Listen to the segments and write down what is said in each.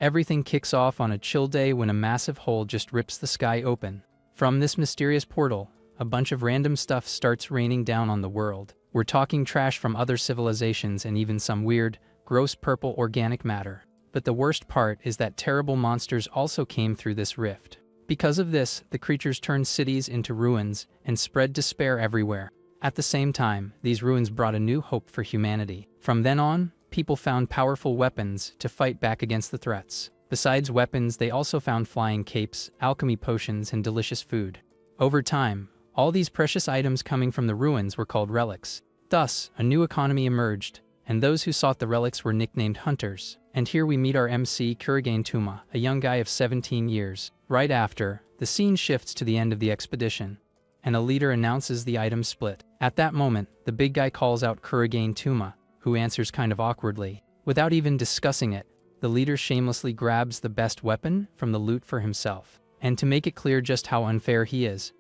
Everything kicks off on a chill day when a massive hole just rips the sky open. From this mysterious portal, a bunch of random stuff starts raining down on the world. We're talking trash from other civilizations and even some weird, gross purple organic matter. But the worst part is that terrible monsters also came through this rift. Because of this, the creatures turned cities into ruins and spread despair everywhere. At the same time, these ruins brought a new hope for humanity. From then on, people found powerful weapons to fight back against the threats. Besides weapons, they also found flying capes, alchemy potions, and delicious food. Over time, all these precious items coming from the ruins were called relics. Thus, a new economy emerged, and those who sought the relics were nicknamed hunters. And here we meet our MC Kurigane Tuma, a young guy of 17 years. Right after, the scene shifts to the end of the expedition, and a leader announces the item split. At that moment, the big guy calls out Kurigane Tuma, who answers kind of awkwardly. Without even discussing it, the leader shamelessly grabs the best weapon from the loot for himself. And to make it clear just how unfair he is,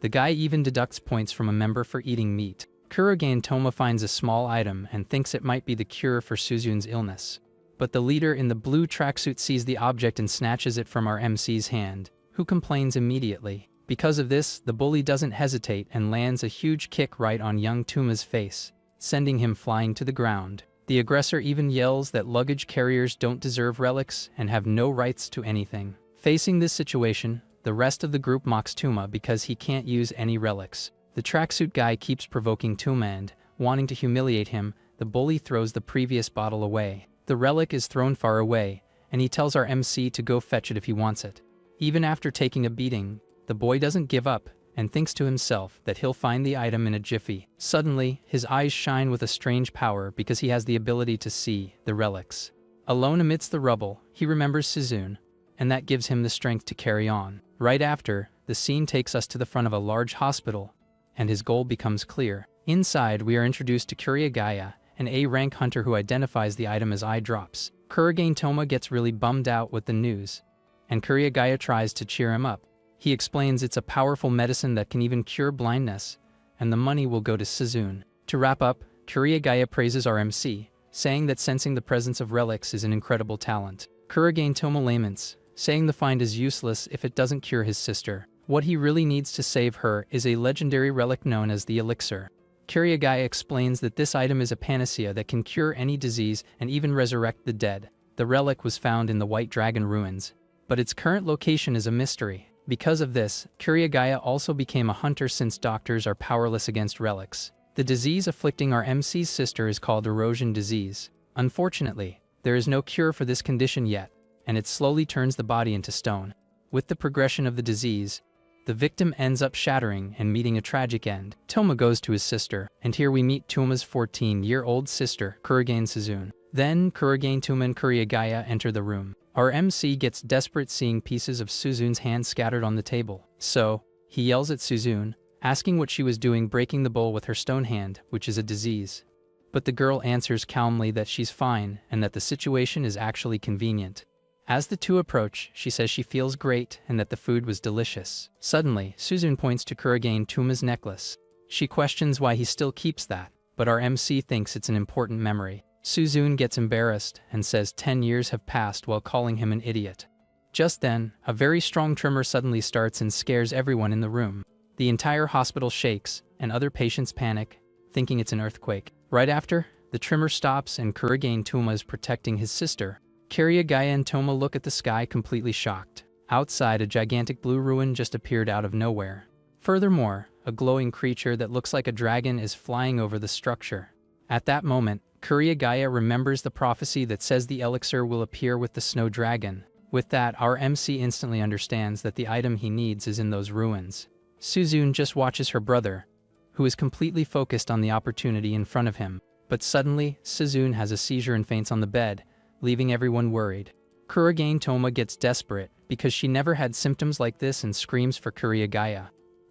the guy even deducts points from a member for eating meat. Kurigane Toma finds a small item and thinks it might be the cure for Suzun's illness. But the leader in the blue tracksuit sees the object and snatches it from our MC's hand, who complains immediately. Because of this, the bully doesn't hesitate and lands a huge kick right on young Tuma's face, sending him flying to the ground. The aggressor even yells that luggage carriers don't deserve relics and have no rights to anything. Facing this situation, the rest of the group mocks Tuma because he can't use any relics. The tracksuit guy keeps provoking Tuma and, wanting to humiliate him, the bully throws the previous bottle away. The relic is thrown far away, and he tells our MC to go fetch it if he wants it. Even after taking a beating, the boy doesn't give up and thinks to himself that he'll find the item in a jiffy. Suddenly, his eyes shine with a strange power because he has the ability to see the relics. Alone amidst the rubble, he remembers Suzun, and that gives him the strength to carry on. Right after, the scene takes us to the front of a large hospital, and his goal becomes clear. Inside, we are introduced to Kurigaya, an A-rank hunter who identifies the item as eye drops. Kurigane Toma gets really bummed out with the news, and Kurigaya tries to cheer him up. He explains it's a powerful medicine that can even cure blindness, and the money will go to Suzun. To wrap up, Kurigaya praises our MC, saying that sensing the presence of relics is an incredible talent. Kurigane Toma laments, saying the find is useless if it doesn't cure his sister. What he really needs to save her is a legendary relic known as the elixir. Kurigaya explains that this item is a panacea that can cure any disease and even resurrect the dead. The relic was found in the White Dragon ruins, but its current location is a mystery. Because of this, Kurigaya also became a hunter since doctors are powerless against relics. The disease afflicting our MC's sister is called erosion disease. Unfortunately, there is no cure for this condition yet, and it slowly turns the body into stone. With the progression of the disease, the victim ends up shattering and meeting a tragic end. Toma goes to his sister, and here we meet Tuma's 14-year-old sister, Kurigane Suzun. Then, Kurigane Tuma and Kurigaya enter the room. Our MC gets desperate seeing pieces of Suzun's hand scattered on the table. So, he yells at Suzun, asking what she was doing breaking the bowl with her stone hand, which is a disease. But the girl answers calmly that she's fine and that the situation is actually convenient. As the two approach, she says she feels great and that the food was delicious. Suddenly, Suzun points to Kurigane Tuma's necklace. She questions why he still keeps that, but our MC thinks it's an important memory. Suzun gets embarrassed and says 10 years have passed while calling him an idiot. Just then, a very strong tremor suddenly starts and scares everyone in the room. The entire hospital shakes, and other patients panic, thinking it's an earthquake. Right after, the tremor stops and Kurigane Tuma is protecting his sister. Kurigaya and Toma look at the sky completely shocked. Outside, a gigantic blue ruin just appeared out of nowhere. Furthermore, a glowing creature that looks like a dragon is flying over the structure. At that moment, Kurigaya remembers the prophecy that says the elixir will appear with the snow dragon. With that, our MC instantly understands that the item he needs is in those ruins. Suzun just watches her brother, who is completely focused on the opportunity in front of him. But suddenly, Suzun has a seizure and faints on the bed, leaving everyone worried. Kurigane Toma gets desperate because she never had symptoms like this and screams for Kurigaya.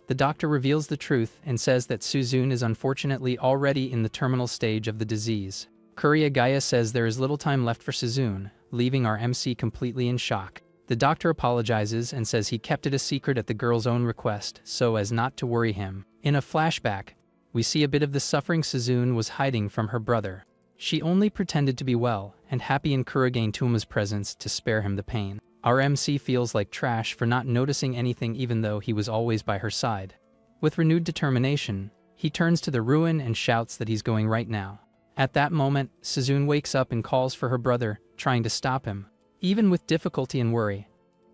The doctor reveals the truth and says that Suzun is unfortunately already in the terminal stage of the disease. Kurigaya says there is little time left for Suzun, leaving our MC completely in shock. The doctor apologizes and says he kept it a secret at the girl's own request so as not to worry him. In a flashback, we see a bit of the suffering Suzun was hiding from her brother. She only pretended to be well and happy in Kurogane Toma's presence to spare him the pain. Our MC feels like trash for not noticing anything even though he was always by her side. With renewed determination, he turns to the ruin and shouts that he's going right now. At that moment, Suzune wakes up and calls for her brother, trying to stop him. Even with difficulty and worry,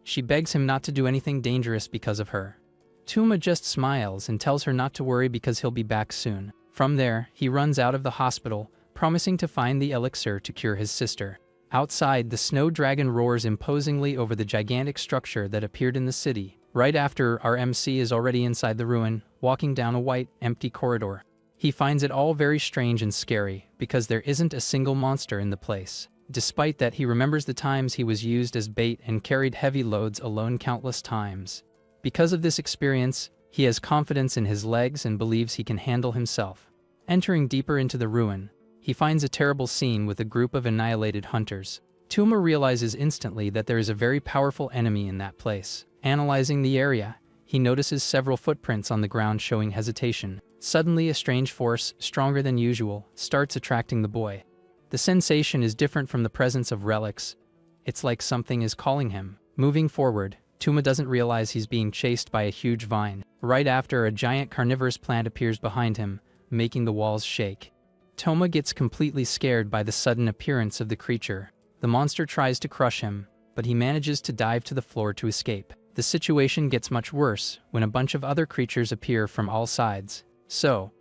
she begs him not to do anything dangerous because of her. Tuma just smiles and tells her not to worry because he'll be back soon. From there, he runs out of the hospital, promising to find the elixir to cure his sister. Outside, the snow dragon roars imposingly over the gigantic structure that appeared in the city. Right after, our MC is already inside the ruin, walking down a white, empty corridor. He finds it all very strange and scary, because there isn't a single monster in the place. Despite that, he remembers the times he was used as bait and carried heavy loads alone countless times. Because of this experience, he has confidence in his legs and believes he can handle himself. Entering deeper into the ruin, he finds a terrible scene with a group of annihilated hunters. Tuma realizes instantly that there is a very powerful enemy in that place. Analyzing the area, he notices several footprints on the ground showing hesitation. Suddenly, a strange force, stronger than usual, starts attracting the boy. The sensation is different from the presence of relics. It's like something is calling him. Moving forward, Tuma doesn't realize he's being chased by a huge vine. Right after, a giant carnivorous plant appears behind him, making the walls shake. Toma gets completely scared by the sudden appearance of the creature. The monster tries to crush him, but he manages to dive to the floor to escape. The situation gets much worse when a bunch of other creatures appear from all sides. So,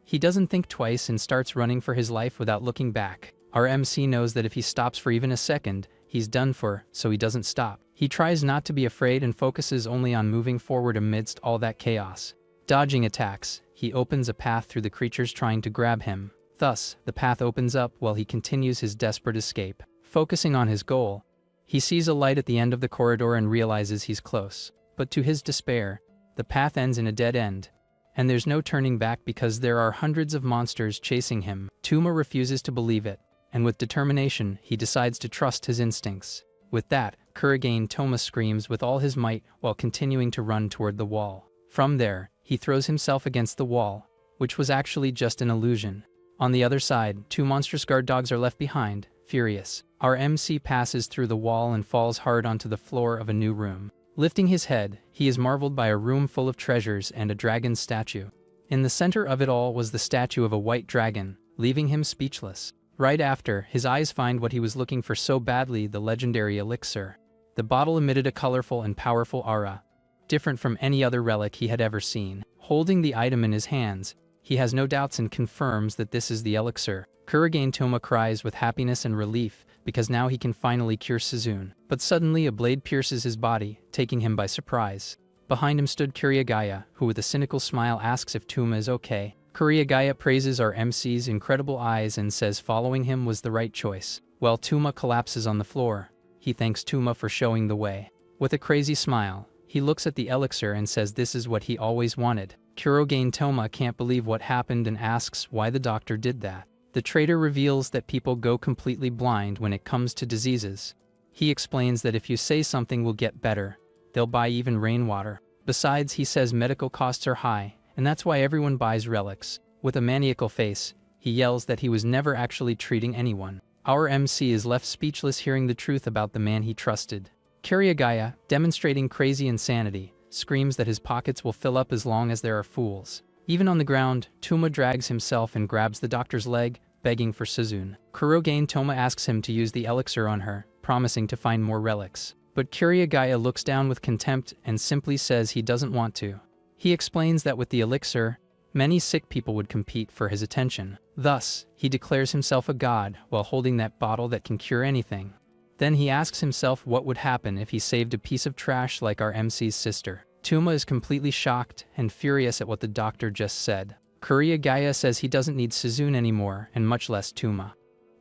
he doesn't think twice and starts running for his life without looking back. Our MC knows that if he stops for even a second, he's done for, so he doesn't stop. He tries not to be afraid and focuses only on moving forward amidst all that chaos. Dodging attacks, he opens a path through the creatures trying to grab him. Thus, the path opens up while he continues his desperate escape. Focusing on his goal, he sees a light at the end of the corridor and realizes he's close. But to his despair, the path ends in a dead end, and there's no turning back because there are hundreds of monsters chasing him. Tuma refuses to believe it, and with determination, he decides to trust his instincts. With that, Kurogane Toma screams with all his might while continuing to run toward the wall. From there, he throws himself against the wall, which was actually just an illusion. On the other side, two monstrous guard dogs are left behind, furious. Our MC passes through the wall and falls hard onto the floor of a new room. Lifting his head, he is marveled by a room full of treasures and a dragon statue. In the center of it all was the statue of a white dragon, leaving him speechless. Right after, his eyes find what he was looking for so badly, the legendary elixir. The bottle emitted a colorful and powerful aura, different from any other relic he had ever seen. Holding the item in his hands, he has no doubts and confirms that this is the elixir. Kurogane Toma cries with happiness and relief, because now he can finally cure Suzune. But suddenly a blade pierces his body, taking him by surprise. Behind him stood Kuriagaya, who with a cynical smile asks if Tuma is okay. Kuriagaya praises our MC's incredible eyes and says following him was the right choice. While Tuma collapses on the floor, he thanks Tuma for showing the way. With a crazy smile, he looks at the elixir and says this is what he always wanted. Kurogane Toma can't believe what happened and asks why the doctor did that. The traitor reveals that people go completely blind when it comes to diseases. He explains that if you say something will get better, they'll buy even rainwater. Besides, he says medical costs are high, and that's why everyone buys relics. With a maniacal face, he yells that he was never actually treating anyone. Our MC is left speechless hearing the truth about the man he trusted. Kuriagaya, demonstrating crazy insanity, screams that his pockets will fill up as long as there are fools. Even on the ground, Tuma drags himself and grabs the doctor's leg, begging for Suzune. Kurogane Toma asks him to use the elixir on her, promising to find more relics. But Kuriagaya looks down with contempt and simply says he doesn't want to. He explains that with the elixir, many sick people would compete for his attention. Thus, he declares himself a god while holding that bottle that can cure anything. Then he asks himself what would happen if he saved a piece of trash like our MC's sister. Tuma is completely shocked and furious at what the doctor just said. Kuriagaya says he doesn't need Suzune anymore and much less Tuma.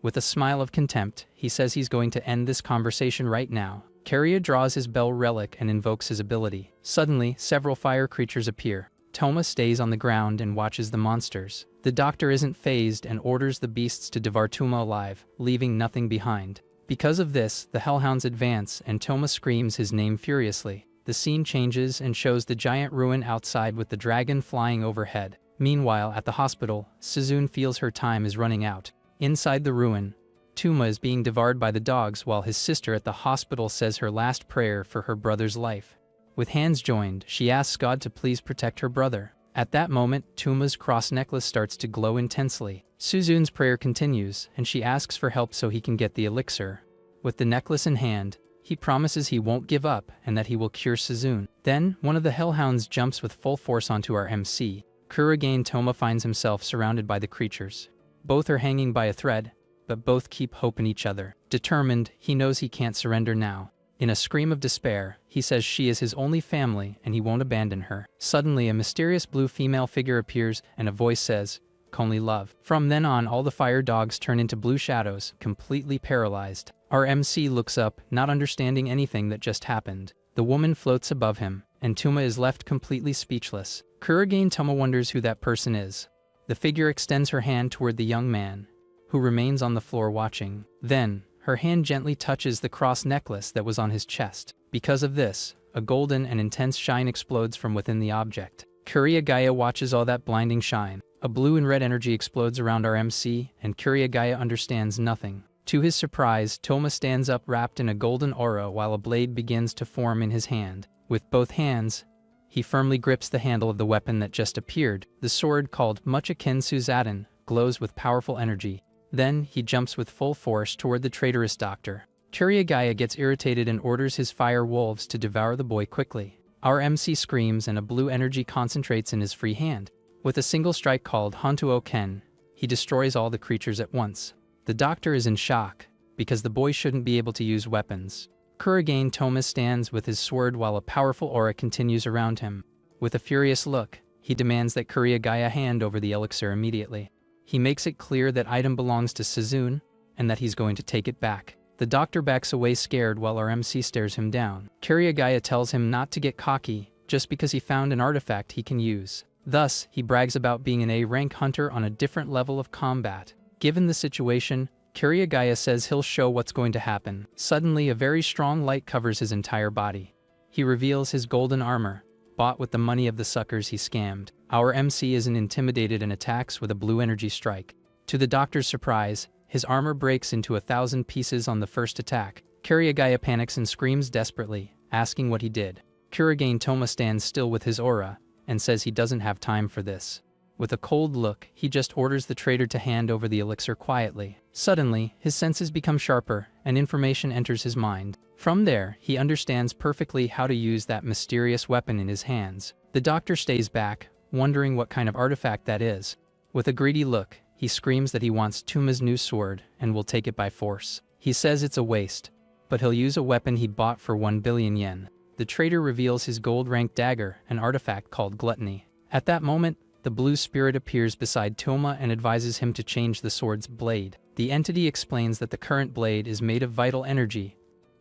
With a smile of contempt, he says he's going to end this conversation right now. Kiria draws his bell relic and invokes his ability. Suddenly, several fire creatures appear. Toma stays on the ground and watches the monsters. The doctor isn't fazed and orders the beasts to devour Tuma alive, leaving nothing behind. Because of this, the hellhounds advance and Toma screams his name furiously. The scene changes and shows the giant ruin outside with the dragon flying overhead. Meanwhile, at the hospital, Suzune feels her time is running out. Inside the ruin, Tuma is being devoured by the dogs while his sister at the hospital says her last prayer for her brother's life. With hands joined, she asks God to please protect her brother. At that moment, Tuma's cross necklace starts to glow intensely. Suzun's prayer continues, and she asks for help so he can get the elixir. With the necklace in hand, he promises he won't give up and that he will cure Suzun. Then, one of the hellhounds jumps with full force onto our MC. Kurogane Toma finds himself surrounded by the creatures. Both are hanging by a thread, but both keep hope in each other. Determined, he knows he can't surrender now. In a scream of despair, he says she is his only family and he won't abandon her. Suddenly, a mysterious blue female figure appears and a voice says, "Only love." From then on, all the fire dogs turn into blue shadows, completely paralyzed. Our MC looks up, not understanding anything that just happened. The woman floats above him, and Tuma is left completely speechless. Kurogane Toma wonders who that person is. The figure extends her hand toward the young man, who remains on the floor watching. Then, her hand gently touches the cross necklace that was on his chest. Because of this, a golden and intense shine explodes from within the object. Kuriagaya watches all that blinding shine. A blue and red energy explodes around our MC, and Kuriagaya understands nothing. To his surprise, Toma stands up wrapped in a golden aura while a blade begins to form in his hand. With both hands, he firmly grips the handle of the weapon that just appeared. The sword, called Muchakin Suzaden, glows with powerful energy. Then, he jumps with full force toward the traitorous doctor. Kuriagaya gets irritated and orders his fire wolves to devour the boy quickly. Our MC screams and a blue energy concentrates in his free hand. With a single strike called Hantuo Ken, he destroys all the creatures at once. The doctor is in shock, because the boy shouldn't be able to use weapons. Kurogane Toma stands with his sword while a powerful aura continues around him. With a furious look, he demands that Kuriagaya hand over the elixir immediately. He makes it clear that item belongs to Suzun, and that he's going to take it back. The doctor backs away scared while our MC stares him down. Kuriagaya tells him not to get cocky, just because he found an artifact he can use. Thus, he brags about being an A-rank hunter on a different level of combat. Given the situation, Kuriagaya says he'll show what's going to happen. Suddenly, a very strong light covers his entire body. He reveals his golden armor, bought with the money of the suckers he scammed. Our MC isn't intimidated and attacks with a blue energy strike. To the doctor's surprise, his armor breaks into 1,000 pieces on the first attack. Kuriagaya panics and screams desperately, asking what he did. Kurogane Toma stands still with his aura, and says he doesn't have time for this. With a cold look, he just orders the traitor to hand over the elixir quietly. Suddenly, his senses become sharper, and information enters his mind. From there, he understands perfectly how to use that mysterious weapon in his hands. The doctor stays back, wondering what kind of artifact that is. With a greedy look, he screams that he wants Tuma's new sword and will take it by force. He says it's a waste, but he'll use a weapon he bought for 1 billion yen. The traitor reveals his gold-ranked dagger, an artifact called Gluttony. At that moment, the blue spirit appears beside Toma and advises him to change the sword's blade. The entity explains that the current blade is made of vital energy,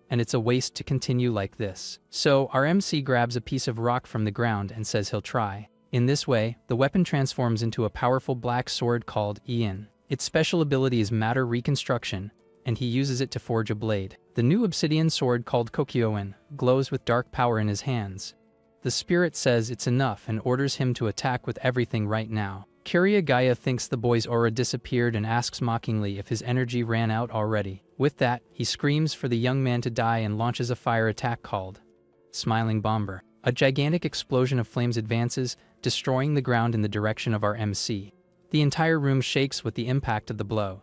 and it's a waste to continue like this. So, our MC grabs a piece of rock from the ground and says he'll try. In this way, the weapon transforms into a powerful black sword called Ian. Its special ability is matter reconstruction, and he uses it to forge a blade. The new obsidian sword called Kokyoin glows with dark power in his hands. The spirit says it's enough and orders him to attack with everything right now. Kuriagaya thinks the boy's aura disappeared and asks mockingly if his energy ran out already. With that, he screams for the young man to die and launches a fire attack called Smiling Bomber. A gigantic explosion of flames advances, destroying the ground in the direction of our MC. The entire room shakes with the impact of the blow.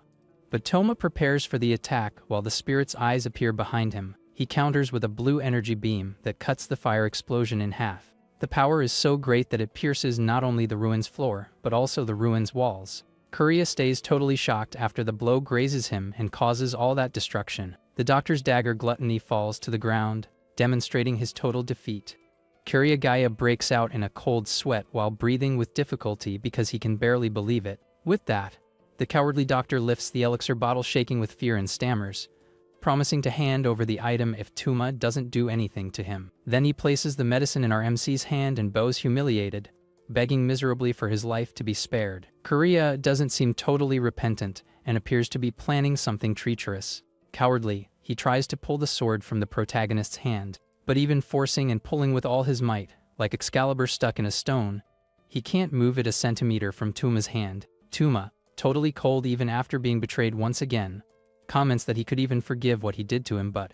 But Toma prepares for the attack while the spirit's eyes appear behind him. He counters with a blue energy beam that cuts the fire explosion in half. The power is so great that it pierces not only the ruin's floor, but also the ruin's walls. Kuria stays totally shocked after the blow grazes him and causes all that destruction. The doctor's dagger Gluttony falls to the ground, demonstrating his total defeat. Kuriagaya breaks out in a cold sweat while breathing with difficulty because he can barely believe it. With that, the cowardly doctor lifts the elixir bottle shaking with fear and stammers, promising to hand over the item if Tuma doesn't do anything to him. Then he places the medicine in our MC's hand and bows humiliated, begging miserably for his life to be spared. Kuria doesn't seem totally repentant and appears to be planning something treacherous. Cowardly, he tries to pull the sword from the protagonist's hand, but even forcing and pulling with all his might, like Excalibur stuck in a stone, he can't move it a centimeter from Tuma's hand. Tuma, totally cold even after being betrayed once again, comments that he could even forgive what he did to him, but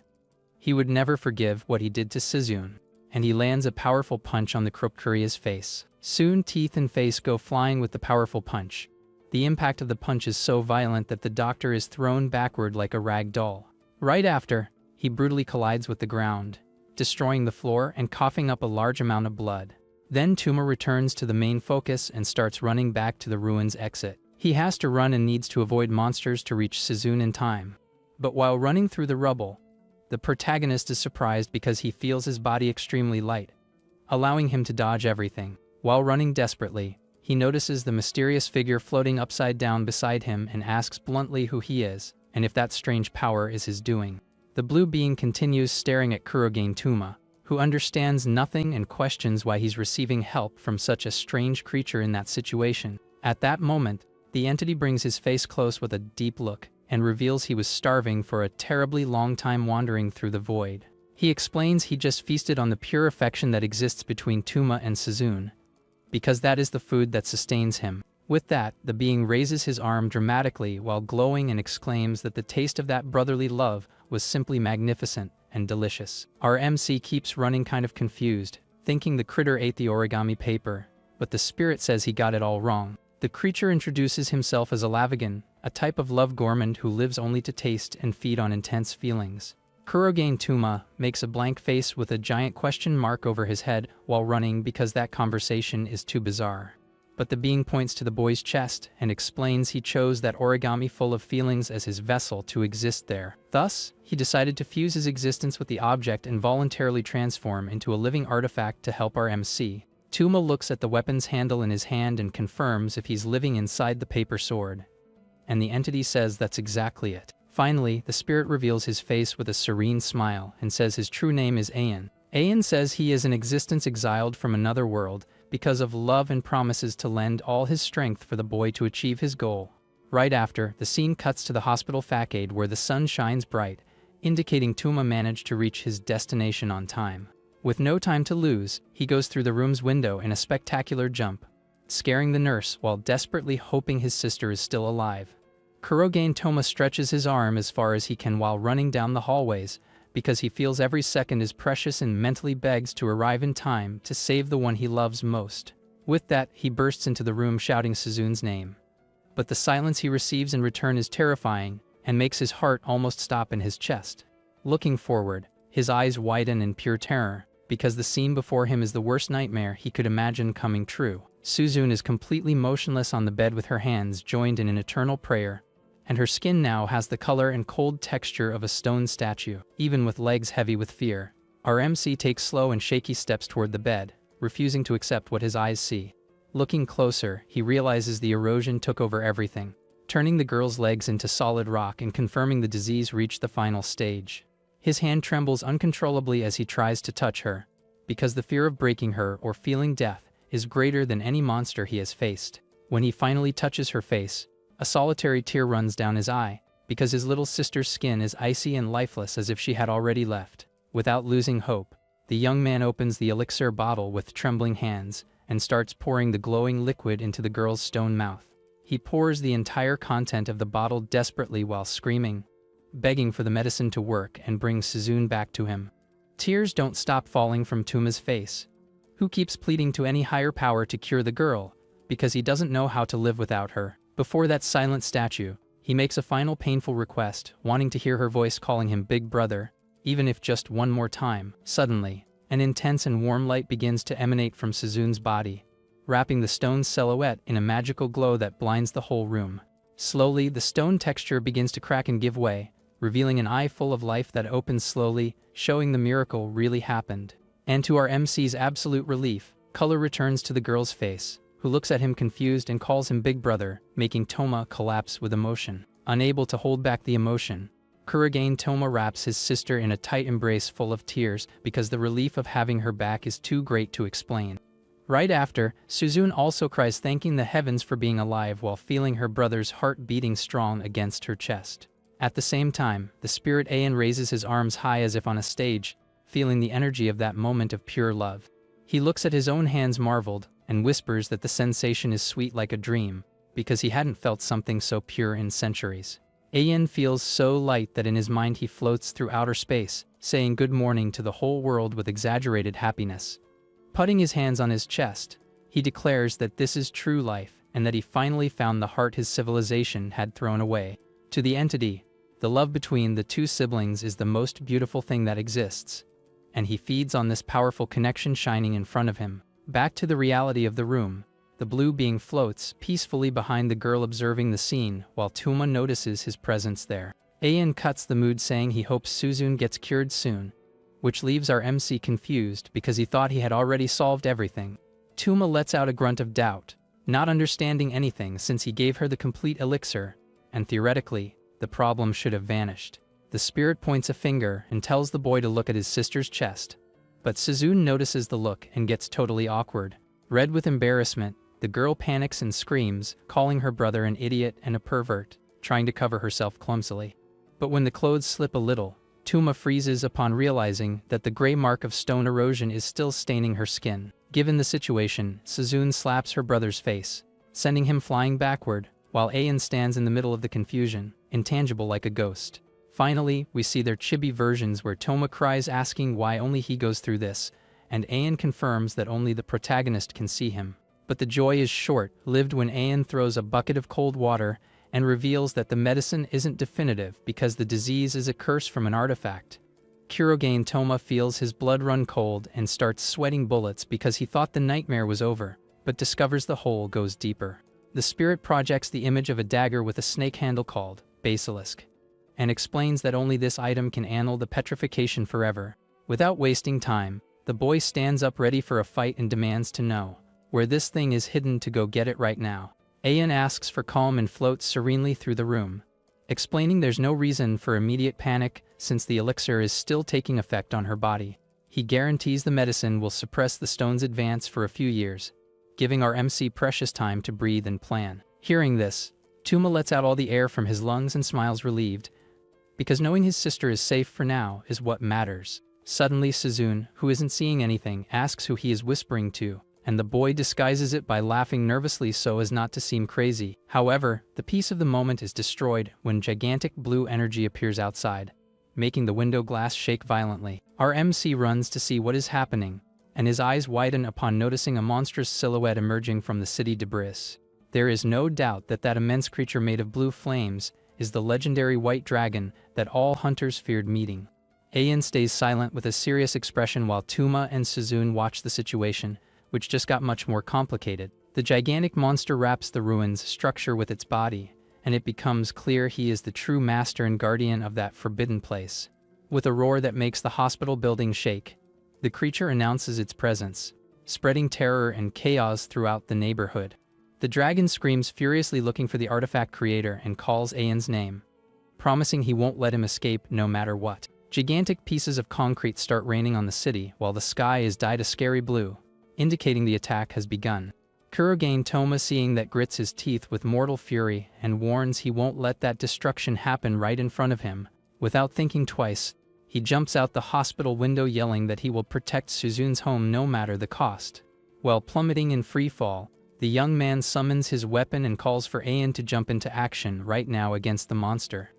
he would never forgive what he did to Suzune. And he lands a powerful punch on the Kurapikuria's face. Soon teeth and face go flying with the powerful punch. The impact of the punch is so violent that the doctor is thrown backward like a rag doll. Right after, he brutally collides with the ground, destroying the floor and coughing up a large amount of blood. Then Tuma returns to the main focus and starts running back to the ruins exit. He has to run and needs to avoid monsters to reach Suzune in time. But while running through the rubble, the protagonist is surprised because he feels his body extremely light, allowing him to dodge everything. While running desperately, he notices the mysterious figure floating upside down beside him and asks bluntly who he is, and if that strange power is his doing. The blue being continues staring at Kurogane Tuma, who understands nothing and questions why he's receiving help from such a strange creature in that situation. At that moment, the entity brings his face close with a deep look and reveals he was starving for a terribly long time wandering through the void. He explains he just feasted on the pure affection that exists between Tuma and Suzune, because that is the food that sustains him. With that, the being raises his arm dramatically while glowing and exclaims that the taste of that brotherly love was simply magnificent and delicious. Our MC keeps running kind of confused, thinking the critter ate the origami paper, but the spirit says he got it all wrong. The creature introduces himself as a Lavagan, a type of love gourmand who lives only to taste and feed on intense feelings. Kurogane Tuma makes a blank face with a giant question mark over his head while running because that conversation is too bizarre. But the being points to the boy's chest and explains he chose that origami full of feelings as his vessel to exist there. Thus, he decided to fuse his existence with the object and voluntarily transform into a living artifact to help our MC. Tuma looks at the weapon's handle in his hand and confirms if he's living inside the paper sword. And the entity says that's exactly it. Finally, the spirit reveals his face with a serene smile and says his true name is Ayan. Ayan says he is an existence exiled from another world because of love and promises to lend all his strength for the boy to achieve his goal. Right after, the scene cuts to the hospital facade where the sun shines bright, indicating Tuma managed to reach his destination on time. With no time to lose, he goes through the room's window in a spectacular jump, scaring the nurse while desperately hoping his sister is still alive. Kurogane Toma stretches his arm as far as he can while running down the hallways, because he feels every second is precious and mentally begs to arrive in time to save the one he loves most. With that, he bursts into the room shouting Suzune's name. But the silence he receives in return is terrifying and makes his heart almost stop in his chest. Looking forward, his eyes widen in pure terror, because the scene before him is the worst nightmare he could imagine coming true. Suzune is completely motionless on the bed with her hands joined in an eternal prayer, and her skin now has the color and cold texture of a stone statue, even with legs heavy with fear. Our MC takes slow and shaky steps toward the bed, refusing to accept what his eyes see. Looking closer, he realizes the erosion took over everything, turning the girl's legs into solid rock and confirming the disease reached the final stage. His hand trembles uncontrollably as he tries to touch her, because the fear of breaking her or feeling death is greater than any monster he has faced. When he finally touches her face, a solitary tear runs down his eye, because his little sister's skin is icy and lifeless as if she had already left. Without losing hope, the young man opens the elixir bottle with trembling hands and starts pouring the glowing liquid into the girl's stone mouth. He pours the entire content of the bottle desperately while screaming, begging for the medicine to work and bring Suzune back to him. Tears don't stop falling from Tuma's face, who keeps pleading to any higher power to cure the girl, because he doesn't know how to live without her. Before that silent statue, he makes a final painful request, wanting to hear her voice calling him Big Brother, even if just one more time. Suddenly, an intense and warm light begins to emanate from Suzune's body, wrapping the stone's silhouette in a magical glow that blinds the whole room. Slowly, the stone texture begins to crack and give way, revealing an eye full of life that opens slowly, showing the miracle really happened. And to our MC's absolute relief, color returns to the girl's face, who looks at him confused and calls him Big Brother, making Toma collapse with emotion. Unable to hold back the emotion, Kurogane Toma wraps his sister in a tight embrace full of tears because the relief of having her back is too great to explain. Right after, Suzune also cries thanking the heavens for being alive while feeling her brother's heart beating strong against her chest. At the same time, the spirit Ayan raises his arms high as if on a stage, feeling the energy of that moment of pure love. He looks at his own hands marveled, and whispers that the sensation is sweet like a dream, because he hadn't felt something so pure in centuries. Ayan feels so light that in his mind he floats through outer space, saying good morning to the whole world with exaggerated happiness. Putting his hands on his chest, he declares that this is true life and that he finally found the heart his civilization had thrown away. To the entity, the love between the two siblings is the most beautiful thing that exists, and he feeds on this powerful connection shining in front of him. Back to the reality of the room, the blue being floats peacefully behind the girl observing the scene while Tuma notices his presence there. Ayan cuts the mood saying he hopes Suzune gets cured soon, which leaves our MC confused because he thought he had already solved everything. Tuma lets out a grunt of doubt, not understanding anything since he gave her the complete elixir, and theoretically, the problem should have vanished. The spirit points a finger and tells the boy to look at his sister's chest, but Suzune notices the look and gets totally awkward. Red with embarrassment, the girl panics and screams, calling her brother an idiot and a pervert, trying to cover herself clumsily. But when the clothes slip a little, Tuma freezes upon realizing that the gray mark of stone erosion is still staining her skin. Given the situation, Suzune slaps her brother's face, sending him flying backward, while Ayan stands in the middle of the confusion, intangible like a ghost. Finally, we see their chibi versions where Toma cries asking why only he goes through this, and Ayan confirms that only the protagonist can see him. But the joy is short-lived when Ayan throws a bucket of cold water and reveals that the medicine isn't definitive because the disease is a curse from an artifact. Kurogane Toma feels his blood run cold and starts sweating bullets because he thought the nightmare was over, but discovers the hole goes deeper. The spirit projects the image of a dagger with a snake handle called Basilisk, and explains that only this item can annul the petrification forever. Without wasting time, the boy stands up ready for a fight and demands to know where this thing is hidden to go get it right now. Ayan asks for calm and floats serenely through the room, explaining there's no reason for immediate panic since the elixir is still taking effect on her body. He guarantees the medicine will suppress the stone's advance for a few years, giving our MC precious time to breathe and plan. Hearing this, Tuma lets out all the air from his lungs and smiles relieved, because knowing his sister is safe for now is what matters. Suddenly Suzune, who isn't seeing anything, asks who he is whispering to, and the boy disguises it by laughing nervously so as not to seem crazy. However, the peace of the moment is destroyed when gigantic blue energy appears outside, making the window glass shake violently. Our MC runs to see what is happening, and his eyes widen upon noticing a monstrous silhouette emerging from the city debris. There is no doubt that that immense creature made of blue flames is the legendary white dragon that all hunters feared meeting. Ayan stays silent with a serious expression while Tuma and Suzune watch the situation, which just got much more complicated. The gigantic monster wraps the ruins structure with its body, and it becomes clear he is the true master and guardian of that forbidden place. With a roar that makes the hospital building shake, the creature announces its presence, spreading terror and chaos throughout the neighborhood. The dragon screams furiously looking for the artifact creator and calls Ayan's name, promising he won't let him escape no matter what. Gigantic pieces of concrete start raining on the city while the sky is dyed a scary blue, indicating the attack has begun. Kurogane Toma seeing that grits his teeth with mortal fury and warns he won't let that destruction happen right in front of him. Without thinking twice, he jumps out the hospital window yelling that he will protect Suzune's home no matter the cost. While plummeting in free fall, the young man summons his weapon and calls for Ayan to jump into action right now against the monster.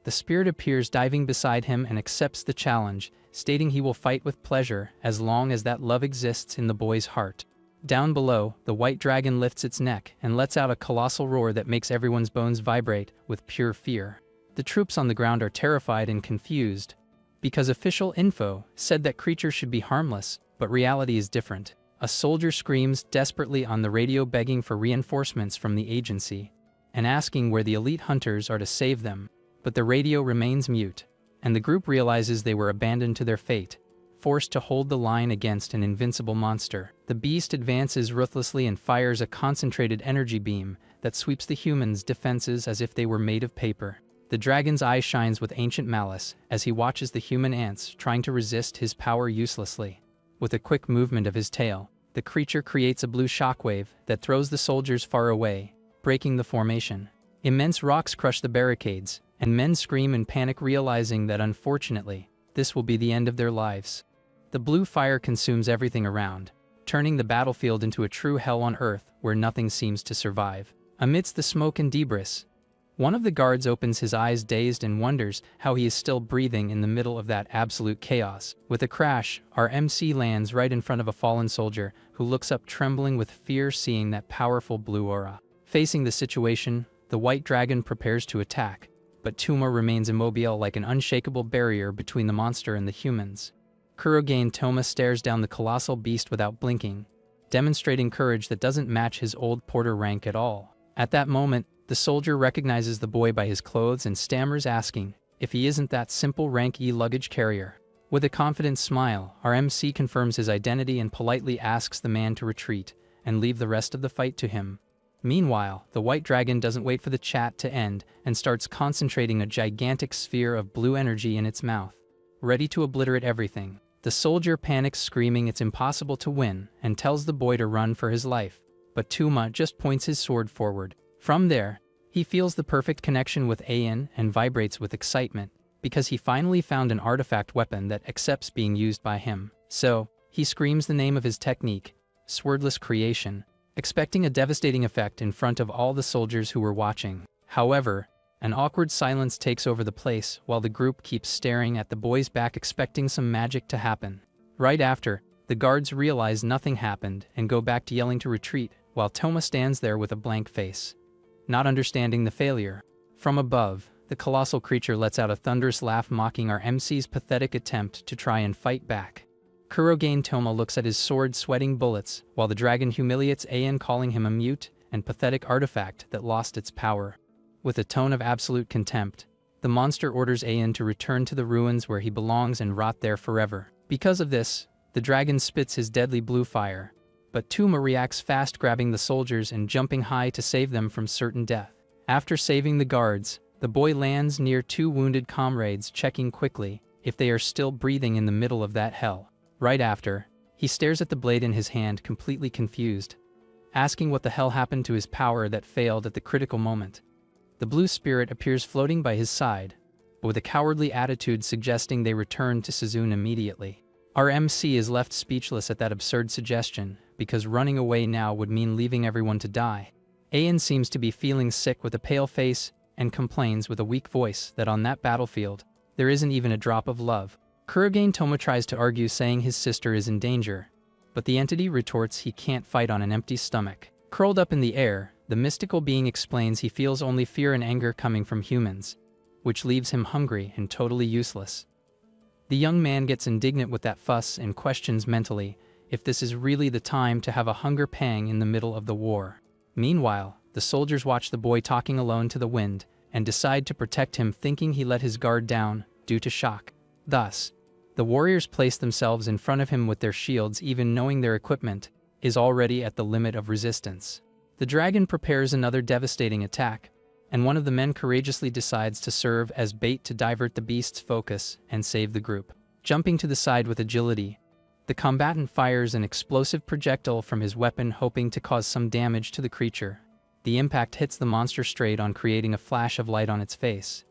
The spirit appears diving beside him and accepts the challenge, stating he will fight with pleasure as long as that love exists in the boy's heart. Down below, the white dragon lifts its neck and lets out a colossal roar that makes everyone's bones vibrate with pure fear. The troops on the ground are terrified and confused, because official info said that creatures should be harmless, but reality is different. A soldier screams desperately on the radio begging for reinforcements from the agency, and asking where the elite hunters are to save them. But the radio remains mute, and the group realizes they were abandoned to their fate, forced to hold the line against an invincible monster. The beast advances ruthlessly and fires a concentrated energy beam that sweeps the humans' defenses as if they were made of paper. The dragon's eye shines with ancient malice as he watches the human ants trying to resist his power uselessly. With a quick movement of his tail, the creature creates a blue shockwave that throws the soldiers far away, breaking the formation. Immense rocks crush the barricades, and men scream in panic realizing that unfortunately, this will be the end of their lives. The blue fire consumes everything around, turning the battlefield into a true hell on earth where nothing seems to survive. Amidst the smoke and debris, one of the guards opens his eyes dazed and wonders how he is still breathing in the middle of that absolute chaos. With a crash, our MC lands right in front of a fallen soldier who looks up trembling with fear seeing that powerful blue aura. Facing the situation, the white dragon prepares to attack, but Toma remains immobile like an unshakable barrier between the monster and the humans. Kurogane Toma stares down the colossal beast without blinking, demonstrating courage that doesn't match his old porter rank at all. At that moment, the soldier recognizes the boy by his clothes and stammers asking if he isn't that simple rank E luggage carrier. With a confident smile, our MC confirms his identity and politely asks the man to retreat and leave the rest of the fight to him. Meanwhile, the white dragon doesn't wait for the chat to end and starts concentrating a gigantic sphere of blue energy in its mouth, ready to obliterate everything. The soldier panics, screaming it's impossible to win, and tells the boy to run for his life, but Tuma just points his sword forward. From there, he feels the perfect connection with Ayan and vibrates with excitement, because he finally found an artifact weapon that accepts being used by him. So, he screams the name of his technique, Swordless Creation, expecting a devastating effect in front of all the soldiers who were watching. However, an awkward silence takes over the place while the group keeps staring at the boy's back expecting some magic to happen. Right after, the guards realize nothing happened and go back to yelling to retreat, while Toma stands there with a blank face, not understanding the failure. From above, the colossal creature lets out a thunderous laugh mocking our MC's pathetic attempt to try and fight back. Kurogane Toma looks at his sword sweating bullets, while the dragon humiliates Ayan, calling him a mute and pathetic artifact that lost its power. With a tone of absolute contempt, the monster orders Ayan to return to the ruins where he belongs and rot there forever. Because of this, the dragon spits his deadly blue fire, but Tuma reacts fast, grabbing the soldiers and jumping high to save them from certain death. After saving the guards, the boy lands near two wounded comrades, checking quickly if they are still breathing in the middle of that hell. Right after, he stares at the blade in his hand, completely confused, asking what the hell happened to his power that failed at the critical moment. The blue spirit appears floating by his side, but with a cowardly attitude suggesting they return to Suzune immediately. Our MC is left speechless at that absurd suggestion, because running away now would mean leaving everyone to die. Ayan seems to be feeling sick with a pale face and complains with a weak voice that on that battlefield, there isn't even a drop of love. Kurogane Toma tries to argue, saying his sister is in danger, but the entity retorts he can't fight on an empty stomach. Curled up in the air, the mystical being explains he feels only fear and anger coming from humans, which leaves him hungry and totally useless. The young man gets indignant with that fuss and questions mentally if this is really the time to have a hunger pang in the middle of the war. Meanwhile, the soldiers watch the boy talking alone to the wind and decide to protect him, thinking he let his guard down due to shock. Thus, the warriors place themselves in front of him with their shields, even knowing their equipment is already at the limit of resistance. The dragon prepares another devastating attack, and one of the men courageously decides to serve as bait to divert the beast's focus and save the group. Jumping to the side with agility, the combatant fires an explosive projectile from his weapon, hoping to cause some damage to the creature. The impact hits the monster straight on, creating a flash of light on its face.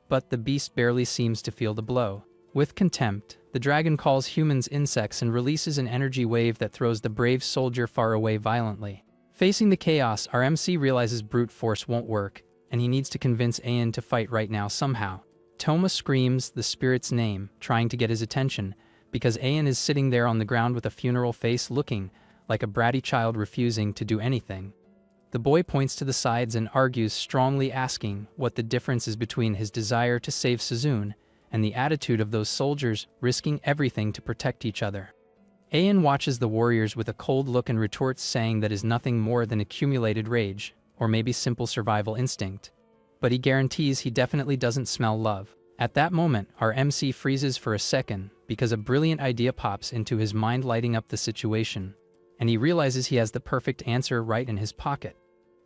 But the beast barely seems to feel the blow. With contempt, the dragon calls humans insects and releases an energy wave that throws the brave soldier far away violently. Facing the chaos, our MC realizes brute force won't work, and he needs to convince Ayan to fight right now somehow. Toma screams the spirit's name, trying to get his attention, because Ayan is sitting there on the ground with a funeral face, looking like a bratty child refusing to do anything. The boy points to the sides and argues strongly, asking what the difference is between his desire to save Suzune and the attitude of those soldiers risking everything to protect each other. Ayan watches the warriors with a cold look and retorts, saying that is nothing more than accumulated rage, or maybe simple survival instinct. But he guarantees he definitely doesn't smell love. At that moment, our MC freezes for a second because a brilliant idea pops into his mind, lighting up the situation, and he realizes he has the perfect answer right in his pocket.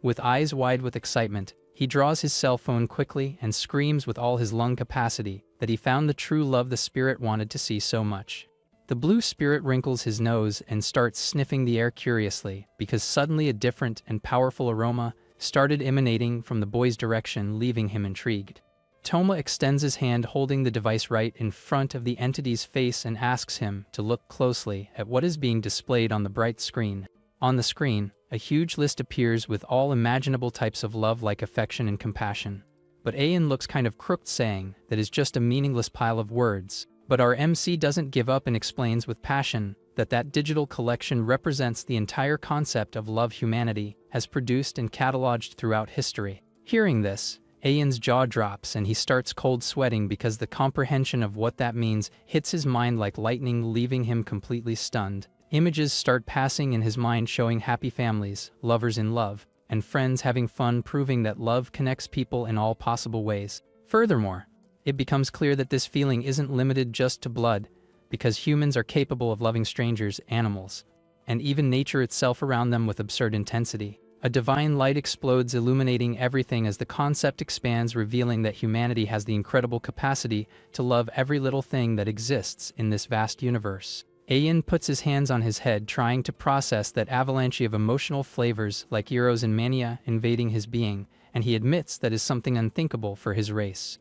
With eyes wide with excitement, he draws his cell phone quickly and screams with all his lung capacity that he found the true love the spirit wanted to see so much. The blue spirit wrinkles his nose and starts sniffing the air curiously, because suddenly a different and powerful aroma started emanating from the boy's direction, leaving him intrigued. Toma extends his hand, holding the device right in front of the entity's face, and asks him to look closely at what is being displayed on the bright screen. On the screen, A huge list appears with all imaginable types of love like affection and compassion. But Ayan looks kind of crooked, saying that is just a meaningless pile of words. But our MC doesn't give up and explains with passion that digital collection represents the entire concept of love humanity has produced and cataloged throughout history. Hearing this, Ayan's jaw drops and he starts cold sweating because the comprehension of what that means hits his mind like lightning, leaving him completely stunned. Images start passing in his mind showing happy families, lovers in love, and friends having fun, proving that love connects people in all possible ways. Furthermore, it becomes clear that this feeling isn't limited just to blood, because humans are capable of loving strangers, animals, and even nature itself around them with absurd intensity. A divine light explodes, illuminating everything as the concept expands, revealing that humanity has the incredible capacity to love every little thing that exists in this vast universe. Ayan puts his hands on his head, trying to process that avalanche of emotional flavors like eros and mania invading his being, and he admits that is something unthinkable for his race.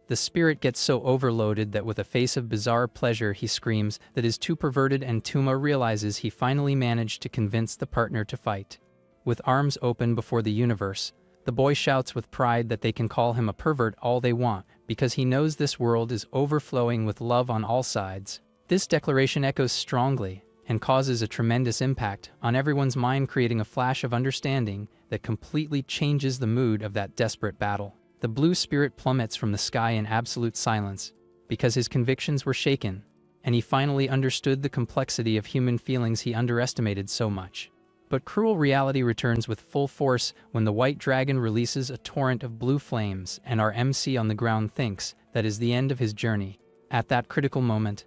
The spirit gets so overloaded that with a face of bizarre pleasure he screams that is too perverted, and Tuma realizes he finally managed to convince the partner to fight. With arms open before the universe, the boy shouts with pride that they can call him a pervert all they want because he knows this world is overflowing with love on all sides. This declaration echoes strongly and causes a tremendous impact on everyone's mind, creating a flash of understanding that completely changes the mood of that desperate battle. The blue spirit plummets from the sky in absolute silence because his convictions were shaken, and he finally understood the complexity of human feelings he underestimated so much. But cruel reality returns with full force when the white dragon releases a torrent of blue flames, and our MC on the ground thinks that is the end of his journey. At that critical moment,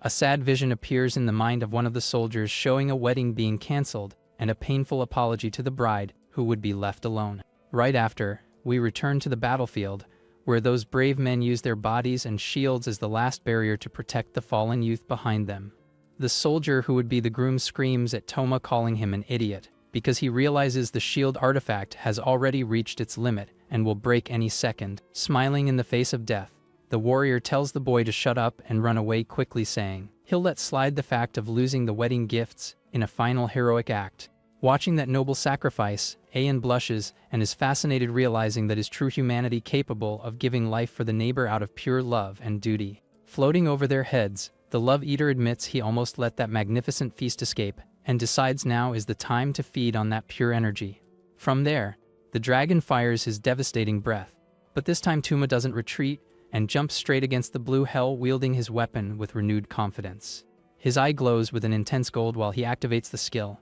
a sad vision appears in the mind of one of the soldiers, showing a wedding being cancelled and a painful apology to the bride, who would be left alone. Right after, we return to the battlefield, where those brave men use their bodies and shields as the last barrier to protect the fallen youth behind them. The soldier who would be the groom screams at Toma, calling him an idiot, because he realizes the shield artifact has already reached its limit and will break any second. Smiling in the face of death, the warrior tells the boy to shut up and run away quickly, saying he'll let slide the fact of losing the wedding gifts in a final heroic act. Watching that noble sacrifice, Ayan blushes and is fascinated, realizing that is true humanity, capable of giving life for the neighbor out of pure love and duty. Floating over their heads, the Love Eater admits he almost let that magnificent feast escape, and decides now is the time to feed on that pure energy. From there, the dragon fires his devastating breath, but this time Tuma doesn't retreat and jumps straight against the blue hell, wielding his weapon with renewed confidence. His eye glows with an intense gold while he activates the skill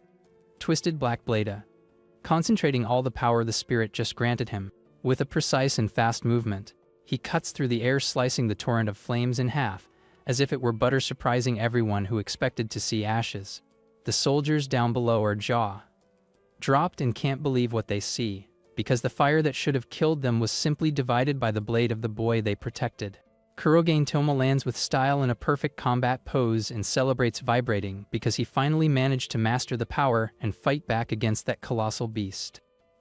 Twisted Black Blade, concentrating all the power the spirit just granted him. With a precise and fast movement, he cuts through the air, slicing the torrent of flames in half, as if it were butter, surprising everyone who expected to see ashes. The soldiers down below are jaw-dropped and can't believe what they see, because the fire that should have killed them was simply divided by the blade of the boy they protected. Kurogen Toma lands with style in a perfect combat pose and celebrates, vibrating because he finally managed to master the power and fight back against that colossal beast.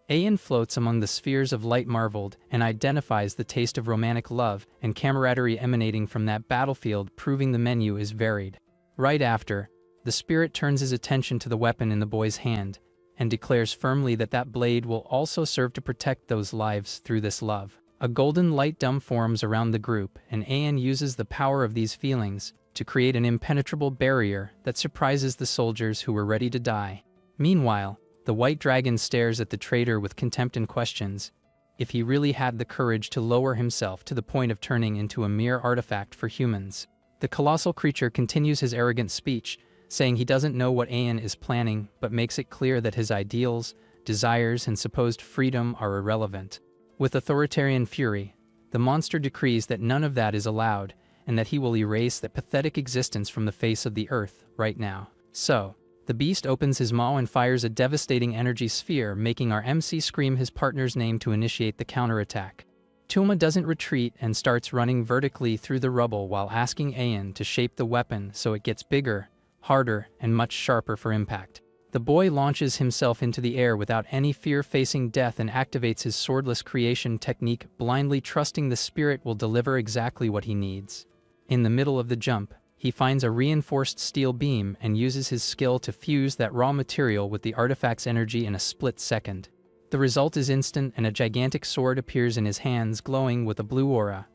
Ayan floats among the spheres of light, marveled, and identifies the taste of romantic love and camaraderie emanating from that battlefield, proving the menu is varied. Right after, the spirit turns his attention to the weapon in the boy's hand and declares firmly that that blade will also serve to protect those lives through this love. A golden light dome forms around the group, and Ayan uses the power of these feelings to create an impenetrable barrier that surprises the soldiers who were ready to die. Meanwhile, the white dragon stares at the traitor with contempt and questions if he really had the courage to lower himself to the point of turning into a mere artifact for humans. The colossal creature continues his arrogant speech, saying he doesn't know what Ayan is planning, but makes it clear that his ideals, desires, and supposed freedom are irrelevant. With authoritarian fury, the monster decrees that none of that is allowed, and that he will erase that pathetic existence from the face of the earth right now. So, the beast opens his maw and fires a devastating energy sphere, making our MC scream his partner's name to initiate the counterattack. Tuma doesn't retreat and starts running vertically through the rubble while asking Ayan to shape the weapon so it gets bigger, harder, and much sharper for impact. The boy launches himself into the air without any fear, facing death, and activates his swordless creation technique, blindly trusting the spirit will deliver exactly what he needs. In the middle of the jump, He finds a reinforced steel beam and uses his skill to fuse that raw material with the artifact's energy in a split second. The result is instant, and a gigantic sword appears in his hands, glowing with a blue aura,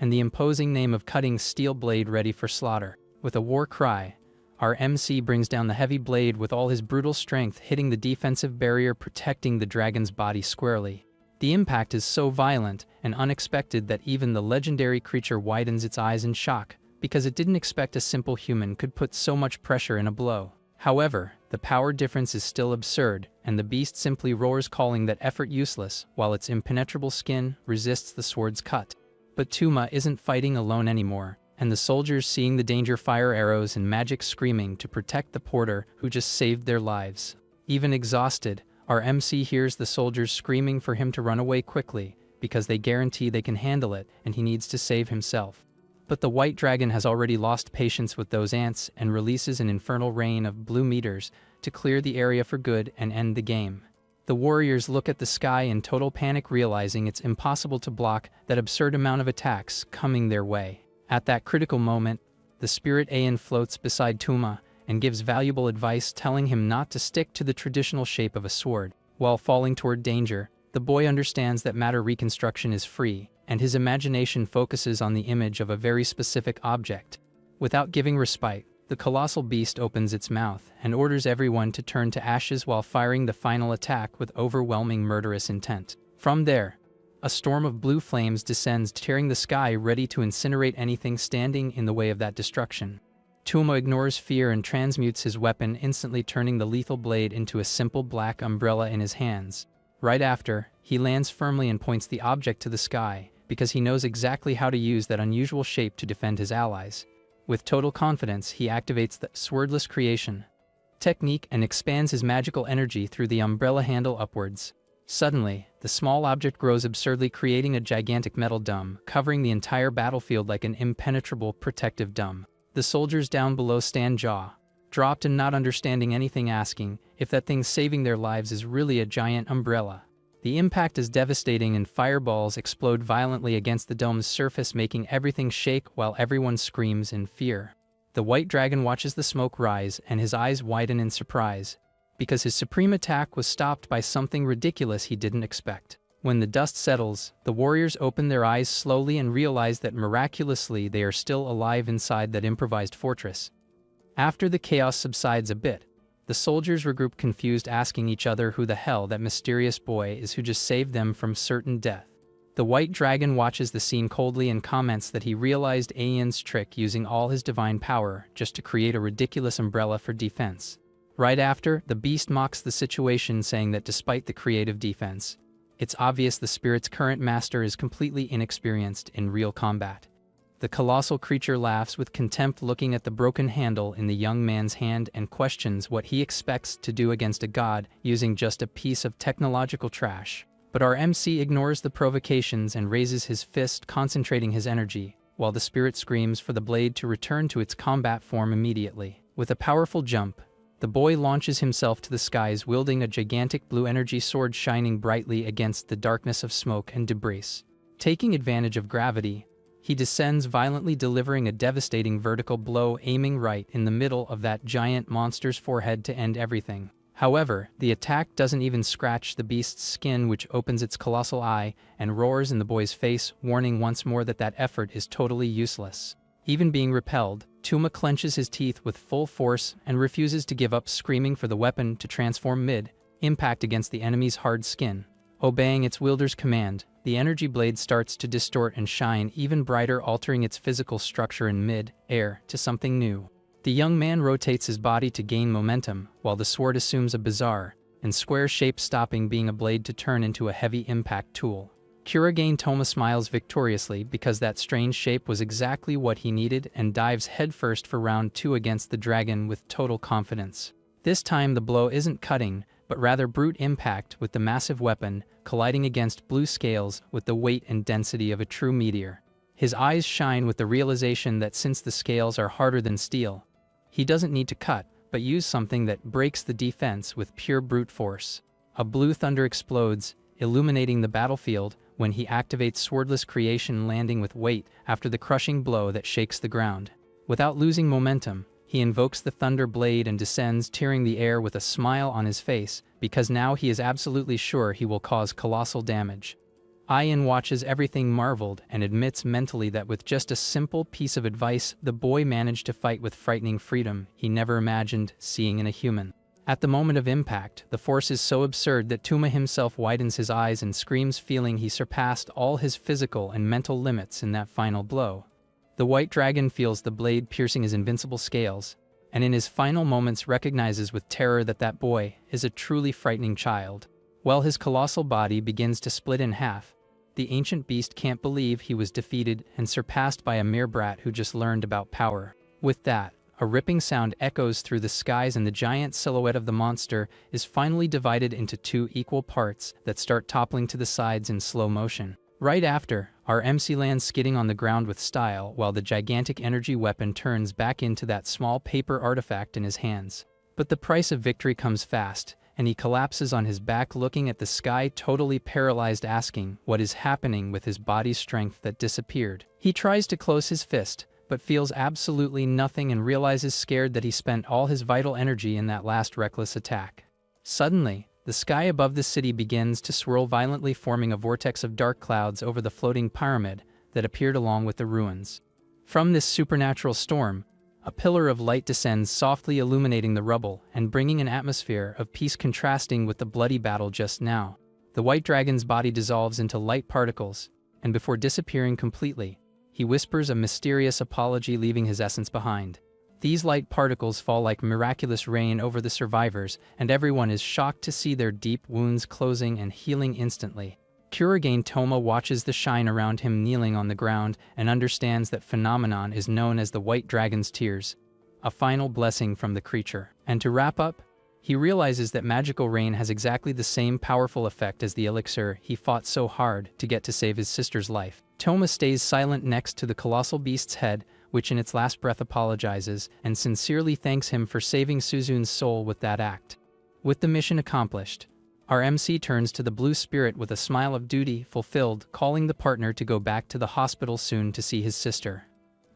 and the imposing name of Cutting Steel Blade, ready for slaughter. With a war cry, our MC brings down the heavy blade with all his brutal strength, hitting the defensive barrier protecting the dragon's body squarely. The impact is so violent and unexpected that even the legendary creature widens its eyes in shock, because it didn't expect a simple human could put so much pressure in a blow. However, the power difference is still absurd, and the beast simply roars, calling that effort useless, while its impenetrable skin resists the sword's cut. But Tuma isn't fighting alone anymore, and the soldiers, seeing the danger, fire arrows and magic, screaming to protect the porter who just saved their lives. Even exhausted, our MC hears the soldiers screaming for him to run away quickly, because they guarantee they can handle it and he needs to save himself. But the white dragon has already lost patience with those ants and releases an infernal rain of blue meteors to clear the area for good and end the game. The warriors look at the sky in total panic, realizing it's impossible to block that absurd amount of attacks coming their way. At that critical moment, the spirit Ayan floats beside Tuma and gives valuable advice, telling him not to stick to the traditional shape of a sword. While falling toward danger, the boy understands that matter reconstruction is free, and his imagination focuses on the image of a very specific object. Without giving respite, the colossal beast opens its mouth and orders everyone to turn to ashes while firing the final attack with overwhelming murderous intent. From there, a storm of blue flames descends, tearing the sky, ready to incinerate anything standing in the way of that destruction. Tuma ignores fear and transmutes his weapon, instantly turning the lethal blade into a simple black umbrella in his hands. Right after, he lands firmly and points the object to the sky, because he knows exactly how to use that unusual shape to defend his allies. With total confidence, he activates the swordless creation technique and expands his magical energy through the umbrella handle upwards. Suddenly, the small object grows absurdly, creating a gigantic metal dome, covering the entire battlefield like an impenetrable protective dome. The soldiers down below stand jaw-dropped and not understanding anything, asking if that thing saving their lives is really a giant umbrella. The impact is devastating, and fireballs explode violently against the dome's surface, making everything shake while everyone screams in fear. The white dragon watches the smoke rise, and his eyes widen in surprise, because his supreme attack was stopped by something ridiculous he didn't expect. When the dust settles, the warriors open their eyes slowly and realize that miraculously they are still alive inside that improvised fortress. After the chaos subsides a bit, the soldiers regroup, confused, asking each other who the hell that mysterious boy is who just saved them from certain death. The white dragon watches the scene coldly and comments that he realized Ayan's trick, using all his divine power just to create a ridiculous umbrella for defense. Right after, the beast mocks the situation, saying that despite the creative defense, it's obvious the spirit's current master is completely inexperienced in real combat. The colossal creature laughs with contempt, looking at the broken handle in the young man's hand, and questions what he expects to do against a god using just a piece of technological trash. But our MC ignores the provocations and raises his fist, concentrating his energy, while the spirit screams for the blade to return to its combat form immediately. With a powerful jump, the boy launches himself to the skies, wielding a gigantic blue energy sword shining brightly against the darkness of smoke and debris. Taking advantage of gravity, he descends violently, delivering a devastating vertical blow, aiming right in the middle of that giant monster's forehead to end everything. However, the attack doesn't even scratch the beast's skin, which opens its colossal eye and roars in the boy's face, warning once more that that effort is totally useless. Even being repelled, Tuma clenches his teeth with full force and refuses to give up, screaming for the weapon to transform mid-impact against the enemy's hard skin. Obeying its wielder's command, the energy blade starts to distort and shine even brighter, altering its physical structure in mid-air to something new. The young man rotates his body to gain momentum, while the sword assumes a bizarre and square shape, stopping being a blade to turn into a heavy impact tool. Kuragain Toma smiles victoriously, because that strange shape was exactly what he needed, and dives headfirst for round 2 against the dragon with total confidence. This time the blow isn't cutting, but rather brute impact, with the massive weapon colliding against blue scales with the weight and density of a true meteor. His eyes shine with the realization that since the scales are harder than steel, he doesn't need to cut, but use something that breaks the defense with pure brute force. A blue thunder explodes, illuminating the battlefield when he activates swordless creation, landing with weight after the crushing blow that shakes the ground. Without losing momentum, he invokes the Thunder Blade and descends, tearing the air with a smile on his face, because now he is absolutely sure he will cause colossal damage. Ian watches everything marveled and admits mentally that with just a simple piece of advice, the boy managed to fight with frightening freedom he never imagined seeing in a human. At the moment of impact, the force is so absurd that Tuma himself widens his eyes and screams, feeling he surpassed all his physical and mental limits in that final blow. The white dragon feels the blade piercing his invincible scales, and in his final moments recognizes with terror that that boy is a truly frightening child. While his colossal body begins to split in half, the ancient beast can't believe he was defeated and surpassed by a mere brat who just learned about power. With that, a ripping sound echoes through the skies and the giant silhouette of the monster is finally divided into two equal parts that start toppling to the sides in slow motion. Right after, our MC lands skidding on the ground with style while the gigantic energy weapon turns back into that small paper artifact in his hands. But the price of victory comes fast, and he collapses on his back looking at the sky totally paralyzed, asking what is happening with his body's strength that disappeared. He tries to close his fist, but feels absolutely nothing and realizes scared that he spent all his vital energy in that last reckless attack. Suddenly, the sky above the city begins to swirl violently, forming a vortex of dark clouds over the floating pyramid that appeared along with the ruins. From this supernatural storm, a pillar of light descends, softly illuminating the rubble and bringing an atmosphere of peace contrasting with the bloody battle just now. The white dragon's body dissolves into light particles, and before disappearing completely, he whispers a mysterious apology, leaving his essence behind. These light particles fall like miraculous rain over the survivors, and everyone is shocked to see their deep wounds closing and healing instantly. Kurogane Toma watches the shine around him kneeling on the ground and understands that phenomenon is known as the White Dragon's Tears, a final blessing from the creature. And to wrap up, he realizes that magical rain has exactly the same powerful effect as the elixir he fought so hard to get to save his sister's life. Toma stays silent next to the colossal beast's head, which in its last breath apologizes and sincerely thanks him for saving Suzun's soul with that act. With the mission accomplished, our MC turns to the blue spirit with a smile of duty fulfilled, calling the partner to go back to the hospital soon to see his sister.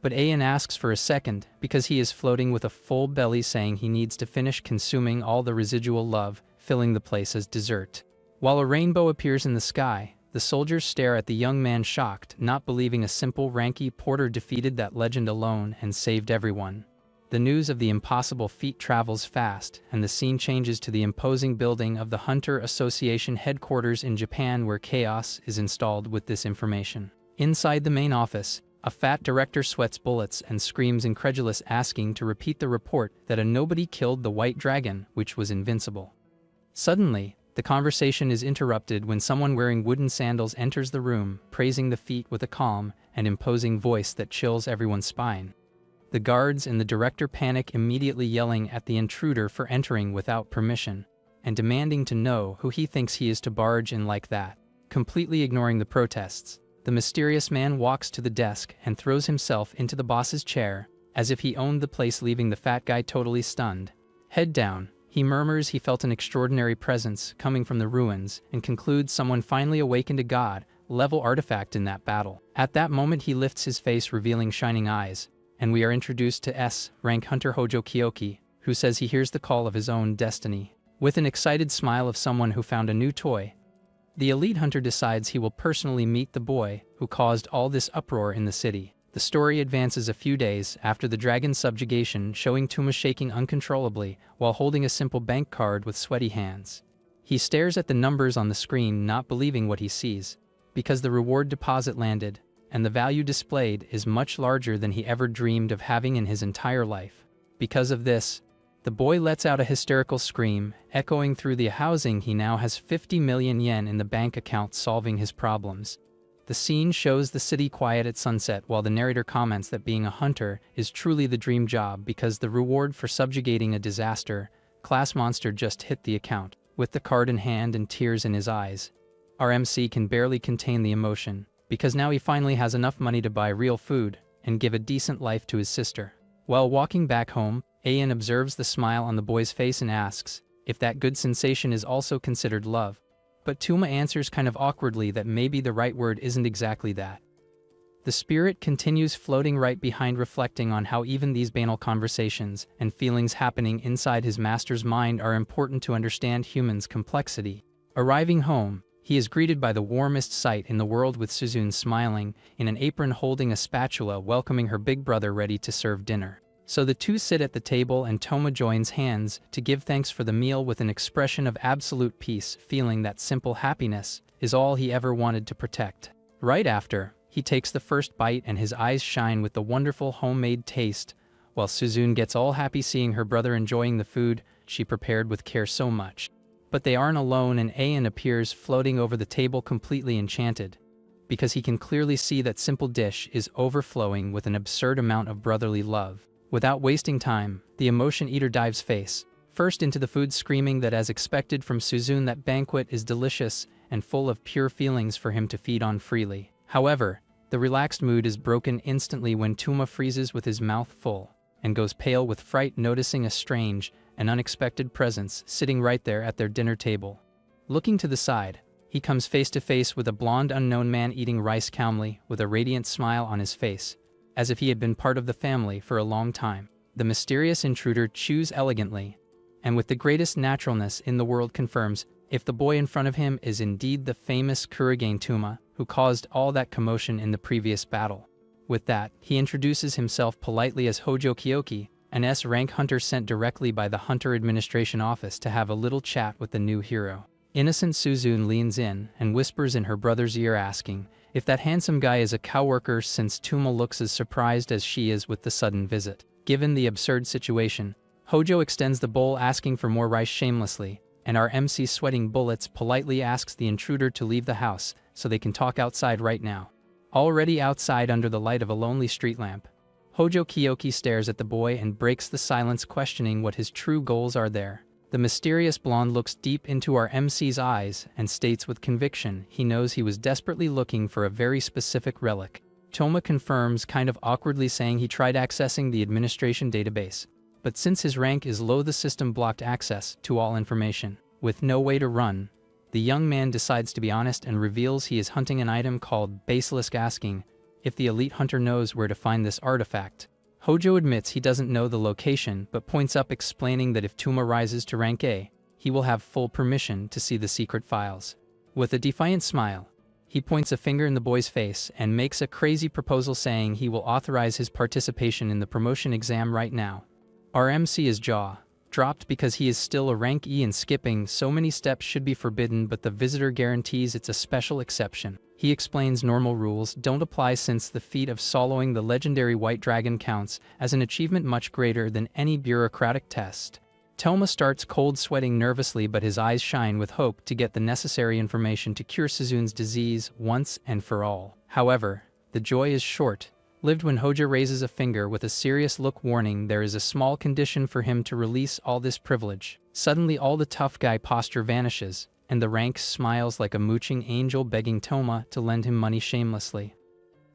But Ayan asks for a second because he is floating with a full belly, saying he needs to finish consuming all the residual love, filling the place as dessert. While a rainbow appears in the sky, the soldiers stare at the young man shocked, not believing a simple Ranky Porter defeated that legend alone and saved everyone. The news of the impossible feat travels fast, and the scene changes to the imposing building of the Hunter Association headquarters in Japan, where chaos is installed with this information. Inside the main office, a fat director sweats bullets and screams incredulous, asking to repeat the report that a nobody killed the white dragon, which was invincible. Suddenly, the conversation is interrupted when someone wearing wooden sandals enters the room, praising the feat with a calm and imposing voice that chills everyone's spine. The guards and the director panic, immediately yelling at the intruder for entering without permission, and demanding to know who he thinks he is to barge in like that. Completely ignoring the protests, the mysterious man walks to the desk and throws himself into the boss's chair, as if he owned the place, leaving the fat guy totally stunned. Head down, he murmurs he felt an extraordinary presence coming from the ruins, and concludes someone finally awakened a god-level artifact in that battle. At that moment he lifts his face, revealing shining eyes, and we are introduced to S-rank Hunter Hojo Kyoki, who says he hears the call of his own destiny. With an excited smile of someone who found a new toy, the elite hunter decides he will personally meet the boy who caused all this uproar in the city. The story advances a few days after the dragon's subjugation, showing Tuma shaking uncontrollably while holding a simple bank card with sweaty hands. He stares at the numbers on the screen, not believing what he sees, because the reward deposit landed, and the value displayed is much larger than he ever dreamed of having in his entire life. Because of this, the boy lets out a hysterical scream, echoing through the housing. He now has 50 million yen in the bank account, solving his problems. The scene shows the city quiet at sunset, while the narrator comments that being a hunter is truly the dream job because the reward for subjugating a disaster-class monster just hit the account. With the card in hand and tears in his eyes, our MC can barely contain the emotion, because now he finally has enough money to buy real food and give a decent life to his sister. While walking back home, Ayan observes the smile on the boy's face and asks if that good sensation is also considered love. But Tuma answers kind of awkwardly that maybe the right word isn't exactly that. The spirit continues floating right behind, reflecting on how even these banal conversations and feelings happening inside his master's mind are important to understand humans' complexity. Arriving home, he is greeted by the warmest sight in the world, with Suzune smiling, in an apron holding a spatula, welcoming her big brother ready to serve dinner. So the two sit at the table and Toma joins hands to give thanks for the meal with an expression of absolute peace, feeling that simple happiness is all he ever wanted to protect. Right after, he takes the first bite and his eyes shine with the wonderful homemade taste, while Suzune gets all happy seeing her brother enjoying the food she prepared with care so much. But they aren't alone, and Ayan appears floating over the table completely enchanted, because he can clearly see that simple dish is overflowing with an absurd amount of brotherly love. Without wasting time, the emotion eater dives face first into the food, screaming that, as expected from Suzune, that banquet is delicious and full of pure feelings for him to feed on freely. However, the relaxed mood is broken instantly when Toma freezes with his mouth full and goes pale with fright, noticing a strange and unexpected presence sitting right there at their dinner table. Looking to the side, he comes face to face with a blonde unknown man eating rice calmly with a radiant smile on his face, as if he had been part of the family for a long time. The mysterious intruder chews elegantly, and with the greatest naturalness in the world confirms if the boy in front of him is indeed the famous Kurigane Toma, who caused all that commotion in the previous battle. With that, he introduces himself politely as Hojo Kyoki, an S-rank hunter sent directly by the Hunter Administration Office to have a little chat with the new hero. Innocent Suzune leans in and whispers in her brother's ear, asking if that handsome guy is a coworker, since Toma looks as surprised as she is with the sudden visit. Given the absurd situation, Hojo extends the bowl, asking for more rice shamelessly, and our MC, sweating bullets, politely asks the intruder to leave the house so they can talk outside right now. Already outside under the light of a lonely street lamp, Hojo Kyoki stares at the boy and breaks the silence, questioning what his true goals are there. The mysterious blonde looks deep into our MC's eyes and states with conviction he knows he was desperately looking for a very specific relic. Toma confirms, kind of awkwardly, saying he tried accessing the administration database, but since his rank is low, the system blocked access to all information. With no way to run, the young man decides to be honest and reveals he is hunting an item called Basilisk, asking if the elite hunter knows where to find this artifact. Hojo admits he doesn't know the location, but points up, explaining that if Toma rises to rank A, he will have full permission to see the secret files. With a defiant smile, he points a finger in the boy's face and makes a crazy proposal, saying he will authorize his participation in the promotion exam right now. Our MC is jaw dropped because he is still a rank E, and skipping so many steps should be forbidden, but the visitor guarantees it's a special exception. He explains normal rules don't apply, since the feat of soloing the legendary white dragon counts as an achievement much greater than any bureaucratic test. Toma starts cold sweating nervously, but his eyes shine with hope to get the necessary information to cure Suzune's disease once and for all. However, the joy is short-lived when Hojo raises a finger with a serious look, warning there is a small condition for him to release all this privilege. Suddenly all the tough guy posture vanishes, and the rank smiles like a mooching angel, begging Toma to lend him money shamelessly.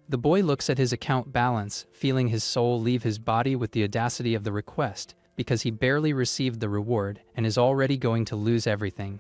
The boy looks at his account balance, feeling his soul leave his body with the audacity of the request, because he barely received the reward and is already going to lose everything.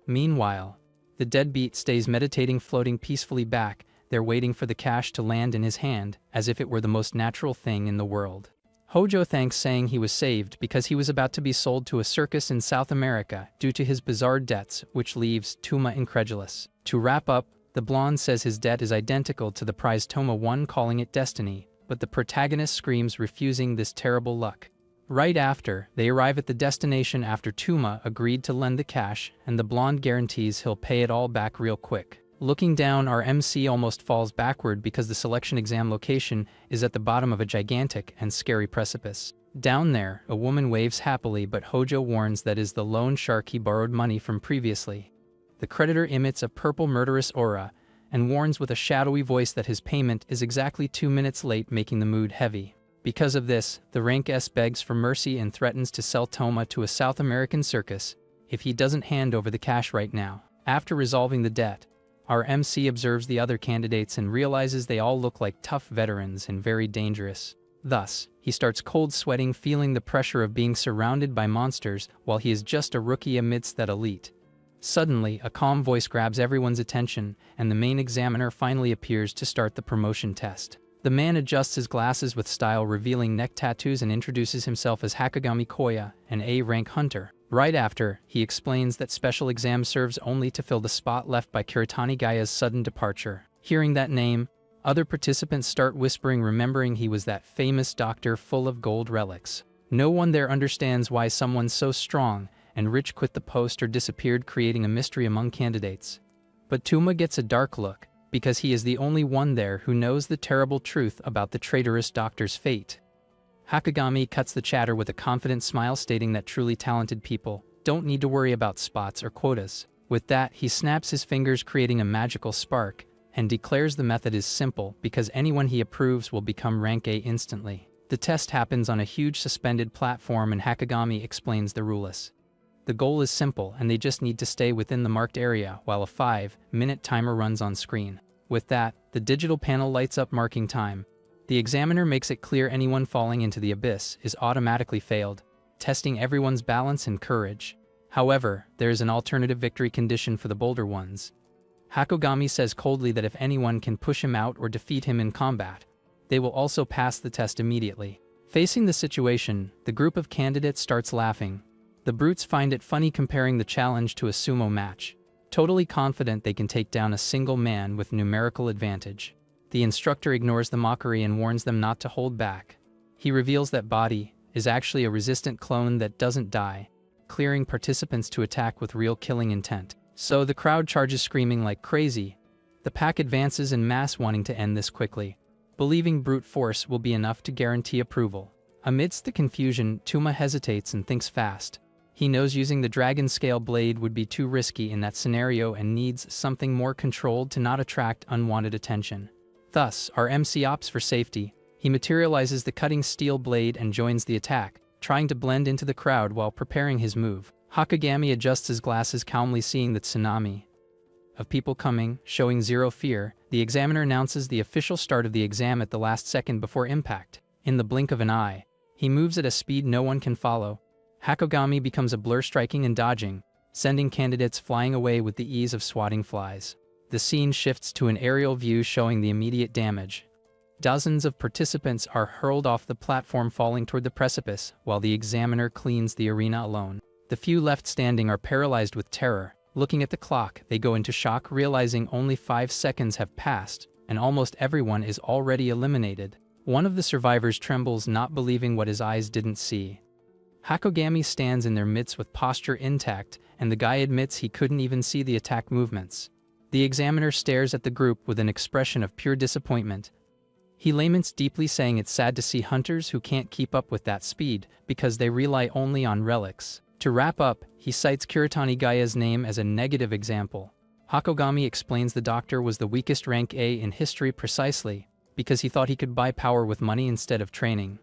Meanwhile, the deadbeat stays meditating, floating peacefully back there, waiting for the cash to land in his hand, as if it were the most natural thing in the world. Hojo thanks, saying he was saved because he was about to be sold to a circus in South America due to his bizarre debts, which leaves Toma incredulous. To wrap up, the blonde says his debt is identical to the prize Toma won, calling it destiny, but the protagonist screams, refusing this terrible luck. Right after, they arrive at the destination after Toma agreed to lend the cash, and the blonde guarantees he'll pay it all back real quick. Looking down, our MC almost falls backward because the selection exam location is at the bottom of a gigantic and scary precipice. Down there, a woman waves happily, but Hojo warns that is the loan shark he borrowed money from previously. The creditor emits a purple murderous aura and warns with a shadowy voice that his payment is exactly 2 minutes late, making the mood heavy. Because of this, the rank S begs for mercy and threatens to sell Toma to a South American circus if he doesn't hand over the cash right now. After resolving the debt, our MC observes the other candidates and realizes they all look like tough veterans and very dangerous. Thus, he starts cold sweating, feeling the pressure of being surrounded by monsters while he is just a rookie amidst that elite Suddenly, a calm voice grabs everyone's attention, and the main examiner finally appears to start the promotion test. The man adjusts his glasses with style, revealing neck tattoos, and introduces himself as Hakagami Koya, an A-rank hunter. Right after, he explains that special exam serves only to fill the spot left by Kuretani Gaia's sudden departure. Hearing that name, other participants start whispering, remembering he was that famous doctor full of gold relics. No one there understands why someone so strong and rich quit the post or disappeared, creating a mystery among candidates. But Tuma gets a dark look, because he is the only one there who knows the terrible truth about the traitorous doctor's fate. Hakagami cuts the chatter with a confident smile, stating that truly talented people don't need to worry about spots or quotas. With that, he snaps his fingers, creating a magical spark, and declares the method is simple because anyone he approves will become rank A instantly. The test happens on a huge suspended platform, and Hakagami explains the rules. The goal is simple, and they just need to stay within the marked area while a 5-minute timer runs on screen. With that, the digital panel lights up, marking time. The examiner makes it clear anyone falling into the abyss is automatically failed, testing everyone's balance and courage. However, there is an alternative victory condition for the bolder ones. Hakogami says coldly that if anyone can push him out or defeat him in combat, they will also pass the test immediately. Facing the situation, the group of candidates starts laughing. The brutes find it funny, comparing the challenge to a sumo match, totally confident they can take down a single man with numerical advantage. The instructor ignores the mockery and warns them not to hold back. He reveals that Body is actually a resistant clone that doesn't die, clearing participants to attack with real killing intent. So the crowd charges, screaming like crazy. The pack advances en masse, wanting to end this quickly, believing brute force will be enough to guarantee approval. Amidst the confusion, Tuma hesitates and thinks fast. He knows using the dragon scale blade would be too risky in that scenario and needs something more controlled to not attract unwanted attention. Thus, our MC opts for safety. He materializes the cutting steel blade and joins the attack, trying to blend into the crowd while preparing his move. Hakagami adjusts his glasses, calmly seeing the tsunami of people coming, showing zero fear. The examiner announces the official start of the exam at the last second before impact. In the blink of an eye, he moves at a speed no one can follow. Hakogami becomes a blur, striking and dodging, sending candidates flying away with the ease of swatting flies. The scene shifts to an aerial view showing the immediate damage. Dozens of participants are hurled off the platform, falling toward the precipice, while the examiner cleans the arena alone. The few left standing are paralyzed with terror. Looking at the clock, they go into shock, realizing only 5 seconds have passed, and almost everyone is already eliminated. One of the survivors trembles, not believing what his eyes didn't see. Hakogami stands in their midst with posture intact, and the guy admits he couldn't even see the attack movements. The examiner stares at the group with an expression of pure disappointment. He laments deeply, saying it's sad to see hunters who can't keep up with that speed because they rely only on relics. To wrap up, he cites Kuretani Gaia's name as a negative example. Hakogami explains the doctor was the weakest rank A in history precisely because he thought he could buy power with money instead of training.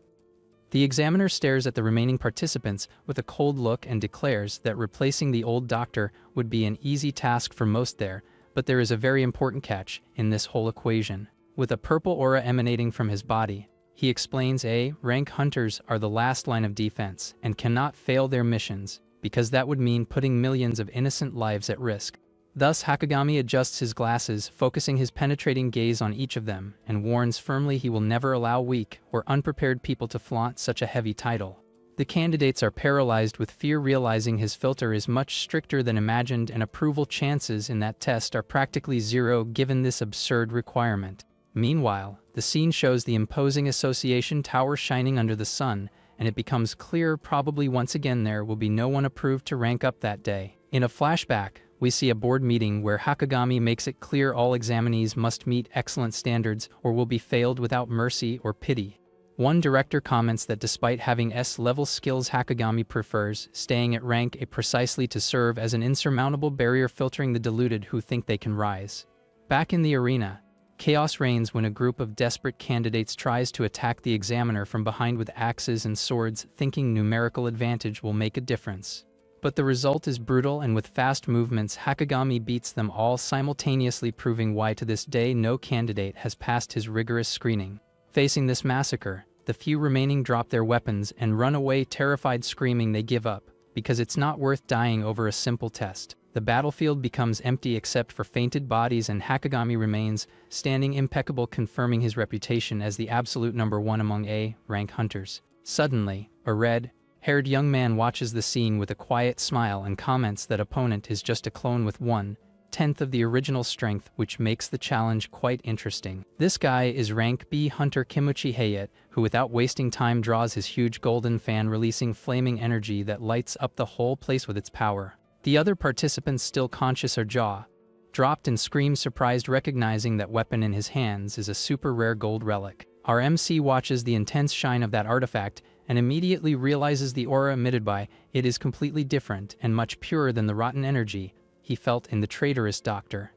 The examiner stares at the remaining participants with a cold look and declares that replacing the old doctor would be an easy task for most there, but there is a very important catch in this whole equation. With a purple aura emanating from his body, he explains A-rank hunters are the last line of defense and cannot fail their missions, because that would mean putting millions of innocent lives at risk. Thus, Hakogami adjusts his glasses, focusing his penetrating gaze on each of them, and warns firmly he will never allow weak or unprepared people to flaunt such a heavy title. The candidates are paralyzed with fear, realizing his filter is much stricter than imagined, and approval chances in that test are practically zero given this absurd requirement. Meanwhile, the scene shows the imposing association tower shining under the sun, and it becomes clear probably once again there will be no one approved to rank up that day. In a flashback, we see a board meeting where Hakogami makes it clear all examinees must meet excellent standards or will be failed without mercy or pity. One director comments that despite having S-level skills, Hakogami prefers staying at rank A precisely to serve as an insurmountable barrier filtering the deluded who think they can rise. Back in the arena, chaos reigns when a group of desperate candidates tries to attack the examiner from behind with axes and swords, thinking numerical advantage will make a difference. But the result is brutal, and with fast movements, Hakogami beats them all simultaneously, proving why to this day no candidate has passed his rigorous screening. Facing this massacre, the few remaining drop their weapons and run away, terrified, screaming they give up, because it's not worth dying over a simple test. The battlefield becomes empty except for fainted bodies, and Hakagami remains, standing impeccable, confirming his reputation as the absolute #1 among A-rank hunters. Suddenly, a red-haired young man watches the scene with a quiet smile and comments that opponent is just a clone with 1/10 of the original strength, which makes the challenge quite interesting. This guy is rank B hunter Kimochi Hayate, who without wasting time draws his huge golden fan, releasing flaming energy that lights up the whole place with its power. The other participants, still conscious, are jaw-dropped and scream, surprised, recognizing that weapon in his hands is a super rare gold relic. Our MC watches the intense shine of that artifact and immediately realizes the aura emitted by it is completely different and much purer than the rotten energy he felt in the traitorous doctor.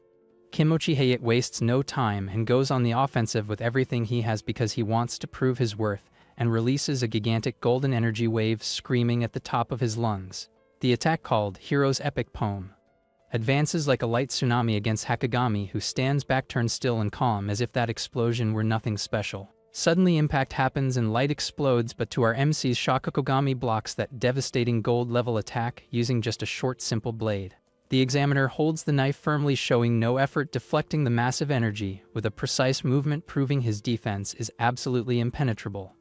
Kimochi Hayate wastes no time and goes on the offensive with everything he has because he wants to prove his worth, and releases a gigantic golden energy wave, screaming at the top of his lungs. The attack, called Hero's Epic Poem, advances like a light tsunami against Hakagami, who stands back, turned still and calm, as if that explosion were nothing special. Suddenly impact happens and light explodes, but to our MC's shock, Hakagami blocks that devastating gold-level attack using just a short, simple blade. The examiner holds the knife firmly, showing no effort, deflecting the massive energy with a precise movement, proving his defense is absolutely impenetrable.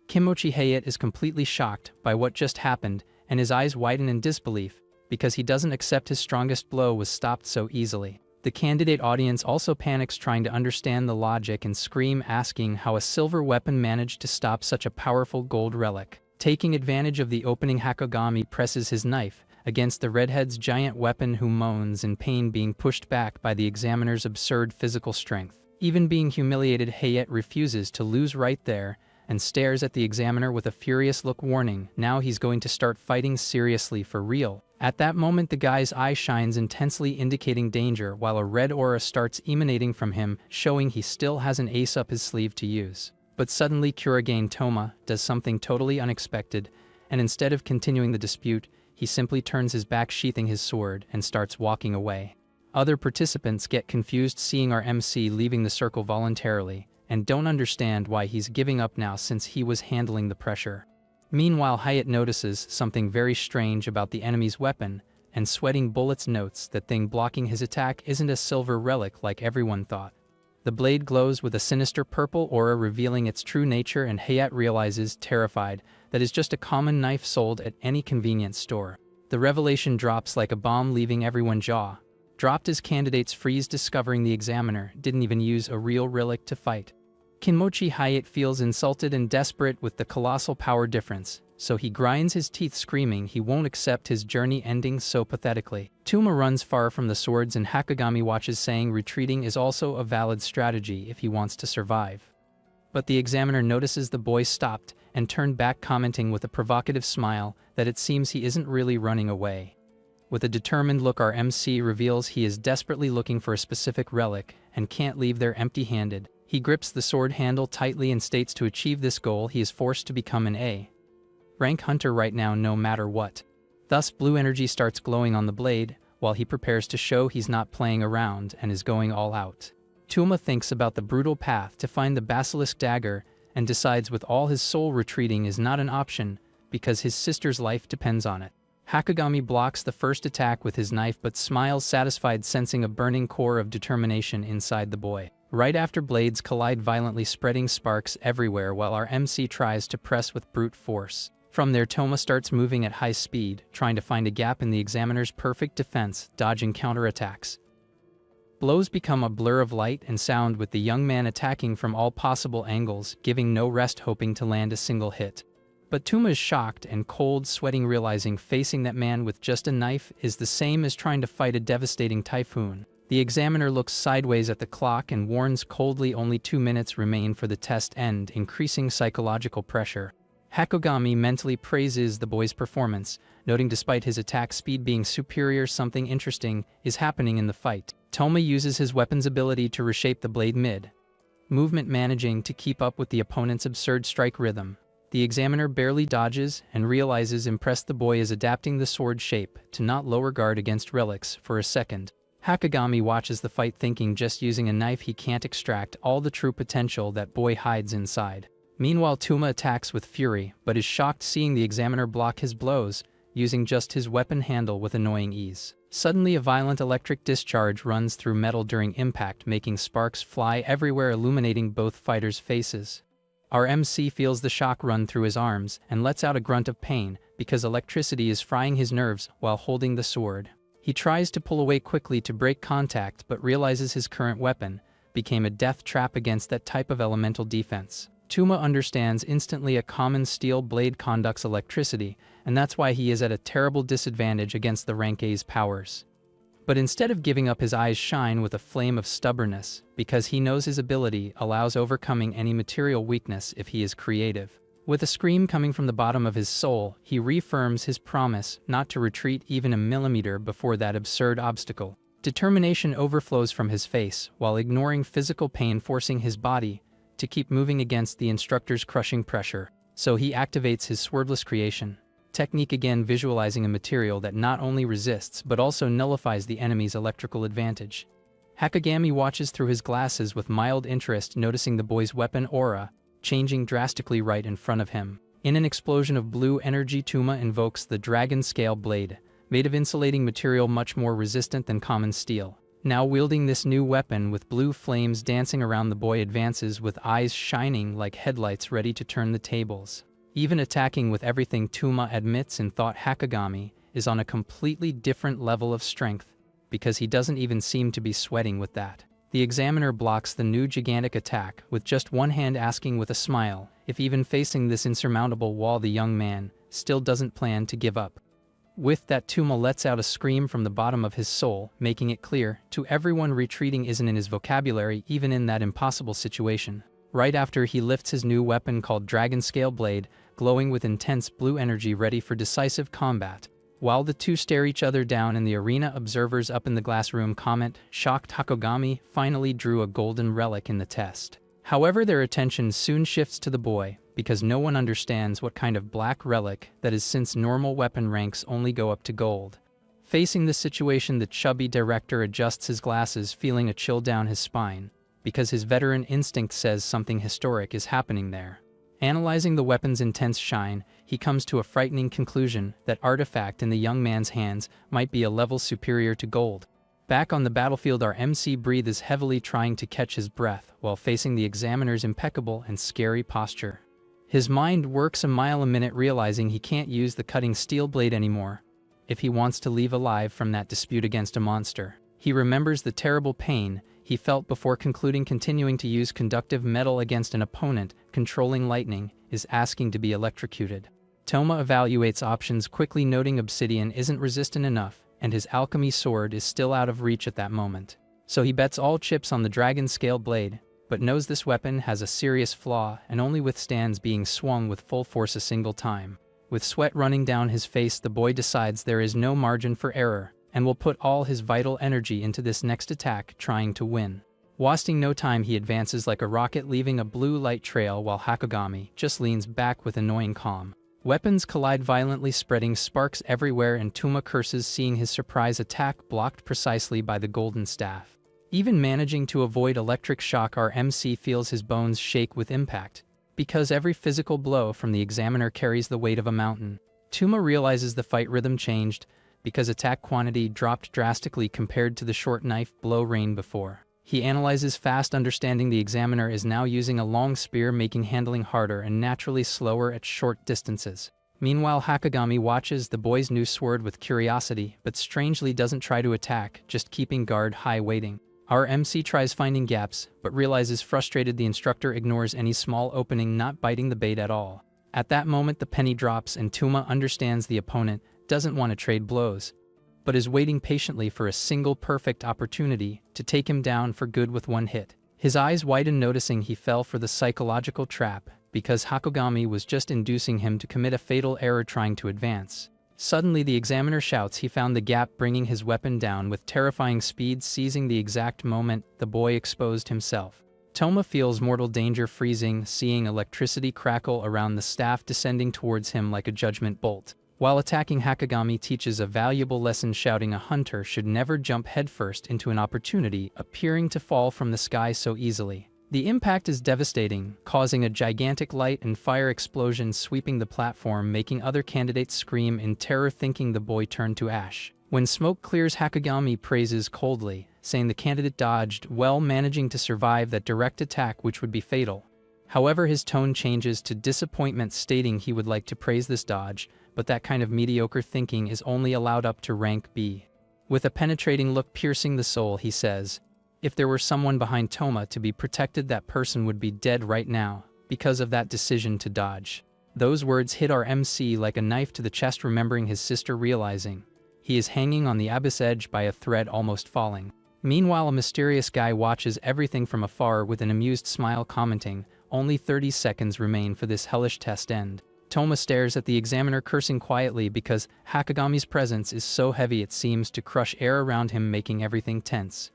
Kimochi Hayate is completely shocked by what just happened, and his eyes widen in disbelief, because he doesn't accept his strongest blow was stopped so easily. The candidate audience also panics, trying to understand the logic, and scream, asking how a silver weapon managed to stop such a powerful gold relic. Taking advantage of the opening, Hakagami presses his knife against the redhead's giant weapon, who moans in pain, being pushed back by the examiner's absurd physical strength. Even being humiliated, Hayate refuses to lose right there and stares at the examiner with a furious look, warning now he's going to start fighting seriously for real. At that moment, the guy's eye shines intensely, indicating danger, while a red aura starts emanating from him, showing he still has an ace up his sleeve to use. But suddenly Kurogane Toma does something totally unexpected, and instead of continuing the dispute, he simply turns his back, sheathing his sword, and starts walking away. Other participants get confused, seeing our MC leaving the circle voluntarily, and don't understand why he's giving up now since he was handling the pressure. Meanwhile, Hayate notices something very strange about the enemy's weapon, and sweating bullets notes that thing blocking his attack isn't a silver relic like everyone thought. The blade glows with a sinister purple aura, revealing its true nature, and Hayate realizes, terrified, that is just a common knife sold at any convenience store. The revelation drops like a bomb, leaving everyone jaw-dropped as candidates freeze, discovering the examiner didn't even use a real relic to fight. Kimochi Hayate feels insulted and desperate with the colossal power difference, so he grinds his teeth, screaming he won't accept his journey ending so pathetically. Tuma runs far from the swords, and Hakagami watches, saying retreating is also a valid strategy if he wants to survive. But the examiner notices the boy stopped and turned back, commenting with a provocative smile that it seems he isn't really running away. With a determined look, our MC reveals he is desperately looking for a specific relic and can't leave there empty-handed. He grips the sword handle tightly and states to achieve this goal he is forced to become an A-rank hunter right now, no matter what. Thus, blue energy starts glowing on the blade, while he prepares to show he's not playing around and is going all out. Tuma thinks about the brutal path to find the basilisk dagger and decides with all his soul retreating is not an option because his sister's life depends on it. Hakagami blocks the first attack with his knife but smiles, satisfied, sensing a burning core of determination inside the boy. Right after, blades collide violently, spreading sparks everywhere, while our MC tries to press with brute force. From there, Toma starts moving at high speed, trying to find a gap in the examiner's perfect defense, dodging counterattacks. Blows become a blur of light and sound, with the young man attacking from all possible angles, giving no rest, hoping to land a single hit. But Tuma is shocked and cold, sweating, realizing facing that man with just a knife is the same as trying to fight a devastating typhoon. The examiner looks sideways at the clock and warns coldly only 2 minutes remain for the test end, increasing psychological pressure. Hakagami mentally praises the boy's performance, noting despite his attack speed being superior, something interesting is happening in the fight. Toma uses his weapon's ability to reshape the blade mid-movement, managing to keep up with the opponent's absurd strike rhythm. The examiner barely dodges and realizes impressed the boy is adapting the sword shape to not lower guard against relics for a second. Hakagami watches the fight, thinking just using a knife he can't extract all the true potential that boy hides inside. Meanwhile, Tuma attacks with fury, but is shocked seeing the examiner block his blows, using just his weapon handle with annoying ease. Suddenly, a violent electric discharge runs through metal during impact, making sparks fly everywhere, illuminating both fighters' faces. Our MC feels the shock run through his arms and lets out a grunt of pain because electricity is frying his nerves while holding the sword. He tries to pull away quickly to break contact but realizes his current weapon became a death trap against that type of elemental defense. Tuma understands instantly a common steel blade conducts electricity, and that's why he is at a terrible disadvantage against the rank A's powers. But instead of giving up, his eyes shine with a flame of stubbornness, because he knows his ability allows overcoming any material weakness if he is creative. With a scream coming from the bottom of his soul, he reaffirms his promise not to retreat even a millimeter before that absurd obstacle. Determination overflows from his face, while ignoring physical pain, forcing his body to keep moving against the instructor's crushing pressure. So he activates his swordless creation technique again, visualizing a material that not only resists but also nullifies the enemy's electrical advantage. Hakagami watches through his glasses with mild interest, noticing the boy's weapon aura changing drastically right in front of him. In an explosion of blue energy, Tuma invokes the dragon scale blade, made of insulating material much more resistant than common steel. Now wielding this new weapon with blue flames dancing around, the boy advances with eyes shining like headlights, ready to turn the tables. Even attacking with everything, Tuma admits in thought Hakagami is on a completely different level of strength, because he doesn't even seem to be sweating with that. The examiner blocks the new gigantic attack with just one hand, asking with a smile if even facing this insurmountable wall the young man still doesn't plan to give up. With that, Tuma lets out a scream from the bottom of his soul, making it clear to everyone retreating isn't in his vocabulary even in that impossible situation. Right after, he lifts his new weapon called Dragon Scale Blade, glowing with intense blue energy, ready for decisive combat. While the two stare each other down in the arena, observers up in the glass room comment, shocked Hakagami finally drew a golden relic in the test. However, their attention soon shifts to the boy, because no one understands what kind of black relic that is, since normal weapon ranks only go up to gold. Facing this situation, the chubby director adjusts his glasses, feeling a chill down his spine, because his veteran instinct says something historic is happening there. Analyzing the weapon's intense shine, he comes to a frightening conclusion that artifact in the young man's hands might be a level superior to gold. Back on the battlefield, our MC breathes heavily, trying to catch his breath while facing the examiner's impeccable and scary posture. His mind works a mile a minute, realizing he can't use the cutting steel blade anymore if he wants to leave alive from that dispute against a monster. He remembers the terrible pain he felt before concluding continuing to use conductive metal against an opponent controlling lightning is asking to be electrocuted. Toma evaluates options quickly, noting obsidian isn't resistant enough and his alchemy sword is still out of reach at that moment. So he bets all chips on the dragon scale blade, but knows this weapon has a serious flaw and only withstands being swung with full force a single time. With sweat running down his face, the boy decides there is no margin for error and will put all his vital energy into this next attack, trying to win. Wasting no time, he advances like a rocket, leaving a blue light trail while Hakagami just leans back with annoying calm. Weapons collide violently, spreading sparks everywhere, and Tuma curses, seeing his surprise attack blocked precisely by the golden staff. Even managing to avoid electric shock, our MC feels his bones shake with impact, because every physical blow from the examiner carries the weight of a mountain. Tuma realizes the fight rhythm changed, because attack quantity dropped drastically compared to the short knife blow rain before. He analyzes fast, understanding the examiner is now using a long spear, making handling harder and naturally slower at short distances. Meanwhile, Hakagami watches the boy's new sword with curiosity, but strangely doesn't try to attack, just keeping guard high, waiting. Our MC tries finding gaps, but realizes frustrated the instructor ignores any small opening, not biting the bait at all. At that moment, the penny drops and Tuma understands the opponent doesn't want to trade blows, but is waiting patiently for a single perfect opportunity to take him down for good with one hit. His eyes widen, noticing he fell for the psychological trap, because Hakagami was just inducing him to commit a fatal error trying to advance. Suddenly, the examiner shouts he found the gap, bringing his weapon down with terrifying speed, seizing the exact moment the boy exposed himself. Toma feels mortal danger, freezing, seeing electricity crackle around the staff descending towards him like a judgment bolt. While attacking, Hakagami teaches a valuable lesson, shouting a hunter should never jump headfirst into an opportunity appearing to fall from the sky so easily. The impact is devastating, causing a gigantic light and fire explosion sweeping the platform, making other candidates scream in terror, thinking the boy turned to ash. When smoke clears, Hakagami praises coldly, saying the candidate dodged well, managing to survive that direct attack which would be fatal. However, his tone changes to disappointment, stating he would like to praise this dodge, but that kind of mediocre thinking is only allowed up to rank B. With a penetrating look piercing the soul, he says, "If there were someone behind Toma to be protected, that person would be dead right now, because of that decision to dodge." Those words hit our MC like a knife to the chest, remembering his sister, realizing he is hanging on the abyss edge by a thread, almost falling. Meanwhile, a mysterious guy watches everything from afar with an amused smile, commenting, "Only 30 seconds remain for this hellish test end." Toma stares at the examiner, cursing quietly because Hakagami's presence is so heavy it seems to crush air around him, making everything tense.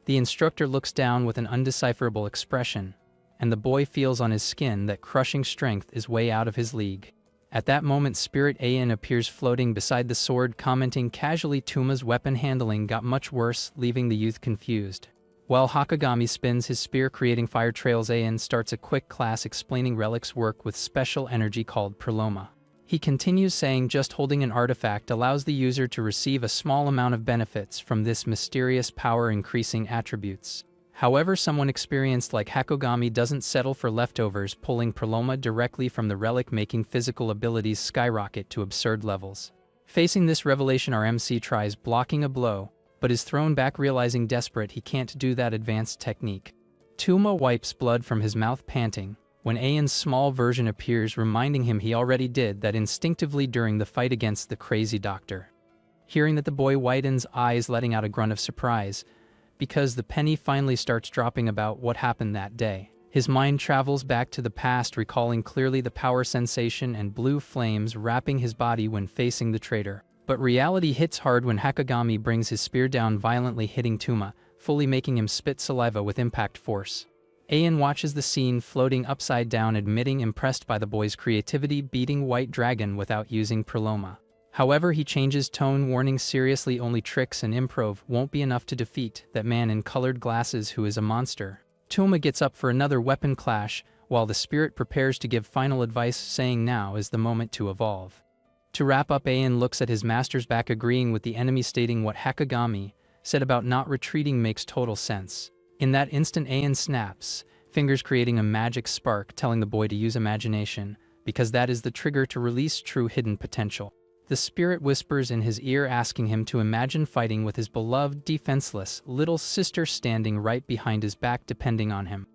The instructor looks down with an undecipherable expression, and the boy feels on his skin that crushing strength is way out of his league. At that moment, Spirit Ayan appears floating beside the sword, commenting casually, "Tuma's weapon handling got much worse," leaving the youth confused. While Hakagami spins his spear, creating fire trails, Ayan starts a quick class explaining relics work with special energy called Perloma. He continues saying just holding an artifact allows the user to receive a small amount of benefits from this mysterious power, increasing attributes. However, someone experienced like Hakagami doesn't settle for leftovers, pulling Perloma directly from the relic, making physical abilities skyrocket to absurd levels. Facing this revelation, our MC tries blocking a blow, but is thrown back, realizing desperate he can't do that advanced technique. Tuma wipes blood from his mouth, panting, when Ayan's small version appears, reminding him he already did that instinctively during the fight against the crazy doctor. Hearing that, the boy widens eyes, letting out a grunt of surprise, because the penny finally starts dropping about what happened that day. His mind travels back to the past, recalling clearly the power sensation and blue flames wrapping his body when facing the traitor. But reality hits hard when Hakagami brings his spear down violently, hitting Tuma, fully making him spit saliva with impact force. Ayan watches the scene floating upside down, admitting impressed by the boy's creativity beating White Dragon without using Perloma. However, he changes tone, warning seriously, only tricks and improv won't be enough to defeat that man in colored glasses who is a monster. Tuma gets up for another weapon clash, while the spirit prepares to give final advice, saying now is the moment to evolve. To wrap up, Ayan looks at his master's back, agreeing with the enemy, stating what Hakagami said about not retreating makes total sense. In that instant, Ayan snaps fingers, creating a magic spark, telling the boy to use imagination, because that is the trigger to release true hidden potential. The spirit whispers in his ear, asking him to imagine fighting with his beloved, defenseless little sister standing right behind his back, depending on him.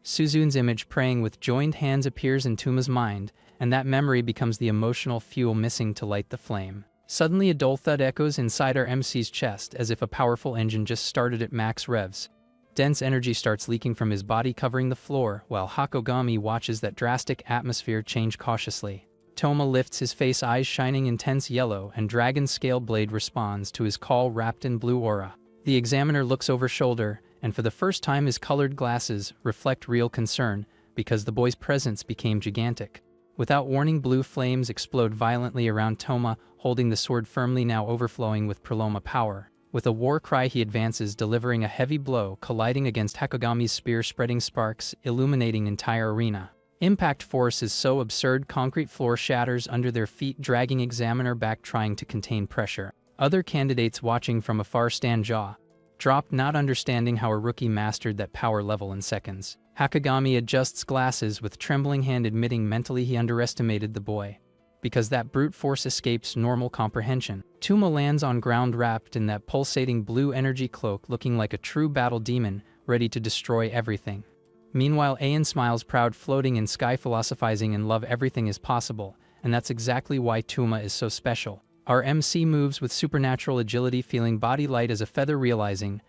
Suzun's image, praying with joined hands, appears in Tuma's mind, and that memory becomes the emotional fuel missing to light the flame. Suddenly, a dull thud echoes inside our MC's chest, as if a powerful engine just started at max revs. Dense energy starts leaking from his body, covering the floor, while Hakagami watches that drastic atmosphere change cautiously. Toma lifts his face, eyes shining intense yellow, and Dragon Scale Blade responds to his call, wrapped in blue aura. The examiner looks over shoulder, and for the first time his colored glasses reflect real concern, because the boy's presence became gigantic. Without warning, blue flames explode violently around Toma, holding the sword firmly, now overflowing with Perloma power. With a war cry, he advances, delivering a heavy blow, colliding against Hakagami's spear, spreading sparks, illuminating entire arena. Impact force is so absurd, concrete floor shatters under their feet, dragging examiner back, trying to contain pressure. Other candidates watching from afar stand jaw-dropped, not understanding how a rookie mastered that power level in seconds. Hakagami adjusts glasses with trembling hand, admitting mentally he underestimated the boy, because that brute force escapes normal comprehension. Tuma lands on ground, wrapped in that pulsating blue energy cloak, looking like a true battle demon, ready to destroy everything. Meanwhile, Ayan smiles proud, floating in sky, philosophizing in love. Everything is possible, and that's exactly why Tuma is so special. Our MC moves with supernatural agility, feeling body light as a feather, realizing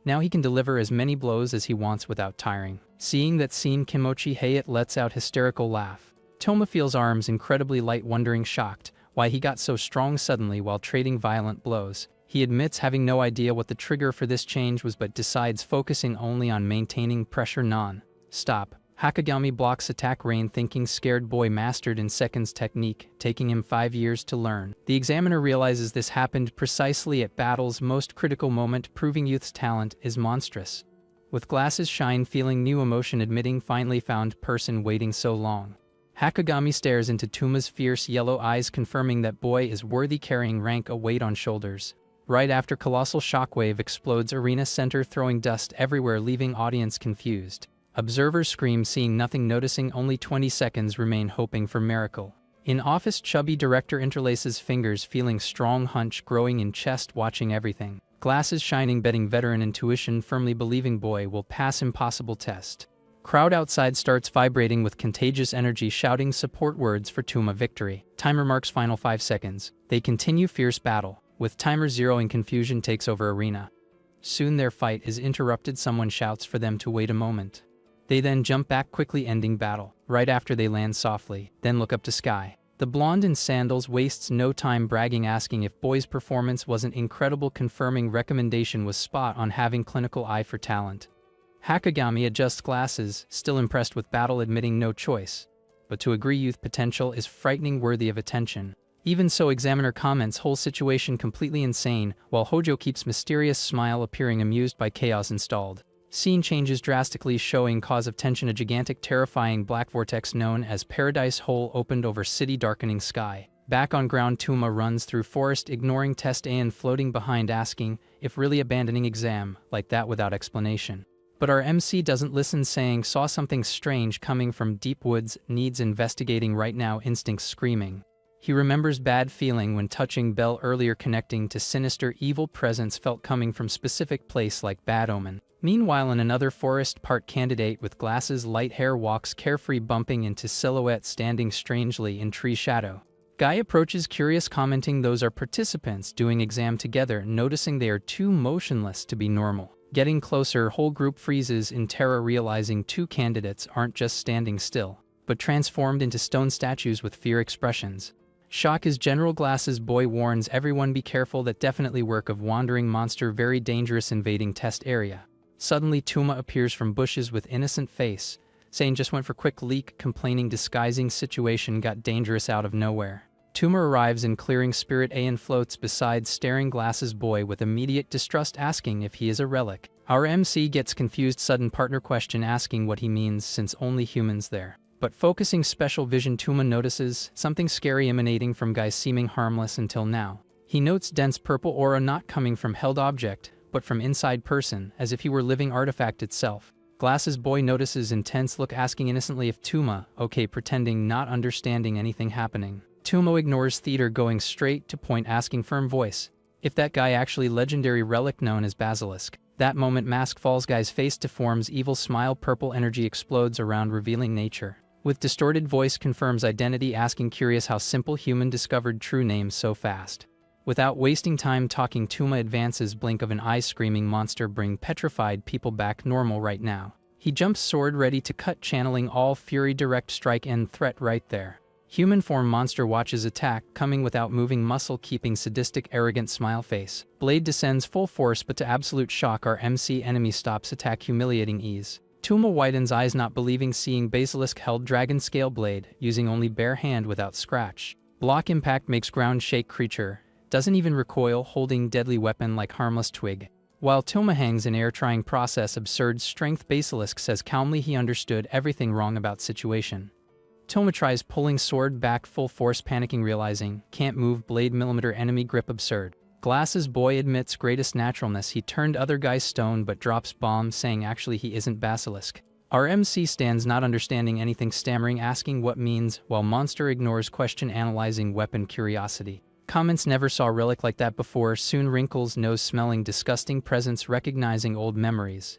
now he can deliver as many blows as he wants without tiring. Seeing that scene, Kimochi Hayate lets out hysterical laugh. Toma feels arms incredibly light, wondering, shocked, why he got so strong suddenly while trading violent blows. He admits having no idea what the trigger for this change was, but decides focusing only on maintaining pressure non-stop. Hakagami blocks attack rain, thinking scared boy mastered in seconds technique, taking him 5 years to learn. The examiner realizes this happened precisely at battle's most critical moment, proving youth's talent is monstrous. with glasses shine feeling new emotion admitting finally found person waiting so long. Hakagami stares into Tuma's fierce yellow eyes confirming that boy is worthy carrying rank a weight on shoulders. Right after colossal shockwave explodes arena center throwing dust everywhere leaving audience confused. Observers scream seeing nothing noticing only 20 seconds remain hoping for miracle. In office chubby director interlaces fingers feeling strong hunch growing in chest watching everything. Glasses shining betting veteran intuition firmly believing boy will pass impossible test. Crowd outside starts vibrating with contagious energy shouting support words for Tuma victory. Timer marks final 5 seconds. They continue fierce battle. With timer zeroing confusion takes over arena. Soon their fight is interrupted someone shouts for them to wait a moment. They then jump back quickly ending battle. Right after they land softly, then look up to sky. The blonde in sandals wastes no time bragging asking if boy's performance wasn't incredible confirming recommendation was spot on having clinical eye for talent. Hakagami adjusts glasses, still impressed with battle admitting no choice. But to agree youth potential is frightening worthy of attention. Even so examiner comments whole situation completely insane, while Hojo keeps mysterious smile appearing amused by chaos installed. Scene changes drastically showing cause of tension a gigantic terrifying black vortex known as Paradise Hole opened over city darkening sky. Back on ground Tuma runs through forest ignoring test and floating behind asking if really abandoning exam like that without explanation. But our MC doesn't listen saying saw something strange coming from deep woods needs investigating right now instincts screaming. He remembers bad feeling when touching bell earlier connecting to sinister evil presence felt coming from specific place like bad omen. Meanwhile in another forest part candidate with glasses light hair walks carefree bumping into silhouette standing strangely in tree shadow. Guy approaches curious commenting those are participants doing exam together noticing they are too motionless to be normal. Getting closer whole group freezes in terror realizing two candidates aren't just standing still, but transformed into stone statues with fear expressions. Shock is general glasses boy warns everyone be careful that definitely work of wandering monster very dangerous invading test area. Suddenly Tuma appears from bushes with innocent face, saying just went for quick leak complaining disguising situation got dangerous out of nowhere. Tuma arrives in clearing spirit and floats beside staring glasses boy with immediate distrust asking if he is a relic. Our MC gets confused sudden partner question asking what he means since only humans there. But focusing special vision Tuma notices something scary emanating from guy seeming harmless until now. He notes dense purple aura not coming from held object, but from inside person as if he were living artifact itself. Glasses boy notices intense look asking innocently if Tuma, okay pretending not understanding anything happening. Tuma ignores theater going straight to point asking firm voice if that guy actually legendary relic known as Basilisk. That moment mask falls guy's face deforms evil smile purple energy explodes around revealing nature. With distorted voice confirms identity asking curious how simple human discovered true name so fast. Without wasting time talking Tuma advances blink of an eye screaming monster bring petrified people back normal right now. He jumps sword ready to cut channeling all fury direct strike end threat right there. Human form monster watches attack coming without moving muscle keeping sadistic arrogant smile face. Blade descends full force but to absolute shock our MC enemy stops attack humiliating ease. Tuma widens eyes not believing seeing Basilisk held dragon scale blade using only bare hand without scratch. Block impact makes ground shake creature. Doesn't even recoil holding deadly weapon like harmless twig. While Tuma hangs in air trying process absurd strength Basilisk says calmly he understood everything wrong about situation. Toma tries pulling sword back full force panicking realizing can't move blade millimeter enemy grip absurd. Glasses boy admits greatest naturalness he turned other guys stone but drops bomb saying actually he isn't Basilisk. Our MC stands not understanding anything stammering asking what means while monster ignores question analyzing weapon curiosity. Comments never saw relic like that before soon wrinkles nose smelling disgusting presence recognizing old memories.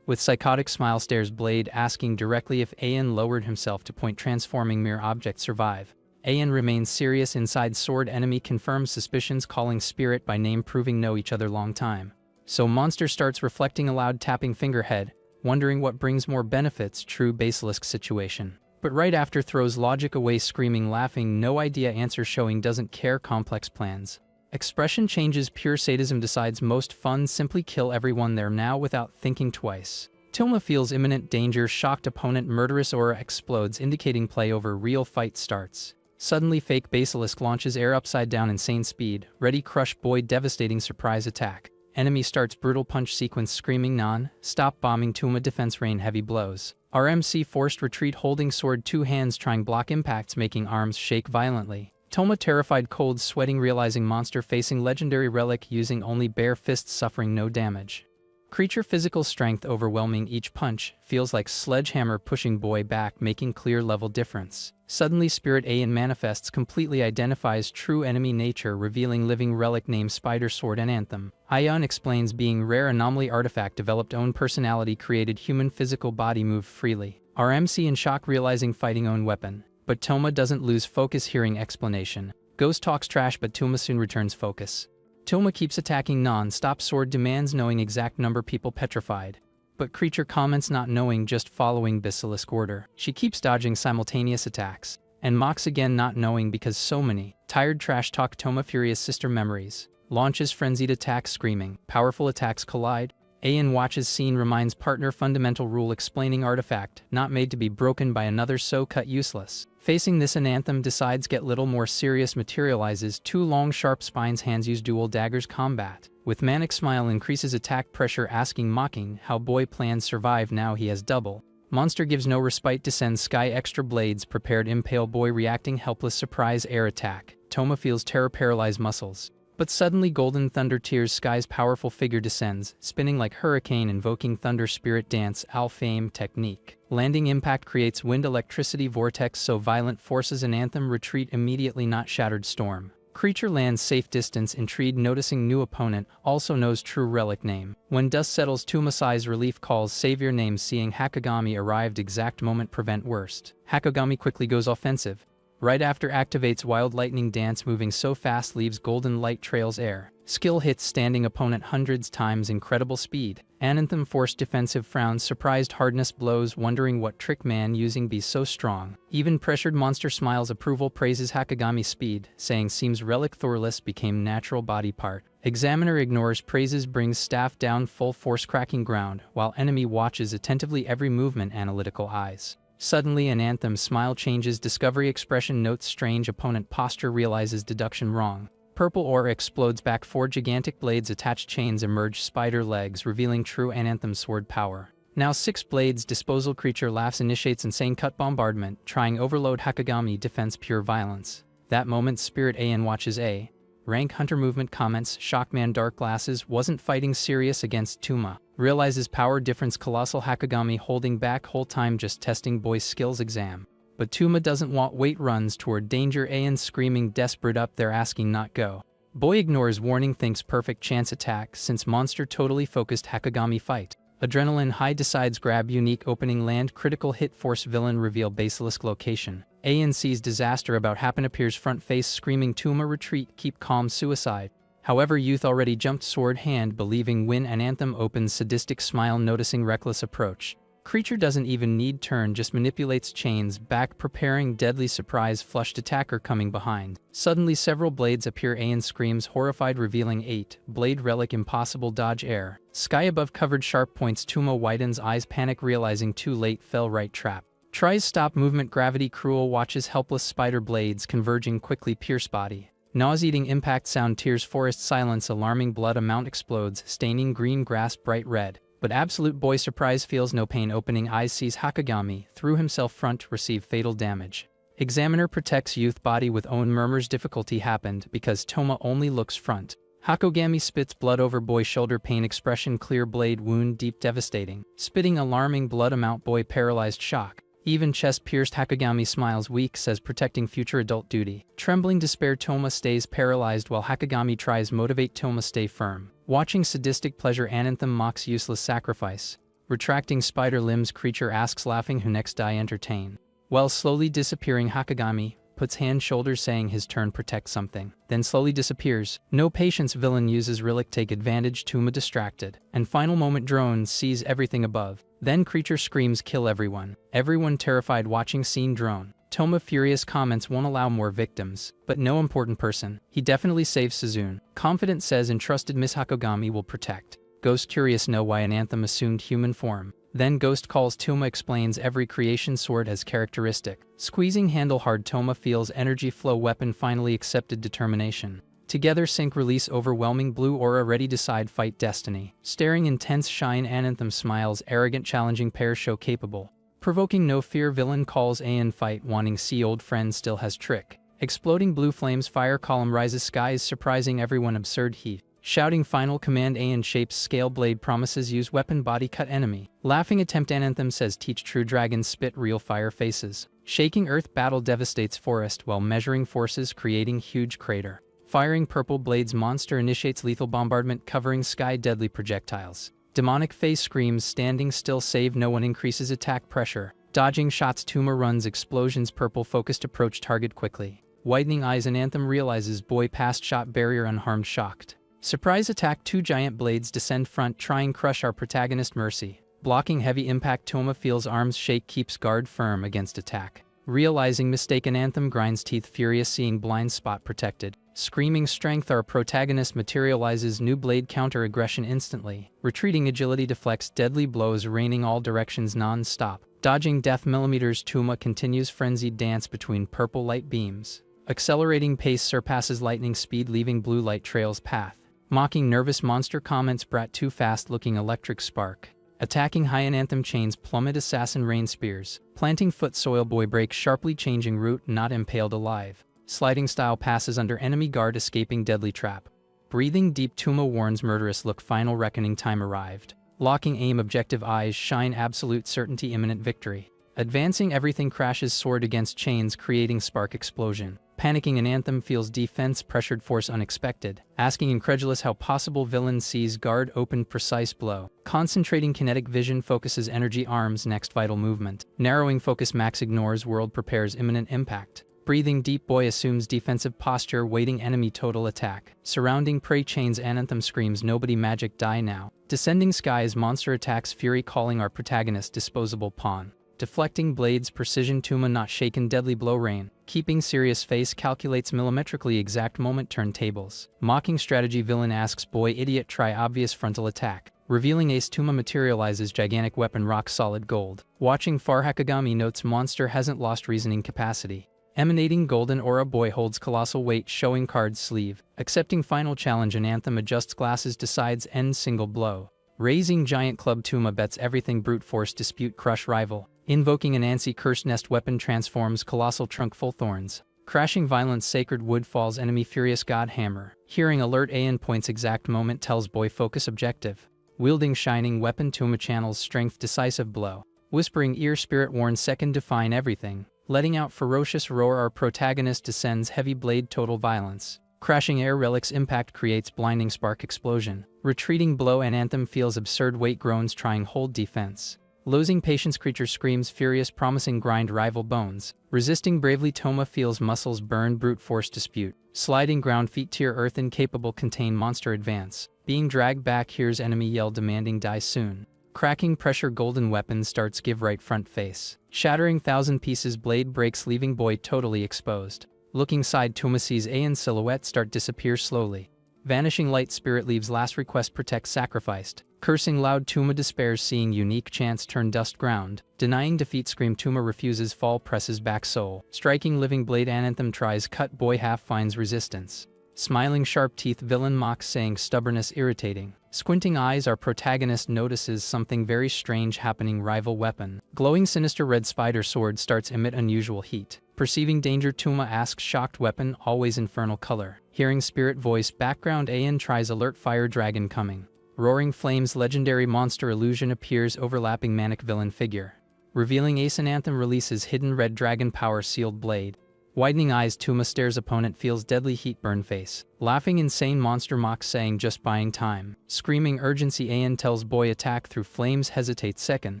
With psychotic smile stares Blade asking directly if Ayan lowered himself to point transforming mere object survive. Ayan remains serious inside sword enemy confirms suspicions calling spirit by name proving know each other long time. So monster starts reflecting aloud tapping fingerhead, wondering what brings more benefits true Basilisk situation. But right after throws logic away screaming laughing no idea answer showing doesn't care complex plans. Expression changes pure sadism decides most fun simply kill everyone there now without thinking twice. Toma feels imminent danger shocked opponent murderous aura explodes indicating play over real fight starts. Suddenly fake Basilisk launches air upside down insane speed, ready crush boy devastating surprise attack. Enemy starts brutal punch sequence screaming non-stop bombing Toma defense rain heavy blows. RMC forced retreat holding sword 2 hands trying block impacts making arms shake violently. Toma terrified cold sweating realizing monster facing legendary relic using only bare fists suffering no damage. Creature physical strength overwhelming each punch, feels like sledgehammer pushing boy back making clear level difference. Suddenly Spirit Aeon manifests completely identifies true enemy nature revealing living relic named Spider Sword and Anthem. Ion explains being rare anomaly artifact developed own personality created human physical body move freely. RMC in shock realizing fighting own weapon. But Toma doesn't lose focus hearing explanation. Ghost talks trash but Toma soon returns focus. Toma keeps attacking non-stop sword demands knowing exact number people petrified. But creature comments not knowing just following basilisk order. She keeps dodging simultaneous attacks. And mocks again not knowing because so many. Tired trash talk Toma furious sister memories. Launches frenzied attacks screaming. Powerful attacks collide. Aeon watches scene reminds partner fundamental rule explaining artifact not made to be broken by another so cut useless. Facing this an Anthem decides get little more serious materializes 2 long sharp spines hands use dual daggers combat. With manic smile increases attack pressure asking mocking how boy plans survive now he has double. Monster gives no respite descends sky extra blades prepared impale boy reacting helpless surprise air attack. Toma feels terror paralyzed muscles. But suddenly golden thunder tears sky's powerful figure descends, spinning like hurricane invoking thunder spirit dance Alfame technique. Landing impact creates wind electricity vortex so violent forces an Anthem retreat immediately not shattered storm. Creature lands safe distance intrigued noticing new opponent, also knows true relic name. When dust settles Toma sighs relief calls savior name seeing Hakagami arrived exact moment prevent worst. Hakagami quickly goes offensive. Right after activates wild lightning dance moving so fast leaves golden light trails air. Skill hits standing opponent hundreds times incredible speed. Anthem forced defensive frowns surprised hardness blows wondering what trick man using be so strong. Even pressured monster smiles approval praises Hakagami speed, saying seems relic Thorless became natural body part. Examiner ignores praises brings staff down full force cracking ground while enemy watches attentively every movement analytical eyes. Suddenly an Anthem smile changes discovery expression notes strange opponent posture realizes deduction wrong. Purple ore explodes back 4 gigantic blades attached chains emerge spider legs revealing true Anthem sword power. Now 6 blades disposal creature laughs initiates insane cut bombardment trying overload Hakagami defense pure violence. That moment Spirit Aeon watches A. Rank Hunter movement comments Shockman dark glasses wasn't fighting serious against Toma. Realizes power difference colossal Hakagami holding back whole time just testing boy's skills exam. But Toma doesn't want wait runs toward danger Aeon screaming desperate up there asking not go. Boy ignores warning thinks perfect chance attack since monster totally focused Hakagami fight. Adrenaline high decides grab unique opening land critical hit force villain reveal basilisk location. Aeon sees disaster about happen appears front face screaming Toma retreat keep calm suicide. However youth already jumped sword hand believing win an Anthem opens sadistic smile noticing reckless approach. Creature doesn't even need turn just manipulates chains back preparing deadly surprise flushed attacker coming behind. Suddenly several blades appear Aeon screams horrified revealing 8 blade relic impossible dodge air. Sky above covered sharp points Toma widens eyes panic realizing too late fell right trap. Tries stop movement gravity cruel watches helpless spider blades converging quickly pierce body. Nauseating impact sound tears forest silence alarming blood amount explodes staining green grass bright red. But absolute boy surprise feels no pain opening eyes sees Hakagami through himself front receive fatal damage. Examiner protects youth body with own murmurs difficulty happened because Toma only looks front. Hakagami spits blood over boy shoulder pain expression clear blade wound deep devastating. Spitting alarming blood amount boy paralyzed shock. Even chest pierced Hakagami smiles weak says protecting future adult duty. Trembling despair Toma stays paralyzed while Hakagami tries motivate Toma stay firm. Watching sadistic pleasure Anthem mocks useless sacrifice. Retracting spider limbs creature asks laughing who next die entertain. While slowly disappearing Hakagami puts hand shoulders saying his turn protect something. Then slowly disappears. No patience villain uses relic take advantage Toma distracted. And final moment drone sees everything above. Then creature screams kill everyone. Everyone terrified watching scene drone. Toma furious comments won't allow more victims, but no important person. He definitely saves Suzune. Confident says entrusted Miss Hakagami will protect. Ghost curious know why an Anthem assumed human form. Then Ghost calls Toma explains every creation sword has characteristic. Squeezing handle hard Toma feels energy flow weapon finally accepted determination. Together sync release overwhelming blue aura ready decide fight destiny. Staring intense shine Ananthem smiles arrogant challenging pair show capable. Provoking no fear villain calls Aeon fight wanting see old friend still has trick. Exploding blue flames fire column rises skies surprising everyone absurd heat. Shouting final command Aeon shapes scale blade promises use weapon body cut enemy. Laughing attempt Ananthem says teach true dragons spit real fire faces. Shaking earth battle devastates forest while measuring forces creating huge crater. Firing purple blades monster initiates lethal bombardment covering sky deadly projectiles. Demonic face screams standing still save no one increases attack pressure. Dodging shots tumor runs explosions purple focused approach target quickly. Widening eyes Ananthem realizes boy past shot barrier unharmed shocked. Surprise attack two giant blades descend front trying crush our protagonist Mercy. Blocking heavy impact Toma feels arms shake keeps guard firm against attack. Realizing mistake Ananthem grinds teeth furious seeing blind spot protected. Screaming strength our protagonist materializes new blade counter aggression instantly. Retreating agility deflects deadly blows raining all directions non-stop. Dodging death millimeters Tuma continues frenzied dance between purple light beams. Accelerating pace surpasses lightning speed leaving blue light trails path. Mocking nervous monster comments brat too fast looking electric spark. Attacking high Ananthem chains plummet assassin rain spears. Planting foot soil boy breaks sharply changing route not impaled alive. Sliding style passes under enemy guard escaping deadly trap. Breathing deep Tuma warns murderous look final reckoning time arrived. Locking aim objective eyes shine absolute certainty imminent victory. Advancing everything crashes sword against chains creating spark explosion. Panicking Ananthem feels defense pressured force unexpected. Asking incredulous how possible villain sees guard open precise blow. Concentrating kinetic vision focuses energy arms next vital movement. Narrowing focus max ignores world prepares imminent impact. Breathing deep boy assumes defensive posture waiting enemy total attack. Surrounding prey chains Ananthem screams nobody magic die now. Descending skies monster attacks fury calling our protagonist disposable pawn. Deflecting blades precision Tuma not shaken deadly blow rain. Keeping serious face calculates millimetrically exact moment turn tables. Mocking strategy villain asks boy idiot try obvious frontal attack. Revealing ace Tuma materializes gigantic weapon rock solid gold. Watching far Hakagami notes monster hasn't lost reasoning capacity. Emanating golden aura boy holds colossal weight showing card sleeve. Accepting final challenge Ananthem adjusts glasses decides end single blow. Raising giant club Tuma bets everything brute force dispute crush rival. Invoking Anansi cursed nest weapon transforms colossal trunk full thorns. Crashing violence sacred wood falls enemy furious god hammer. Hearing alert Aeon points exact moment tells boy focus objective. Wielding shining weapon Tuma channels strength decisive blow. Whispering ear spirit warns second define everything. Letting out ferocious roar our protagonist descends heavy blade total violence. Crashing air relics impact creates blinding spark explosion. Retreating blow Ananthem feels absurd weight groans trying hold defense. Losing patience creature screams furious promising grind rival bones. Resisting bravely Toma feels muscles burn brute force dispute. Sliding ground feet tier earth incapable contain monster advance. Being dragged back hears enemy yell demanding die soon. Cracking pressure golden weapon starts give right front face. Shattering thousand pieces blade breaks leaving boy totally exposed. Looking side Tuma sees Aeon silhouette start disappear slowly. Vanishing light spirit leaves last request protect sacrificed. Cursing loud Tuma despairs seeing unique chance turn dust ground. Denying defeat scream Tuma refuses fall presses back soul. Striking living blade Ananthem tries cut boy half finds resistance. Smiling sharp teeth villain mocks saying stubbornness irritating. Squinting eyes our protagonist notices something very strange happening rival weapon. Glowing sinister red spider sword starts emit unusual heat. Perceiving danger Tuma asks shocked weapon always infernal color. Hearing spirit voice background Aeon tries alert fire dragon coming. Roaring flames legendary monster illusion appears overlapping manic villain figure. Revealing ace Ananthem releases hidden red dragon power sealed blade. Widening eyes Tuma stares opponent feels deadly heat burn face. Laughing insane monster mocks saying just buying time. Screaming urgency Aeon tells boy attack through flames hesitates second.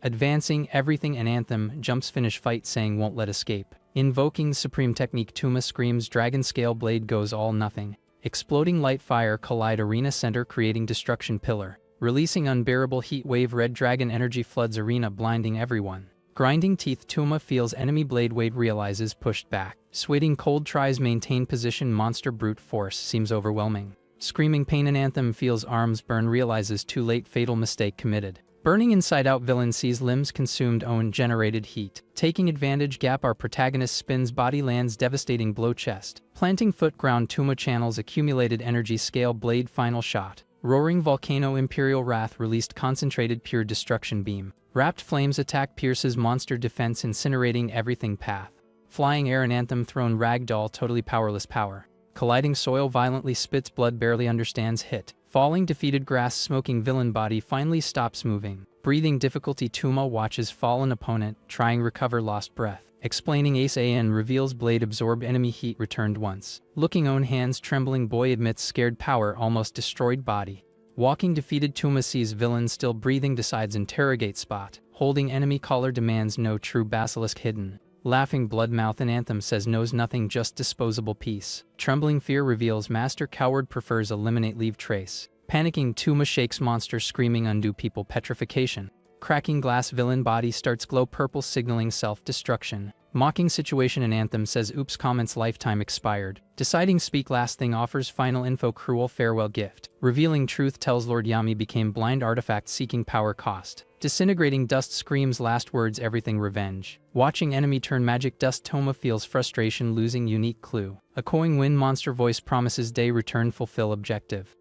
Advancing everything Ananthem jumps finish fight saying won't let escape. Invoking supreme technique Tuma screams dragon scale blade goes all nothing. Exploding light fire collide arena center creating destruction pillar. Releasing unbearable heat wave red dragon energy floods arena blinding everyone. Grinding teeth Tuma feels enemy blade wade realizes pushed back. Sweating cold tries maintain position monster brute force seems overwhelming. Screaming pain Ananthem feels arms burn realizes too late fatal mistake committed. Burning inside out, villain sees limbs consumed, own generated heat. Taking advantage, gap, our protagonist spins body, lands devastating blow, chest. Planting foot, ground, Tuma channels accumulated energy, scale, blade, final shot. Roaring volcano, imperial wrath, released concentrated pure destruction beam. Wrapped flames, attack, pierces monster defense, incinerating everything, path. Flying air, an anthem throne, ragdoll, totally powerless, power. Colliding soil, violently spits blood, barely understands hit. Falling, defeated grass, smoking villain body finally stops moving. Breathing difficulty, Tuma watches fallen opponent, trying recover lost breath. Explaining ace, an reveals blade absorbed enemy heat, returned once. Looking, own hands trembling, boy admits scared, power almost destroyed body. Walking, defeated Tuma sees villain still breathing, decides interrogate spot. Holding enemy collar, demands no true basilisk hidden. Laughing, blood mouth, an anthem says knows nothing, just disposable piece. Trembling, fear reveals master, coward prefers eliminate, leave trace. Panicking, Tuma shakes monster, screaming undo people, petrification. Cracking glass, villain body starts glow purple, signaling self-destruction. Mocking situation, an anthem says oops, comments lifetime expired. Deciding speak, last thing offers final info, cruel farewell gift. Revealing truth, tells Lord Yami became blind, artifact seeking power cost. Disintegrating dust, screams last words, everything revenge. Watching enemy turn magic dust, Toma feels frustration, losing unique clue. Echoing wind, monster voice promises day, return, fulfill objective.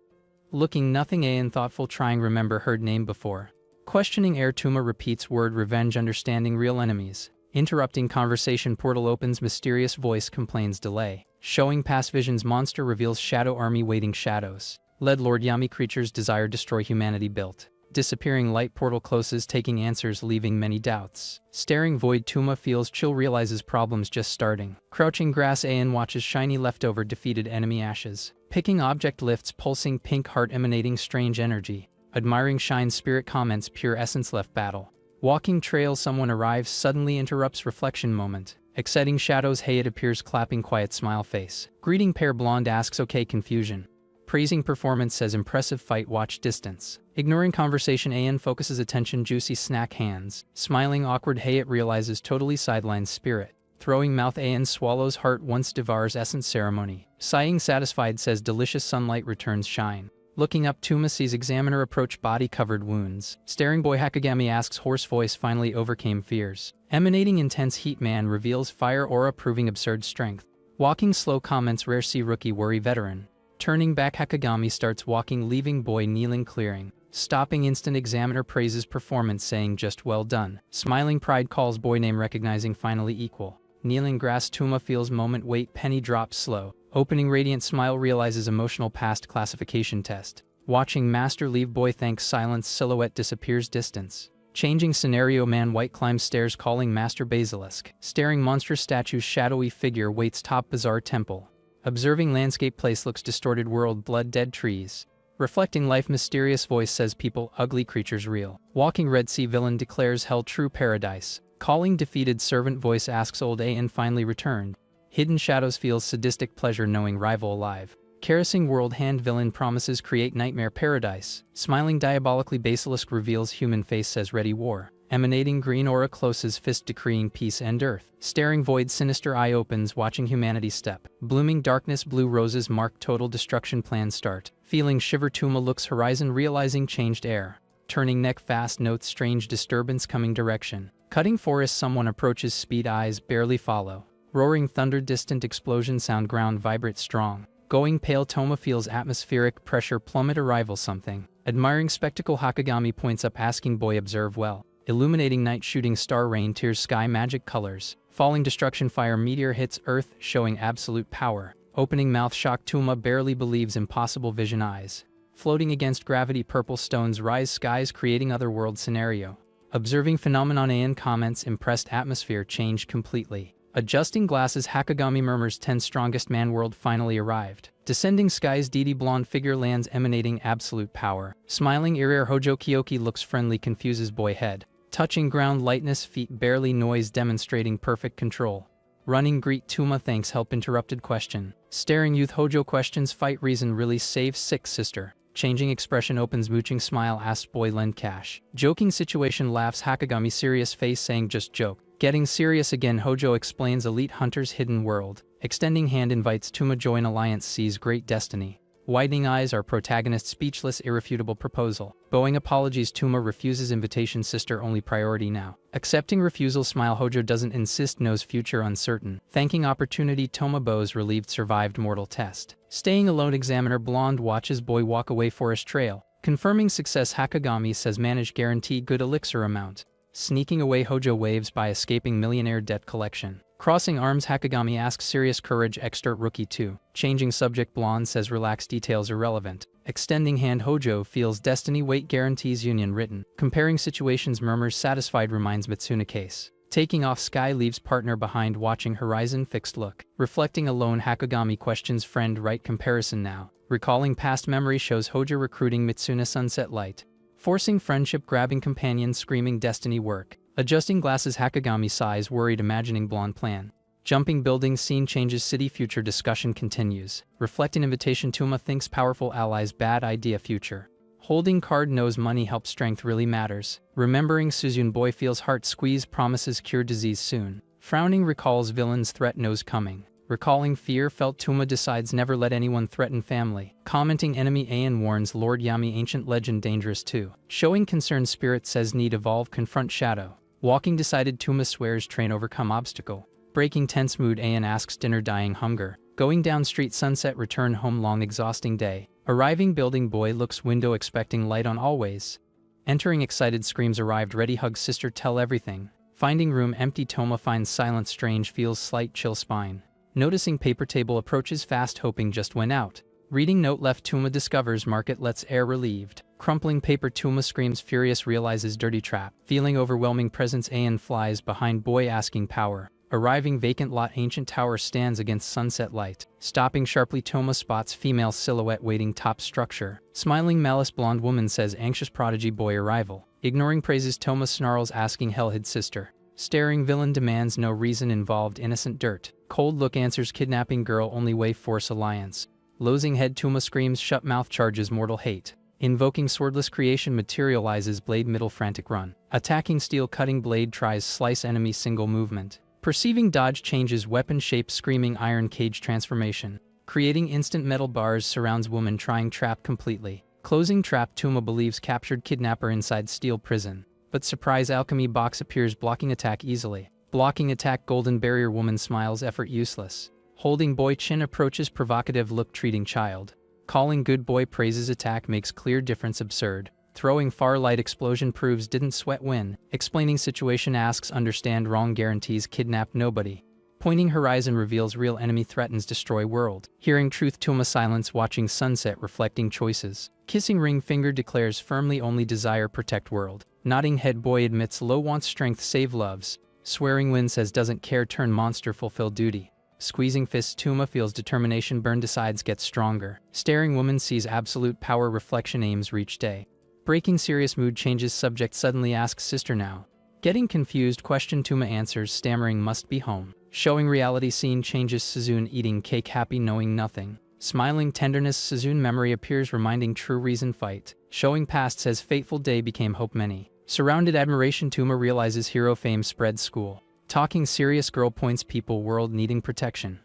Looking, nothing, an thoughtful, trying remember heard name before. Questioning air, Tuma repeats word revenge, understanding real enemies. Interrupting conversation, portal opens, mysterious voice complains delay. Showing past visions, monster reveals shadow army waiting, shadows. Led Lord Yami, creatures desire destroy humanity built. Disappearing light, portal closes, taking answers, leaving many doubts. Staring void, Tuma feels chill, realizes problems just starting. Crouching grass, an watches shiny leftover, defeated enemy ashes. Picking object, lifts pulsing pink heart, emanating strange energy. Admiring shine, spirit comments pure essence, left battle. Walking trail, someone arrives, suddenly interrupts, reflection moment. Exciting shadows, hey, it appears, clapping quiet smile face. Greeting pair, blonde asks okay, confusion. Praising performance, says impressive fight, watch distance. Ignoring conversation, an focuses attention, juicy snack hands. Smiling awkward, hey, it realizes totally sidelines spirit. Throwing mouth, an swallows heart, once devours essence ceremony. Sighing satisfied, says delicious sunlight returns shine. Looking up, Tuma sees examiner approach, body covered wounds. Staring boy, Hakagami asks, hoarse voice finally overcame fears. Emanating intense heat, man reveals fire aura, proving absurd strength. Walking slow, comments rare, see rookie worry veteran. Turning back, Hakagami starts walking, leaving boy kneeling, clearing. Stopping instant, examiner praises performance, saying just well done. Smiling pride, calls boy name, recognizing finally equal. Kneeling grass, Tuma feels moment wait, penny drops slow. Opening radiant smile, realizes emotional past, classification test. Watching master leave, boy thanks silence, silhouette disappears distance. Changing scenario, man white climbs stairs, calling master basilisk. Staring monstrous statues, shadowy figure waits top bizarre temple. Observing landscape, place looks distorted, world blood, dead trees. Reflecting life, mysterious voice says people, ugly creatures real. Walking red sea, villain declares hell true paradise. Calling defeated servant, voice asks old an finally returned. Hidden shadows, feels sadistic pleasure knowing rival alive. Caressing world, hand villain promises create nightmare paradise. Smiling diabolically, basilisk reveals human face, says ready war. Emanating green aura, closes fist decreeing peace and earth. Staring void, sinister eye opens, watching humanity step. Blooming darkness, blue roses mark total destruction, plan start. Feeling shiver, Tuma looks horizon, realizing changed air. Turning neck, fast notes strange disturbance coming direction. Cutting forest, someone approaches, speed eyes barely follow. Roaring thunder, distant explosion sound, ground vibrate strong. Going pale, Toma feels atmospheric pressure plummet, arrival something. Admiring spectacle, Hakagami points up asking boy observe well. Illuminating night, shooting star rain, tears sky, magic colors. Falling destruction, fire meteor hits earth, showing absolute power. Opening mouth, shock, Tuma barely believes, impossible vision eyes. Floating against gravity, purple stones rise skies, creating otherworld scenario. Observing phenomenon, an comments impressed, atmosphere changed completely. Adjusting glasses, Hakagami murmurs 10 strongest man world finally arrived. Descending skies, Didi blonde figure lands, emanating absolute power. Smiling ear, Hojo Kyoki looks friendly, confuses boy head. Touching ground, lightness, feet barely noise, demonstrating perfect control. Running, greet Tuma thanks help, interrupted question. Staring youth, Hojo questions fight reason, really save sick sister. Changing expression, opens mooching smile, asks boy lend cash. Joking situation, laughs Hakagami serious face saying just joke. Getting serious again, Hojo explains elite hunters hidden world. Extending hand, invites Tuma join alliance, sees great destiny. Widening eyes, our protagonist's speechless, irrefutable proposal. Bowing apologies, Tuma refuses invitation, sister only priority now. Accepting refusal, smile, Hojo doesn't insist, knows future uncertain. Thanking opportunity, Toma bows, relieved survived mortal test. Staying alone, examiner blonde watches boy walk away, forest trail. Confirming success, Hakagami says manage, guarantee good elixir amount. Sneaking away, Hojo waves by, escaping millionaire debt collection. Crossing arms, Hakagami asks serious, courage extort rookie 2. Changing subject, blonde says relax, details irrelevant. Extending hand, Hojo feels destiny, weight guarantees union written. Comparing situations, murmurs satisfied, reminds Mitsuna case. Taking off, sky leaves partner behind, watching horizon, fixed look. Reflecting alone, Hakagami questions friend, right comparison now. Recalling past memory, shows Hojo recruiting Mitsuna, sunset light. Forcing friendship, grabbing companion, screaming destiny work. Adjusting glasses, Hakagami sighs, worried, imagining blonde plan. Jumping building, scene changes, city future, discussion continues. Reflecting invitation, Tuma thinks powerful allies, bad idea, future. Holding card, knows money helps, strength really matters. Remembering Suzune, boy feels heart squeeze, promises cure disease soon. Frowning, recalls villain's threat, knows coming. Recalling fear felt, Tuma decides never let anyone threaten family. Commenting enemy, Ayan warns Lord Yami, ancient legend dangerous too. Showing concern, spirit says need evolve, confront shadow. Walking decided, Tuma swears train overcome obstacle. Breaking tense mood, Ayan asks dinner, dying hunger. Going down street, sunset, return home, long exhausting day. Arriving building, boy looks window, expecting light on always. Entering excited, screams arrived, ready, hug sister, tell everything. Finding room empty, Toma finds silence, strange, feels slight chill spine. Noticing paper table, approaches fast, hoping just went out. Reading note left, Tuma discovers market, lets air relieved. Crumpling paper, Tuma screams furious, realizes dirty trap. Feeling overwhelming presence, Ayan flies behind boy asking power. Arriving vacant lot, ancient tower stands against sunset light. Stopping sharply, Toma spots female silhouette waiting top structure. Smiling malice, blonde woman says anxious prodigy, boy arrival. Ignoring praises, Toma snarls asking hell hid sister. Staring villain demands no reason involved, innocent dirt. Cold look answers kidnapping girl, only way force alliance. Losing head, Tuma screams shut mouth, charges mortal hate. Invoking swordless creation, materializes blade, middle frantic run. Attacking steel, cutting blade tries slice enemy, single movement. Perceiving dodge, changes weapon shape, screaming iron cage transformation. Creating instant metal bars, surrounds woman trying trap completely. Closing trap, Tuma believes captured kidnapper inside steel prison. But surprise, alchemy box appears blocking attack easily. Blocking attack, golden barrier, woman smiles, effort useless. Holding boy, chin approaches provocative look, treating child. Calling good boy, praises attack, makes clear difference absurd. Throwing far light, explosion proves didn't sweat win. Explaining situation, asks understand wrong, guarantees kidnap nobody. Pointing horizon, reveals real enemy, threatens destroy world. Hearing truth, Tuma silence, watching sunset, reflecting choices. Kissing ring finger, declares firmly only desire protect world. Nodding head, boy admits low wants strength, save loves. Swearing win says doesn't care, turn monster, fulfill duty. Squeezing fist, Tuma feels determination burn, decides get stronger. Staring woman sees absolute power, reflection aims reach day. Breaking serious mood, changes subject, suddenly asks sister now. Getting confused, question, Tuma answers stammering must be home. Showing reality, scene changes, Suzune eating cake, happy knowing nothing. Smiling tenderness, Suzune memory appears reminding true reason fight. Showing past says fateful day became hope many. Surrounded admiration, Tuma realizes hero fame spreads school. Talking serious girl points people world needing protection.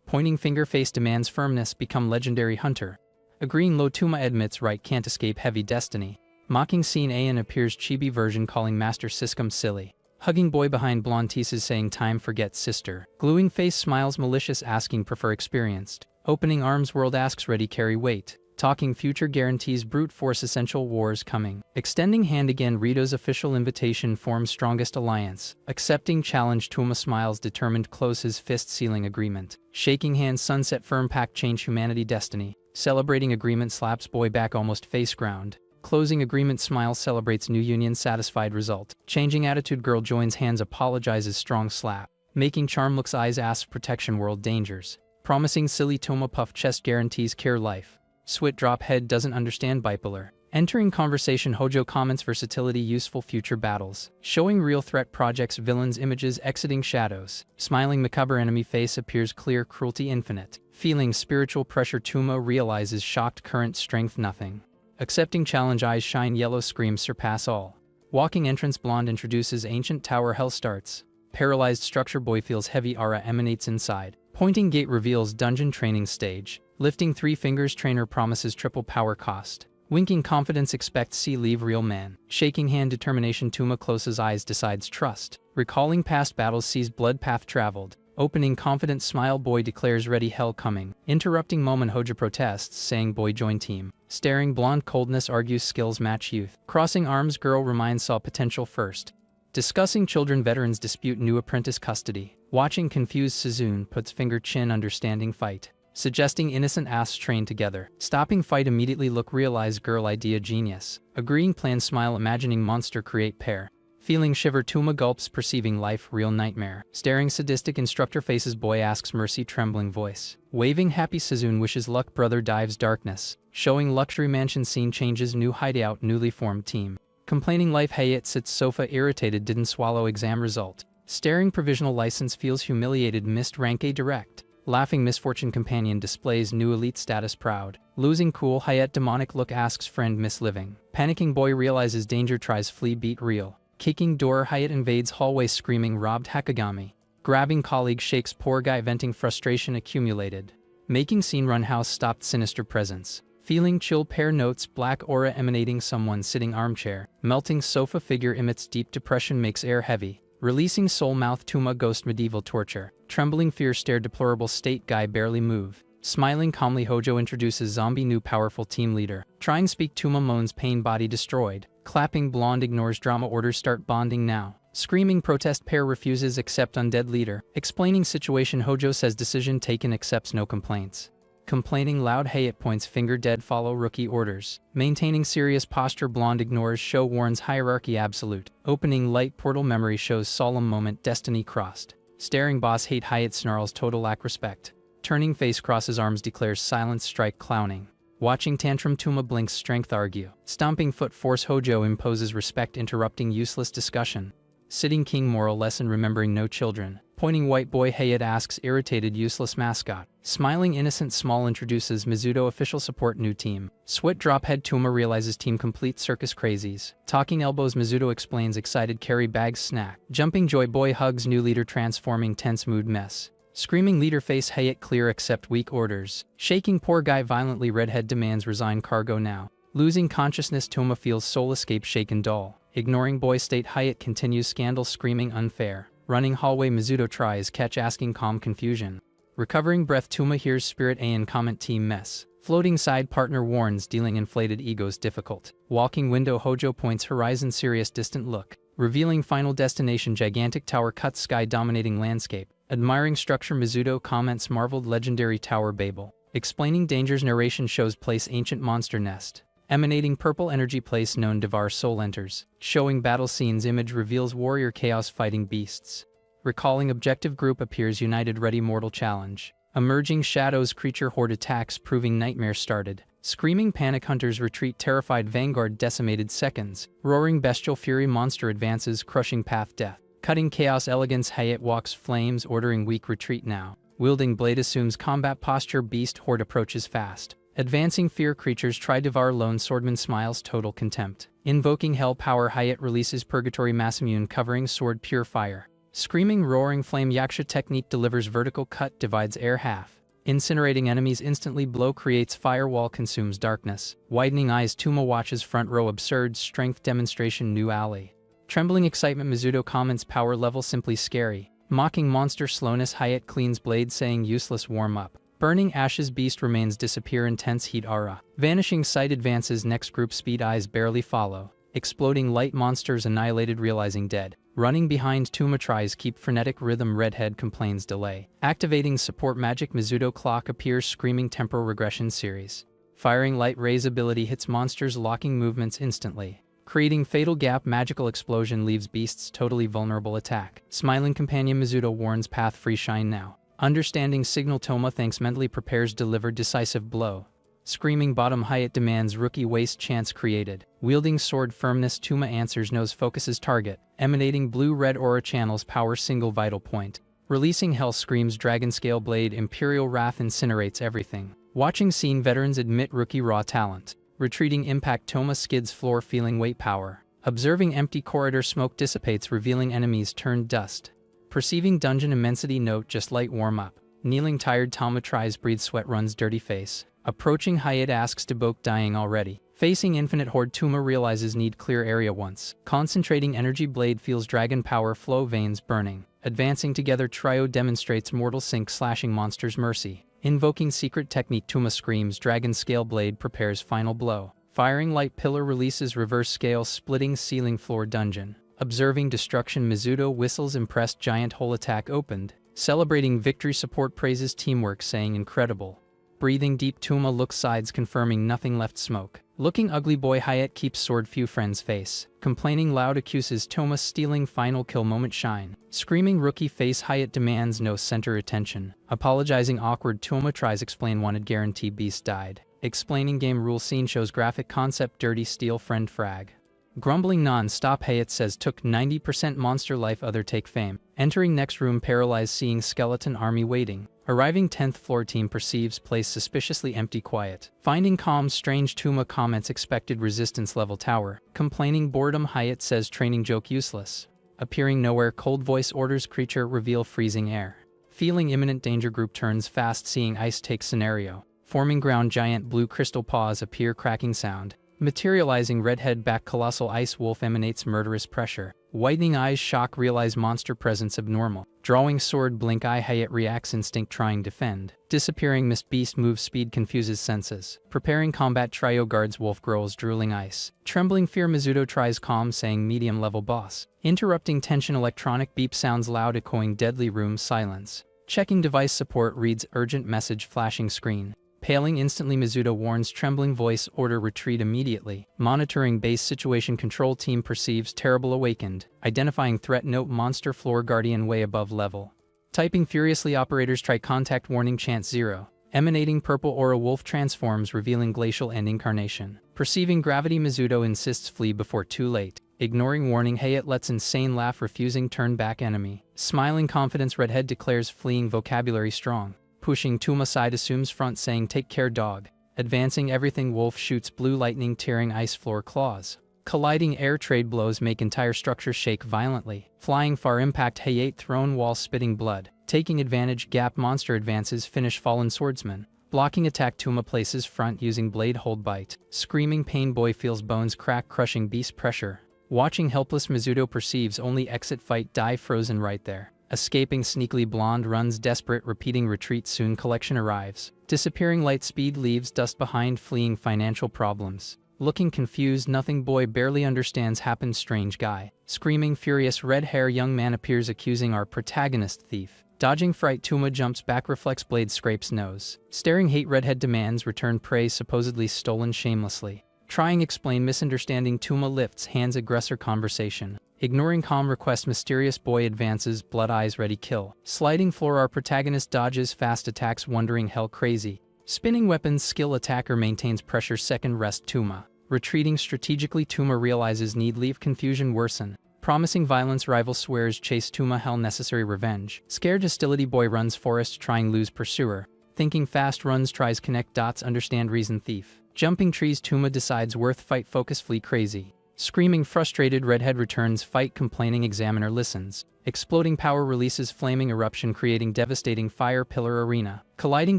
Pointing finger face demands firmness, become legendary hunter. Agreeing low, Tuma admits right can't escape heavy destiny. Mocking scene, Ayan appears chibi version calling master Siscum silly. Hugging boy behind blonde teases saying time forgets sister. Gluing face smiles malicious asking prefer experienced. Opening arms world asks ready carry weight. Talking future guarantees brute force essential wars coming. Extending hand again, Rito's official invitation forms strongest alliance. Accepting challenge, Tuma smiles determined close his fist sealing agreement. Shaking hands, sunset firm pact change humanity destiny. Celebrating agreement, slaps boy back almost face ground. Closing agreement, smile celebrates new union, satisfied result. Changing attitude, girl joins hands apologizes strong slap. Making charm looks eyes asks protection world dangers. Promising silly, Toma puff chest guarantees care life. Swit drop head doesn't understand bipolar. Entering conversation, Hojo comments versatility useful future battles. Showing real threat projects villains images exiting shadows. Smiling macabre enemy face appears clear cruelty infinite. Feeling spiritual pressure, Tuma realizes shocked current strength nothing. Accepting challenge, eyes shine yellow screams surpass all. Walking entrance, blonde introduces ancient tower, hell starts. Paralyzed structure, boy feels heavy aura emanates inside. Pointing gate reveals dungeon training stage. Lifting 3 fingers trainer promises triple power cost. Winking confidence expect see leave real man. Shaking hand determination Tuma closes eyes decides trust. Recalling past battles sees blood path traveled. Opening confident smile boy declares ready hell coming. Interrupting moment Hoja protests saying boy join team. Staring blonde coldness argues skills match youth. Crossing arms girl reminds saw potential first. Discussing children veterans dispute new apprentice custody. Watching confused Suzune puts finger chin understanding fight. Suggesting innocent asks train together. Stopping fight immediately look realize girl idea genius. Agreeing plan smile imagining monster create pair. Feeling shiver Tuma gulps perceiving life real nightmare. Staring sadistic instructor faces boy asks mercy trembling voice. Waving happy Suzune wishes luck brother dives darkness. Showing luxury mansion scene changes new hideout newly formed team. Complaining life Hayat sits sofa irritated didn't swallow exam result. Staring provisional license feels humiliated missed rank A direct. Laughing misfortune companion displays new elite status proud. Losing cool Hayat demonic look asks friend miss living. Panicking boy realizes danger tries flee beat real. Kicking door Hayat invades hallway screaming robbed Hakagami. Grabbing colleague shakes poor guy venting frustration accumulated. Making scene run house stopped sinister presence. Feeling chill pair notes black aura emanating someone sitting armchair. Melting sofa figure emits deep depression makes air heavy. Releasing soul mouth Tuma ghost medieval torture. Trembling fear stare deplorable state guy barely move. Smiling calmly Hojo introduces zombie new powerful team leader. Trying speak Tuma moans pain body destroyed. Clapping blonde ignores drama orders start bonding now. Screaming protest pair refuses accept undead leader. Explaining situation Hojo says decision taken accepts no complaints. Complaining loud Hayat points finger dead follow rookie orders. Maintaining serious posture blonde ignores show warns hierarchy absolute. Opening light portal memory shows solemn moment destiny crossed. Staring boss hate Hayat snarls total lack respect. Turning face crosses arms declares silence strike clowning. Watching tantrum Tuma blinks strength argue. Stomping foot force Hojo imposes respect interrupting useless discussion. Sitting king moral lesson remembering no children. Pointing white boy Hayat asks irritated useless mascot. Smiling innocent small introduces Mizuto official support new team. Sweat drop head Tuma realizes team complete circus crazies. Talking elbows Mizuto explains excited carry bags snack. Jumping joy boy hugs new leader transforming tense mood mess. Screaming leader face Hayat clear accept weak orders. Shaking poor guy violently redhead demands resign cargo now. Losing consciousness Tuma feels soul escape shaken doll. Ignoring boy state Hayat continues scandal screaming unfair. Running hallway Mizuto tries catch asking calm confusion. Recovering breath Tuma hears spirit An comment team mess. Floating side partner warns dealing inflated egos difficult. Walking window Hojo points horizon serious distant look. Revealing final destination gigantic tower cuts sky dominating landscape. Admiring structure Mizuto comments marveled legendary tower Babel. Explaining dangers narration shows place ancient monster nest. Emanating purple energy place known Devar soul enters. Showing battle scenes image reveals warrior chaos fighting beasts. Recalling objective group appears united ready mortal challenge. Emerging shadows creature horde attacks proving nightmare started. Screaming panic hunters retreat terrified vanguard decimated seconds. Roaring bestial fury monster advances crushing path death. Cutting chaos elegance Hayat walks flames ordering weak retreat now. Wielding blade assumes combat posture beast horde approaches fast. Advancing fear creatures try devour lone swordman smiles total contempt. Invoking hell power Hayat releases purgatory massimmune covering sword pure fire. Screaming roaring flame yaksha technique delivers vertical cut divides air half. Incinerating enemies instantly blow creates firewall consumes darkness. Widening eyes Tuma watches front row absurd strength demonstration new alley. Trembling excitement Mizuto comments power level simply scary. Mocking monster slowness Hayat cleans blade saying useless warm up. Burning ashes beast remains disappear intense heat aura. Vanishing sight advances next group speed eyes barely follow. Exploding light monsters annihilated realizing dead. Running behind Tuma tries keep frenetic rhythm redhead complains delay. Activating support magic Mizuto clock appears screaming temporal regression series. Firing light rays ability hits monsters locking movements instantly. Creating fatal gap magical explosion leaves beasts totally vulnerable attack. Smiling companion Mizuto warns path free shine now. Understanding signal Toma thanks mentally prepares deliver decisive blow. Screaming bottom Hayat demands rookie waste chance created. Wielding sword firmness Tuma answers knows focuses target. Emanating blue-red aura channels power single vital point. Releasing hell screams dragon scale blade imperial wrath incinerates everything. Watching scene veterans admit rookie raw talent. Retreating impact Toma skids floor feeling weight power. Observing empty corridor smoke dissipates revealing enemies turned dust. Perceiving dungeon immensity note just light warm up. Kneeling tired Tama tries breathe sweat runs dirty face. Approaching Hayate asks to Boke dying already. Facing infinite horde Tuma realizes need clear area once. Concentrating energy blade feels dragon power flow veins burning. Advancing together trio demonstrates mortal sync slashing monsters mercy. Invoking secret technique Tuma screams dragon scale blade prepares final blow. Firing light pillar releases reverse scale splitting ceiling floor dungeon. Observing destruction Mizuto whistles impressed giant hole attack opened. Celebrating victory support praises teamwork saying incredible. Breathing deep Tuma looks sides confirming nothing left smoke. Looking ugly boy Hayate keeps sword few friends face. Complaining loud accuses Toma stealing final kill moment shine. Screaming rookie face Hayate demands no center attention. Apologizing awkward Toma tries explain wanted guarantee beast died. Explaining game rule scene shows graphic concept dirty steal friend frag. Grumbling non-stop Hayate says took 90% monster life other take fame. Entering next room paralyzed seeing skeleton army waiting. Arriving 10th floor team perceives place suspiciously empty quiet. Finding calm strange Tuma comments expected resistance level tower. Complaining boredom Hayate says training joke useless. Appearing nowhere cold voice orders creature reveal freezing air. Feeling imminent danger group turns fast seeing ice take scenario. Forming ground giant blue crystal paws appear cracking sound. Materializing redhead back colossal ice wolf emanates murderous pressure. Whitening eyes shock realize monster presence abnormal. Drawing sword blink eye Hayate reacts instinct trying defend. Disappearing mist beast moves speed confuses senses. Preparing combat trio guards wolf growls drooling ice. Trembling fear Mizuto tries calm saying medium level boss. Interrupting tension electronic beep sounds loud echoing deadly room silence. Checking device support reads urgent message flashing screen. Paling instantly Mizuto warns trembling voice order retreat immediately. Monitoring base situation control team perceives terrible awakened. Identifying threat note monster floor guardian way above level. Typing furiously operators try contact warning chance 0. Emanating purple aura wolf transforms revealing glacial end incarnation. Perceiving gravity Mizuto insists flee before too late. Ignoring warning Hayate lets insane laugh refusing turn back enemy. Smiling confidence redhead declares fleeing vocabulary strong. Pushing Tuma side assumes front saying take care dog. Advancing everything wolf shoots blue lightning tearing ice floor claws. Colliding air trade blows make entire structure shake violently. Flying far impact Hayate thrown wall spitting blood. Taking advantage gap monster advances finish fallen swordsman. Blocking attack Tuma places front using blade hold bite. Screaming pain boy feels bones crack crushing beast pressure. Watching helpless Mizuto perceives only exit fight die frozen right there. Escaping sneakily blonde runs desperate repeating retreat soon collection arrives. Disappearing light speed leaves dust behind fleeing financial problems. Looking confused nothing boy barely understands happens strange guy. Screaming furious red hair young man appears accusing our protagonist thief. Dodging fright Tuma jumps back reflex blade scrapes nose. Staring hate redhead demands return prey supposedly stolen shamelessly. Trying explain misunderstanding Tuma lifts hands aggressor conversation. Ignoring calm request mysterious boy advances blood eyes ready kill. Sliding floor our protagonist dodges fast attacks wondering hell crazy. Spinning weapons skill attacker maintains pressure second rest Tuma. Retreating strategically Tuma realizes need leave confusion worsen. Promising violence rival swears chase Tuma hell necessary revenge. Scared hostility boy runs forest trying lose pursuer. Thinking fast runs tries connect dots understand reason thief. Jumping trees Tuma decides worth fight focus flee crazy. Screaming frustrated redhead returns fight complaining examiner listens. Exploding power releases flaming eruption creating devastating fire pillar arena. Colliding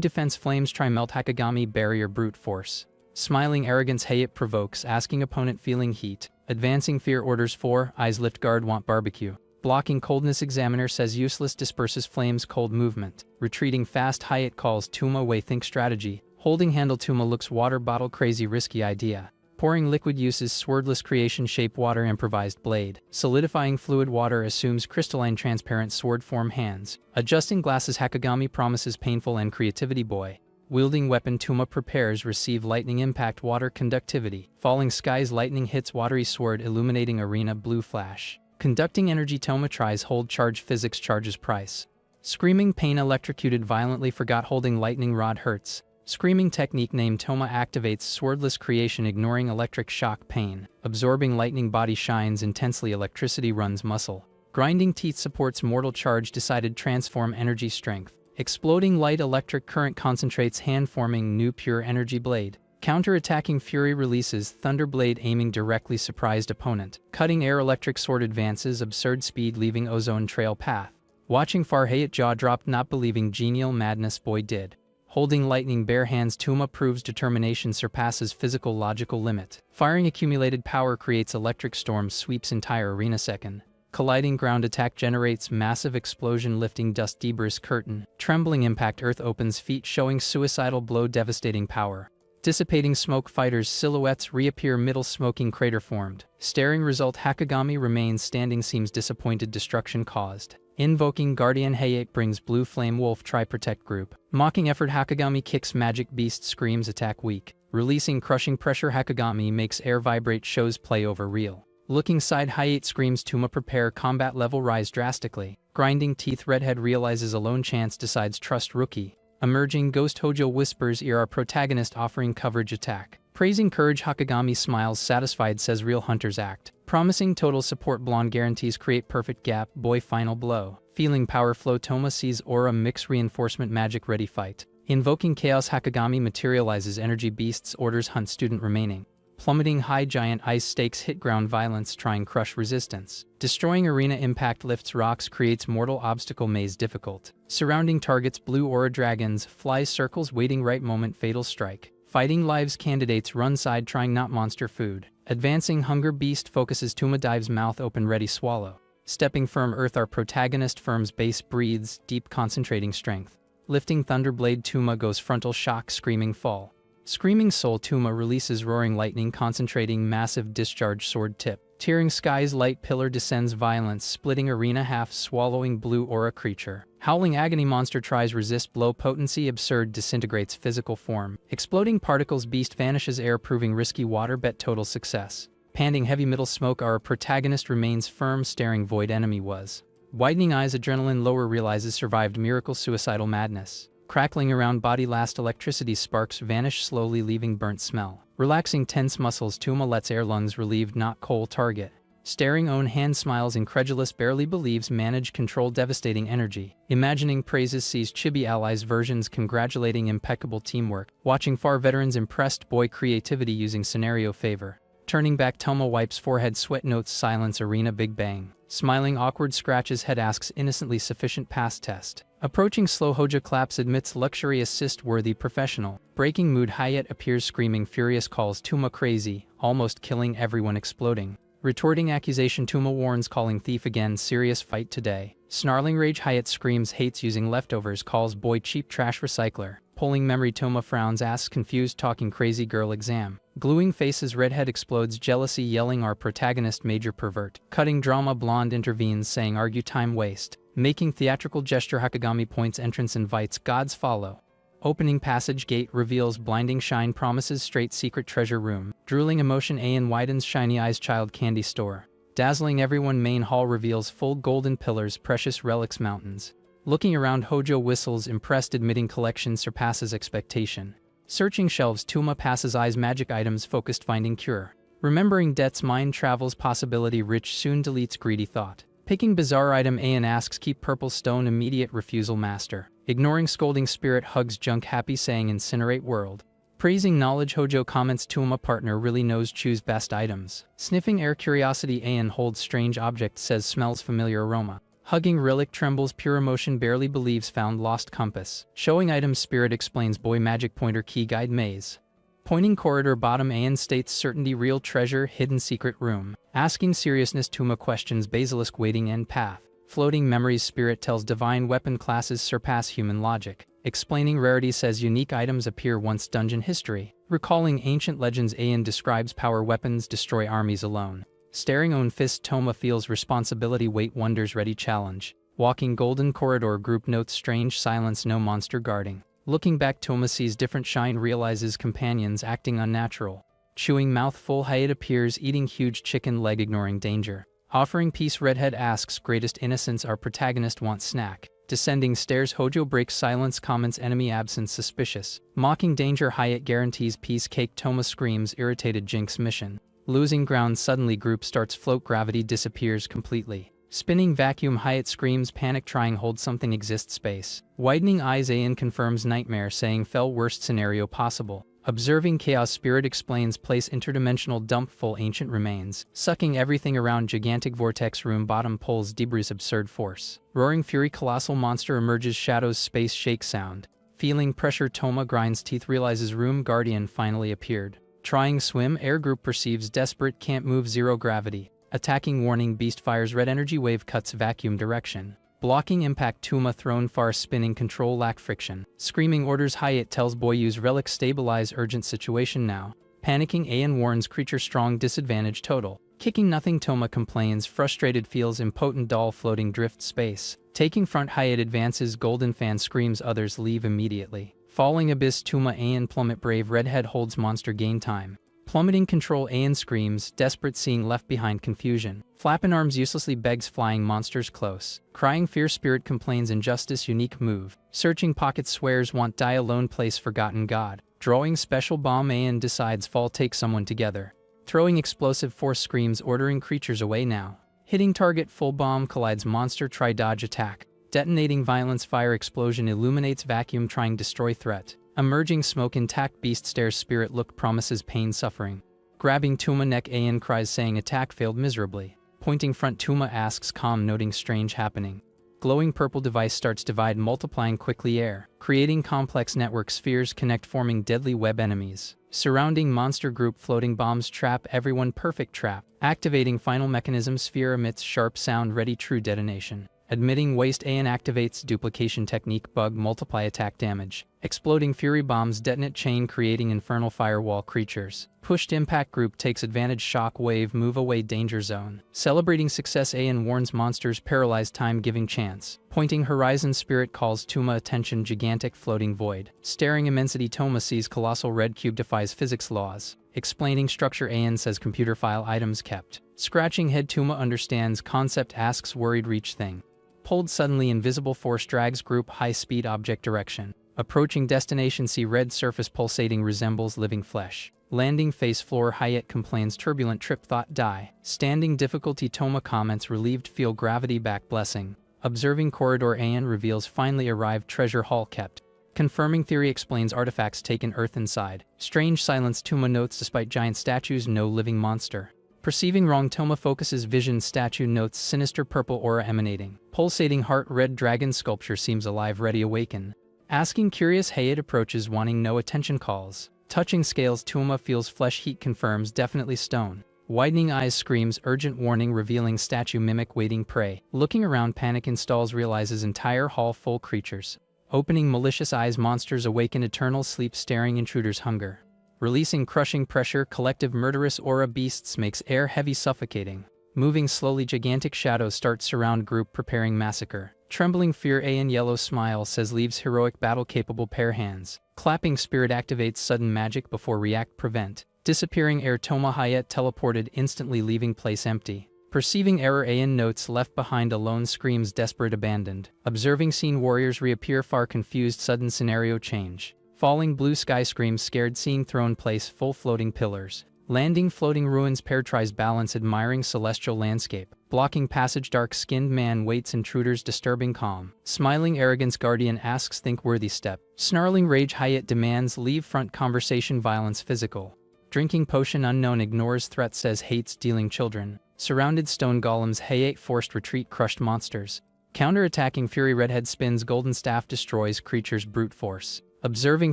defense flames try melt Hakagami barrier brute force. Smiling arrogance Hayate provokes asking opponent feeling heat. Advancing fear orders 4 eyes lift guard want barbecue. Blocking coldness examiner says useless disperses flames cold movement. Retreating fast Hayate calls Tuma away think strategy. Holding handle Tuma looks water bottle crazy risky idea. Pouring liquid uses swordless creation shape water improvised blade. Solidifying fluid water assumes crystalline transparent sword form hands. Adjusting glasses Hakagami promises painful and creativity boy. Wielding weapon Tuma prepares receive lightning impact water conductivity. Falling skies lightning hits watery sword illuminating arena blue flash. Conducting energy Toma tries hold charge physics charges price. Screaming pain electrocuted violently forgot holding lightning rod hurts. Screaming technique named Toma activates swordless creation ignoring electric shock pain. Absorbing lightning body shines intensely electricity runs muscle. Grinding teeth supports mortal charge decided transform energy strength. Exploding light electric current concentrates hand forming new pure energy blade. Counter-attacking fury releases thunder blade aiming directly surprised opponent. Cutting air electric sword advances absurd speed leaving ozone trail path. Watching far, Hayat jaw dropped, not believing genial madness boy did. Holding lightning bare hands, Tuma proves determination surpasses physical logical limit. Firing accumulated power creates electric storm, sweeps entire arena second. Colliding ground attack generates massive explosion, lifting dust debris curtain. Trembling impact earth opens feet, showing suicidal blow, devastating power. Dissipating smoke, fighters silhouettes reappear, middle smoking crater formed. Staring result, Hakagami remains standing, seems disappointed, destruction caused. Invoking Guardian Hayate brings blue flame wolf, try protect group. Mocking effort, Hakagami kicks magic beast, screams attack weak. Releasing crushing pressure, Hakagami makes air vibrate, shows play over real. Looking side, Hayate screams, Tuma prepare, combat level rise drastically. Grinding teeth, redhead realizes alone chance, decides trust rookie. Emerging ghost, Hojo whispers ear, our protagonist offering coverage attack. Praising courage, Hakagami smiles satisfied, says real hunters act. Promising total support, blonde guarantees create perfect gap, boy final blow. Feeling power flow, Toma sees aura mix, reinforcement magic ready fight. Invoking chaos, Hakagami materializes energy beasts, orders hunt student remaining. Plummeting high, giant ice stakes hit ground, violence trying crush resistance. Destroying arena impact lifts rocks, creates mortal obstacle maze difficult. Surrounding targets, blue aura dragons, flies circles waiting right moment, fatal strike. Fighting lives, candidates run side trying not monster food. Advancing hunger beast focuses, Tuma dives mouth open ready swallow. Stepping firm earth, our protagonist firm's base breathes, deep concentrating strength. Lifting thunderblade, Tuma goes frontal shock, screaming fall. Screaming soul, Tuma releases roaring lightning, concentrating massive discharge, sword tip. Tearing skies, light pillar descends, violence splitting arena half, swallowing blue aura creature. Howling agony monster tries resist blow, potency absurd, disintegrates physical form. Exploding particles, beast vanishes air, proving risky water, bet total success. Panting heavy middle smoke, our protagonist remains firm, staring void enemy was. Widening eyes, adrenaline lower realizes survived miracle, suicidal madness. Crackling around body, last electricity sparks vanish slowly, leaving burnt smell. Relaxing tense muscles, Tuma lets air, lungs relieved, not coal target. Staring own hand, smiles incredulous, barely believes, manage control, devastating energy. Imagining praises, sees chibi allies versions, congratulating impeccable teamwork. Watching far, veterans impressed, boy creativity using scenario favor. Turning back, Toma wipes forehead, sweat notes silence, arena big bang. Smiling awkward scratches head, asks innocently sufficient pass test. Approaching slow, Hoja claps, admits luxury assist worthy professional. Breaking mood, Hayat appears screaming furious, calls Tuma crazy, almost killing everyone, exploding. Retorting accusation, Tuma warns, calling thief again, serious fight today. Snarling rage, Hayat screams, hates using leftovers, calls boy cheap trash recycler. Pulling memory, Toma frowns, asks confused, talking crazy girl exam. Gluing faces, redhead explodes, jealousy yelling, our protagonist major pervert. Cutting drama, blonde intervenes, saying argue time waste. Making theatrical gesture, Hakagami points, entrance invites, gods follow. Opening passage, gate reveals, blinding shine, promises straight secret treasure room. Drooling emotion, Aeon widens, shiny eyes, child candy store. Dazzling everyone, main hall reveals, full golden pillars, precious relics, mountains. Looking around, Hojo whistles, impressed, admitting collection surpasses expectation. Searching shelves, Tuma passes eyes, magic items focused, finding cure. Remembering debts, mind travels, possibility rich, soon deletes greedy thought. Picking bizarre item, Aeon asks keep purple stone, immediate refusal master. Ignoring scolding spirit, hugs junk, happy saying incinerate world. Praising knowledge, Hojo comments Tuma partner really knows, choose best items. Sniffing air, curiosity, Aeon holds strange object, says smells familiar aroma. Hugging relic, trembles, pure emotion, barely believes found lost compass. Showing items, spirit explains boy magic pointer, key guide maze. Pointing corridor, bottom, Aeon states certainty, real treasure, hidden secret room. Asking seriousness, Tuma questions, basilisk waiting end path. Floating memories, spirit tells divine weapon classes surpass human logic. Explaining rarity, says unique items appear once, dungeon history. Recalling ancient legends, Aeon describes power weapons destroy armies alone. Staring own fist, Toma feels responsibility, weight wonders ready challenge. Walking golden corridor, group notes strange silence, no monster guarding. Looking back, Toma sees different shine, realizes companions acting unnatural. Chewing mouthful, Hayat appears eating huge chicken leg, ignoring danger. Offering peace, redhead asks greatest innocence, our protagonist wants snack. Descending stairs, Hojo breaks silence, comments enemy absence suspicious. Mocking danger, Hayat guarantees peace, cake, Toma screams irritated, jinx mission. Losing ground, suddenly group starts float, gravity disappears completely. Spinning vacuum, Hayat screams panic, trying hold something exists, space. Widening eyes, Aeon confirms nightmare, saying fell worst scenario possible. Observing Chaos Spirit explains place interdimensional dump full ancient remains, sucking everything around gigantic vortex room bottom pulls debris absurd force. Roaring Fury colossal monster emerges shadows space shake sound. Feeling pressure Toma grinds teeth realizes room guardian finally appeared. Trying swim air group perceives desperate can't move zero gravity. Attacking warning beast fires red energy wave cuts vacuum direction. Blocking impact Tuma thrown far spinning control lack friction. Screaming orders Hyatt tells boy use relic stabilize urgent situation now. Panicking Ayan warns creature strong disadvantage total. Kicking nothing Toma complains frustrated feels impotent doll floating drift space. Taking front Hyatt advances golden fan screams others leave immediately. Falling abyss Tuma Ayan plummet brave redhead holds monster gain time. Plummeting control Ayan screams, desperate seeing left behind confusion. Flappin' arms uselessly begs flying monsters close. Crying fear spirit complains injustice unique move. Searching pockets swears want die alone place forgotten god. Drawing special bomb Ayan decides fall take someone together. Throwing explosive force screams ordering creatures away now. Hitting target full bomb collides monster try dodge attack. Detonating violence fire explosion illuminates vacuum trying destroy threat. Emerging smoke intact beast stares spirit look promises pain suffering. Grabbing Tuma neck Ayan cries saying attack failed miserably. Pointing front Tuma asks calm noting strange happening. Glowing purple device starts divide multiplying quickly air. Creating complex network spheres connect forming deadly web enemies. Surrounding monster group floating bombs trap everyone perfect trap. Activating final mechanism sphere emits sharp sound ready true detonation. Admitting waste Ayan activates duplication technique bug multiply attack damage. Exploding fury bombs detonate chain creating infernal firewall creatures. Pushed impact group takes advantage shock wave move away danger zone. Celebrating success Ayan warns monsters paralyzed time giving chance. Pointing horizon spirit calls Tuma attention gigantic floating void. Staring immensity Toma sees colossal red cube defies physics laws. Explaining structure Ayan says computer file items kept. Scratching head Tuma understands concept asks worried reach thing. Pulled suddenly invisible force drags group high-speed object direction. Approaching destination see red surface pulsating resembles living flesh. Landing face floor Hyatt complains turbulent trip thought die. Standing difficulty Toma comments relieved feel gravity back blessing. Observing corridor Ayan reveals finally arrived treasure hall kept. Confirming theory explains artifacts taken earth inside. Strange silence Tuma notes despite giant statues no living monster. Perceiving wrong Toma focuses vision statue notes sinister purple aura emanating. Pulsating heart red dragon sculpture seems alive ready awaken. Asking curious Hayat approaches wanting no attention calls. Touching scales Tuma feels flesh heat confirms definitely stone. Widening eyes screams urgent warning revealing statue mimic waiting prey. Looking around panic installs realizes entire hall full creatures. Opening malicious eyes monsters awaken eternal sleep staring intruders hunger. Releasing crushing pressure collective murderous aura beasts makes air heavy suffocating. Moving slowly gigantic shadows start surround group preparing massacre. Trembling fear Ayan yellow smile says leaves heroic battle capable pair hands. Clapping spirit activates sudden magic before react prevent. Disappearing air Toma Hayat teleported instantly leaving place empty. Perceiving error Ayan notes left behind alone screams desperate abandoned. Observing scene warriors reappear far confused sudden scenario change. Falling blue sky screams scared seeing throne place full floating pillars. Landing floating ruins pair tries balance admiring celestial landscape. Blocking passage dark skinned man waits intruders disturbing calm. Smiling arrogance guardian asks think worthy step. Snarling rage Hyatt demands leave front conversation violence physical. Drinking potion unknown ignores threat says hates dealing children. Surrounded stone golems Hayat forced retreat crushed monsters. Counter-attacking fury redhead spins golden staff destroys creatures brute force. Observing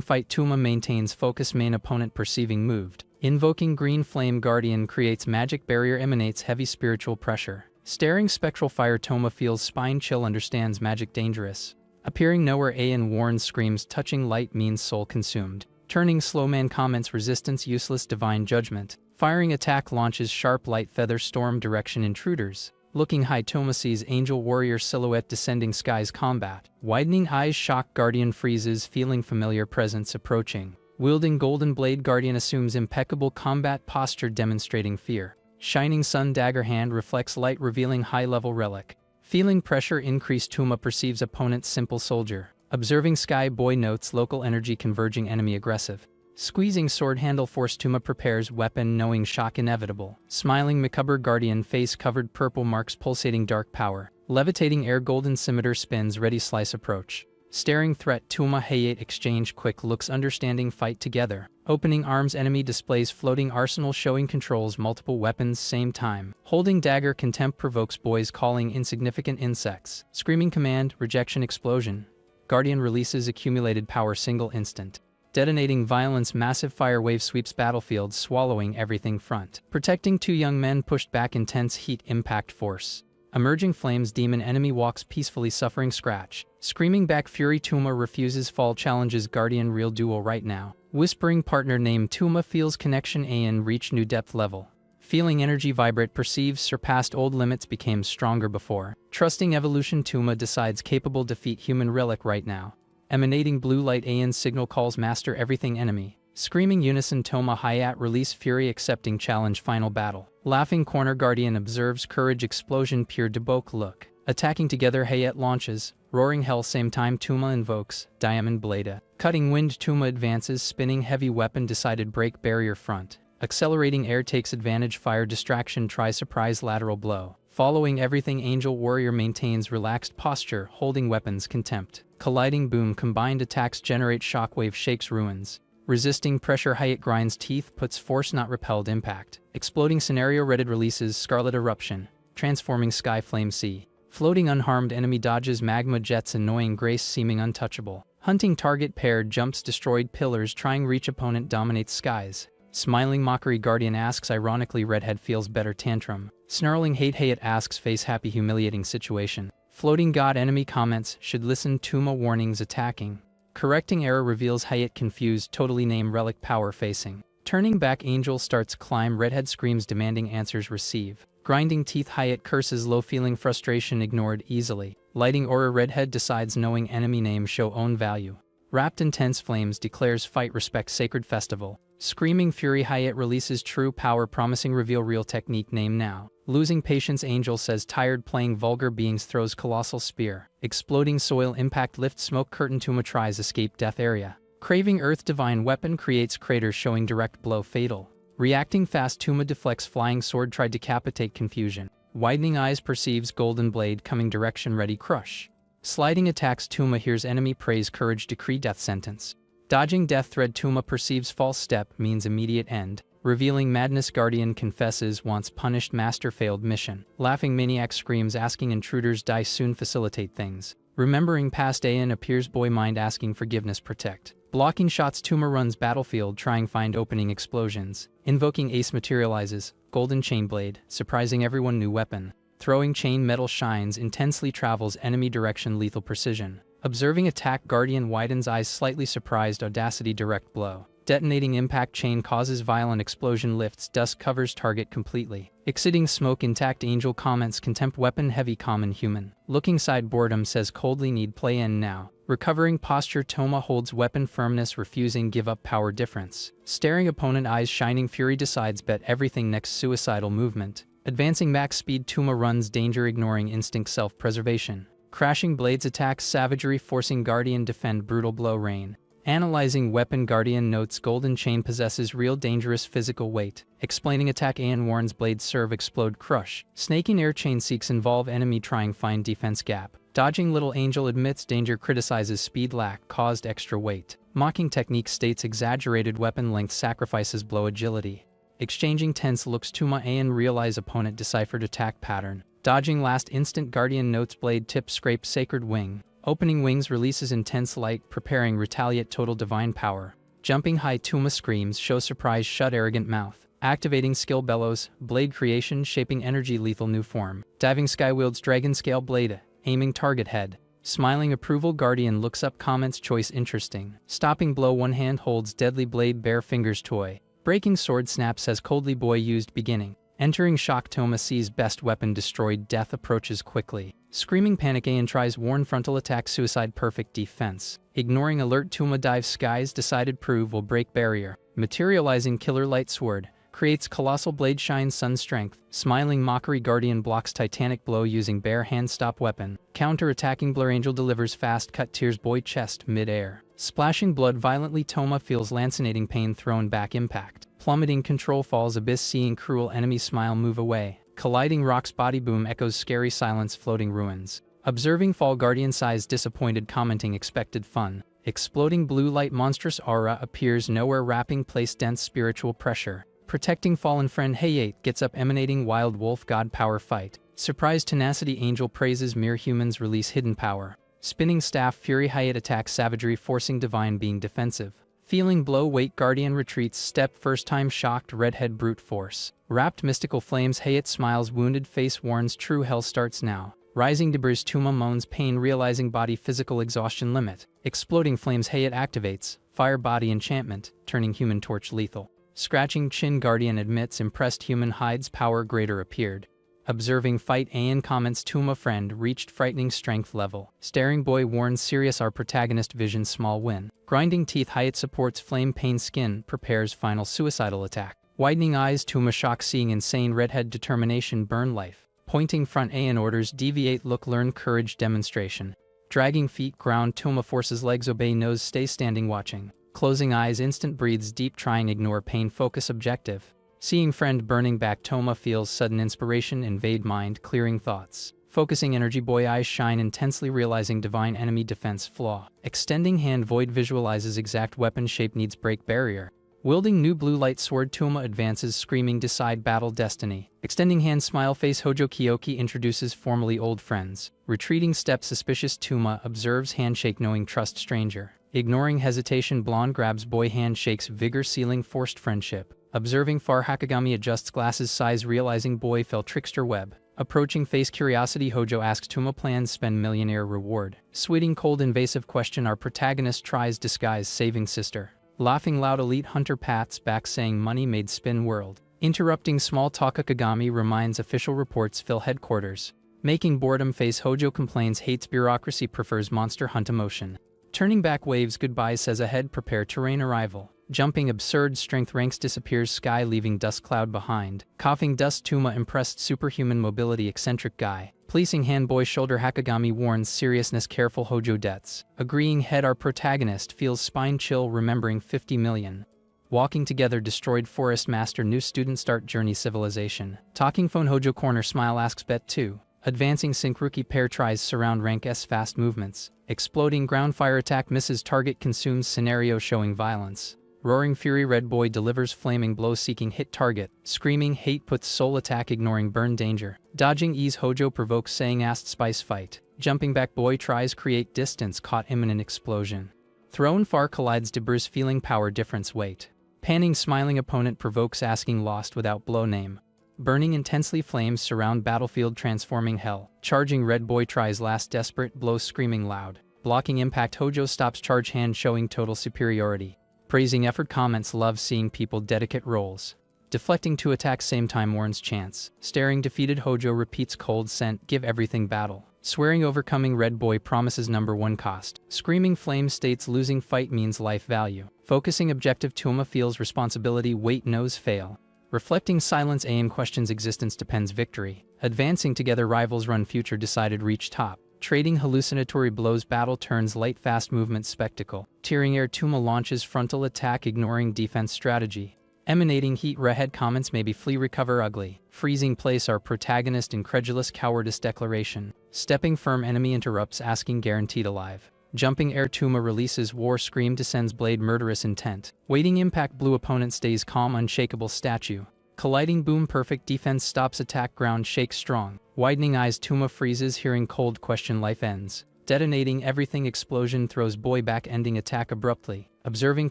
fight Tuma maintains focus main opponent perceiving moved. Invoking green flame guardian creates magic barrier emanates heavy spiritual pressure. Staring spectral fire Toma feels spine chill understands magic dangerous. Appearing nowhere Ayan warns screams touching light means soul consumed. Turning slow man comments resistance useless divine judgment. Firing attack launches sharp light feather storm direction intruders. Looking high Toma sees angel warrior silhouette descending skies combat. Widening eyes shock guardian freezes feeling familiar presence approaching. Wielding golden blade guardian assumes impeccable combat posture demonstrating fear. Shining sun dagger hand reflects light revealing high level relic. Feeling pressure increase Tuma perceives opponent's simple soldier. Observing sky boy notes local energy converging enemy aggressive. Squeezing sword handle force Tuma prepares weapon knowing shock inevitable. Smiling macabre guardian face covered purple marks pulsating dark power. Levitating air golden scimitar spins ready slice approach. Staring threat Tuma Hayate exchange quick looks understanding fight together. Opening arms enemy displays floating arsenal showing controls multiple weapons same time. Holding dagger contempt provokes boys calling insignificant insects. Screaming command rejection explosion. Guardian releases accumulated power single instant. Detonating violence massive fire wave sweeps battlefield swallowing everything front. Protecting two young men pushed back intense heat impact force. Emerging flames demon enemy walks peacefully suffering scratch. Screaming back fury Tuma refuses fall challenges guardian real duel right now. Whispering partner named Tuma feels connection An reach new depth level. Feeling energy vibrate perceives surpassed old limits became stronger before. Trusting evolution Tuma decides capable defeat human relic right now. Emanating blue light An signal calls master everything enemy. Screaming unison Toma Hayat release fury accepting challenge final battle. Laughing corner guardian observes courage explosion pure debok look. Attacking together Hayat launches. Roaring hell same time Tuma invokes. Diamond blade. Cutting wind Tuma advances spinning heavy weapon decided break barrier front. Accelerating air takes advantage fire distraction try surprise lateral blow. Following everything angel warrior maintains relaxed posture holding weapons contempt. Colliding boom combined attacks generate shockwave shakes ruins. Resisting pressure Hayat grinds teeth puts force not repelled impact. Exploding scenario Reddit releases scarlet eruption. Transforming sky flame sea. Floating unharmed enemy dodges magma jets annoying grace seeming untouchable. Hunting target paired jumps destroyed pillars trying reach opponent dominates skies. Smiling mockery guardian asks ironically redhead feels better tantrum. Snarling hate Hayat asks face happy humiliating situation. Floating god enemy comments should listen Tuma warnings attacking. Correcting error reveals Hayat confused totally name relic power facing. Turning back angel starts climb redhead screams demanding answers receive. Grinding teeth Hayat curses low feeling frustration ignored easily. Lighting aura redhead decides knowing enemy name show own value. Wrapped intense flames declares fight respect sacred festival. Screaming fury Hayat releases true power promising reveal real technique name now. Losing patience angel says tired playing vulgar beings throws colossal spear. Exploding soil impact lift smoke curtain Tuma tries escape death area. Craving earth divine weapon creates crater showing direct blow fatal. Reacting fast Tuma deflects flying sword tried decapitate confusion. Widening eyes perceives golden blade coming direction ready crush. Sliding attacks Tuma hears enemy praise courage decree death sentence. Dodging death thread Tuma perceives false step means immediate end. Revealing madness guardian confesses once punished master failed mission. Laughing maniac screams asking intruders die soon facilitate things. Remembering past An appears boy mind asking forgiveness protect. Blocking shots Tuma runs battlefield trying find opening explosions. Invoking ace materializes. Golden chain blade surprising everyone new weapon. Throwing chain metal shines intensely travels enemy direction lethal precision. Observing attack guardian widens eyes slightly surprised audacity direct blow. Detonating impact chain causes violent explosion lifts dust covers target completely. Exiting smoke intact angel comments contempt weapon heavy common human. Looking side boredom says coldly need play end now. Recovering posture Toma holds weapon firmness refusing give up power difference. Staring opponent eyes shining fury decides bet everything next suicidal movement. Advancing max speed Tuma runs danger ignoring instinct self-preservation. Crashing blades attacks savagery forcing guardian defend brutal blow rain. Analyzing weapon guardian notes golden chain possesses real dangerous physical weight. Explaining attack An warns blades serve explode crush. Snaking air chain seeks involve enemy trying find defense gap. Dodging little angel admits danger criticizes speed lack caused extra weight. Mocking technique states exaggerated weapon length sacrifices blow agility. Exchanging tense looks Tuma An realize opponent deciphered attack pattern. Dodging last instant guardian notes blade tip scrape sacred wing. Opening wings releases intense light preparing retaliate total divine power. Jumping high Tuma screams show surprise shut arrogant mouth. Activating skill bellows, blade creation shaping energy lethal new form. Diving sky wields dragon scale blade, aiming target head. Smiling approval guardian looks up comments choice interesting. Stopping blow one hand holds deadly blade bare fingers toy. Breaking sword snap says coldly boy used beginning. Entering shock Toma sees best weapon destroyed death approaches quickly. Screaming panic An tries warn frontal attack suicide perfect defense. Ignoring alert Tuma dives skies decided prove will break barrier. Materializing killer light sword. Creates colossal blade shine sun strength. Smiling mockery guardian blocks titanic blow using bare hand stop weapon. Counter attacking blur angel delivers fast cut tears boy chest mid-air. Splashing blood violently Toma feels lancinating pain thrown back impact. Plummeting control falls abyss seeing cruel enemy smile move away. Colliding rocks body boom echoes scary silence floating ruins. Observing fall guardian sighs disappointed, commenting expected fun. Exploding blue light monstrous aura appears nowhere, wrapping place dense spiritual pressure. Protecting fallen friend Hayate gets up, emanating wild wolf god power fight. Surprise tenacity angel praises mere humans release hidden power. Spinning staff fury Hayate attacks savagery forcing divine being defensive. Feeling blow weight guardian retreats step first time shocked redhead brute force. Wrapped mystical flames Hayate smiles wounded face warns true hell starts now. Rising debris Tuma moans pain realizing body physical exhaustion limit. Exploding flames Hayate activates, fire body enchantment, turning human torch lethal. Scratching chin guardian admits impressed human hides power greater appeared. Observing fight Ayan comments Tuma friend reached frightening strength level. Staring boy warns serious our protagonist vision small win. Grinding teeth Hayate supports flame pain skin prepares final suicidal attack. Widening eyes Tuma shock seeing insane redhead determination burn life. Pointing front Ayan orders deviate look learn courage demonstration. Dragging feet ground Tuma forces legs obey nose stay standing watching. Closing eyes instant breathes deep trying ignore pain focus objective. Seeing friend burning back Toma feels sudden inspiration invade mind clearing thoughts. Focusing energy boy eyes shine intensely realizing divine enemy defense flaw. Extending hand void visualizes exact weapon shape needs break barrier. Wielding new blue light sword Tuma advances screaming decide battle destiny. Extending hand smile face Hojo Kyoki introduces formerly old friends. Retreating step suspicious Tuma observes handshake knowing trust stranger. Ignoring hesitation blonde grabs boy handshakes vigor sealing forced friendship. Observing far Hakagami adjusts glasses size realizing boy fell trickster web. Approaching face curiosity Hojo asks Tuma plans spend millionaire reward. Sweeting cold invasive question our protagonist tries disguise saving sister. Laughing loud elite hunter pats back saying money made spin world. Interrupting small talk Hakagami reminds official reports fill headquarters. Making boredom face Hojo complains hates bureaucracy prefers monster hunt emotion. Turning back waves goodbye says ahead prepare terrain arrival. Jumping absurd strength ranks disappears sky leaving dust cloud behind. Coughing dust Tuma impressed superhuman mobility eccentric guy. Policing hand boy shoulder Hakagami warns seriousness careful Hojo debts. Agreeing head our protagonist feels spine chill remembering 50 million. Walking together destroyed forest master new student start journey civilization. Talking phone Hojo corner smile asks bet 2. Advancing sync rookie pair tries surround rank S fast movements. Exploding ground fire attack misses target consumes scenario showing violence. Roaring fury red boy delivers flaming blow seeking hit target. Screaming hate puts soul attack ignoring burn danger. Dodging ease Hojo provokes saying asked spice fight. Jumping back boy tries create distance caught imminent explosion. Thrown far collides debris feeling power difference weight. Panning smiling opponent provokes asking lost without blow name. Burning intensely flames surround battlefield transforming hell. Charging red boy tries last desperate blow screaming loud. Blocking impact Hojo stops charge hand showing total superiority. Praising effort comments love seeing people dedicate roles. Deflecting to attack same time warns chance. Staring defeated Hojo repeats cold scent give everything battle. Swearing overcoming red boy promises number 1 cost. Screaming flame states losing fight means life value. Focusing objective Tuma feels responsibility wait knows fail. Reflecting silence aim questions existence depends victory. Advancing together rivals run future decided reach top. Trading hallucinatory blows battle turns light fast movement spectacle. Tearing air Tuma launches frontal attack ignoring defense strategy. Emanating heat redhead comments maybe flee recover ugly. Freezing place our protagonist incredulous cowardice declaration. Stepping firm enemy interrupts asking guaranteed alive. Jumping air Tuma releases war scream descends blade murderous intent. Waiting impact blue opponent stays calm unshakable statue. Colliding boom perfect defense stops attack ground shakes strong. Widening eyes Tuma freezes hearing cold question life ends. Detonating everything explosion throws boy back ending attack abruptly. Observing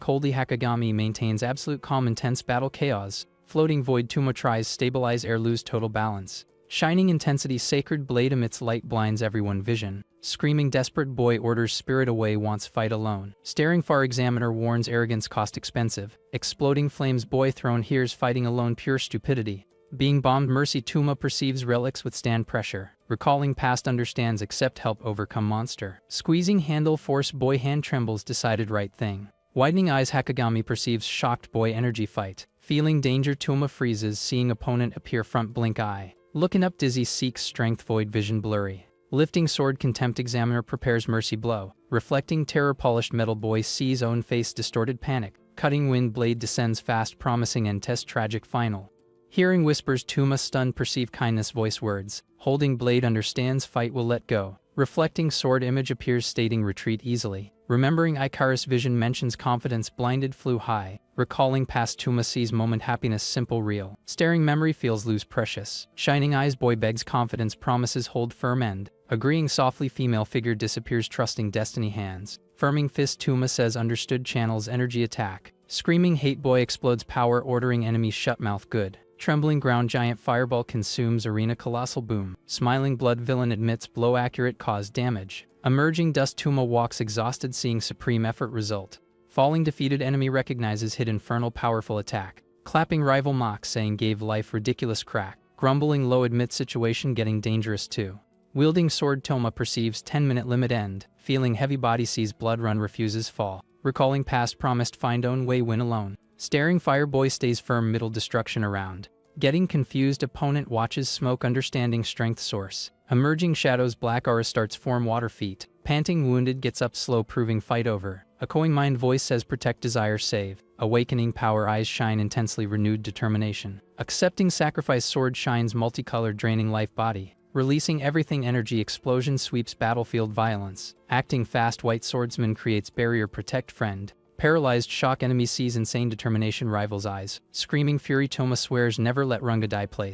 coldly Hakagami maintains absolute calm intense battle chaos. Floating void Tuma tries stabilize air lose total balance. Shining intensity sacred blade emits light blinds everyone vision. Screaming desperate boy orders spirit away wants fight alone. Staring far examiner warns arrogance cost expensive. Exploding flames boy throne hears fighting alone pure stupidity. Being bombed mercy Tuma perceives relics withstand pressure. Recalling past understands accept help overcome monster. Squeezing handle force boy hand trembles decided right thing. Widening eyes Hakagami perceives shocked boy energy fight. Feeling danger Tuma freezes seeing opponent appear front blink eye. Looking up dizzy seeks strength void vision blurry. Lifting sword contempt examiner prepares mercy blow. Reflecting terror polished metal boy sees own face distorted panic. Cutting wind blade descends fast promising and test tragic final. Hearing whispers Tuma stunned perceive kindness voice words. Holding blade understands fight will let go. Reflecting sword image appears stating retreat easily. Remembering Icarus vision mentions confidence blinded flew high. Recalling past Tuma sees moment happiness simple real. Staring memory feels lose precious. Shining eyes boy begs confidence promises hold firm end. Agreeing softly female figure disappears trusting destiny hands. Firming fist Tuma says understood channels energy attack. Screaming hate boy explodes power ordering enemies shut mouth good. Trembling ground giant fireball consumes arena colossal boom. Smiling blood villain admits blow accurate cause damage. Emerging dust Tuma walks exhausted seeing supreme effort result. Falling defeated enemy recognizes hit infernal powerful attack. Clapping rival mock saying gave life ridiculous crack. Grumbling low admits situation getting dangerous too. Wielding sword Toma perceives 10-minute limit end. Feeling heavy body sees blood run refuses fall. Recalling past promised find own way win alone. Staring fire boy stays firm middle destruction around. Getting confused opponent watches smoke understanding strength source. Emerging shadows black aura starts form water feet. Panting wounded gets up slow proving fight over. Echoing mind voice says protect desire save. Awakening power eyes shine intensely renewed determination. Accepting sacrifice sword shines multicolored draining life body. Releasing everything energy explosion sweeps battlefield violence. Acting fast white swordsman creates barrier protect friend. Paralyzed shock enemy sees insane determination rivals eyes. Screaming fury Toma swears never let Runga die place.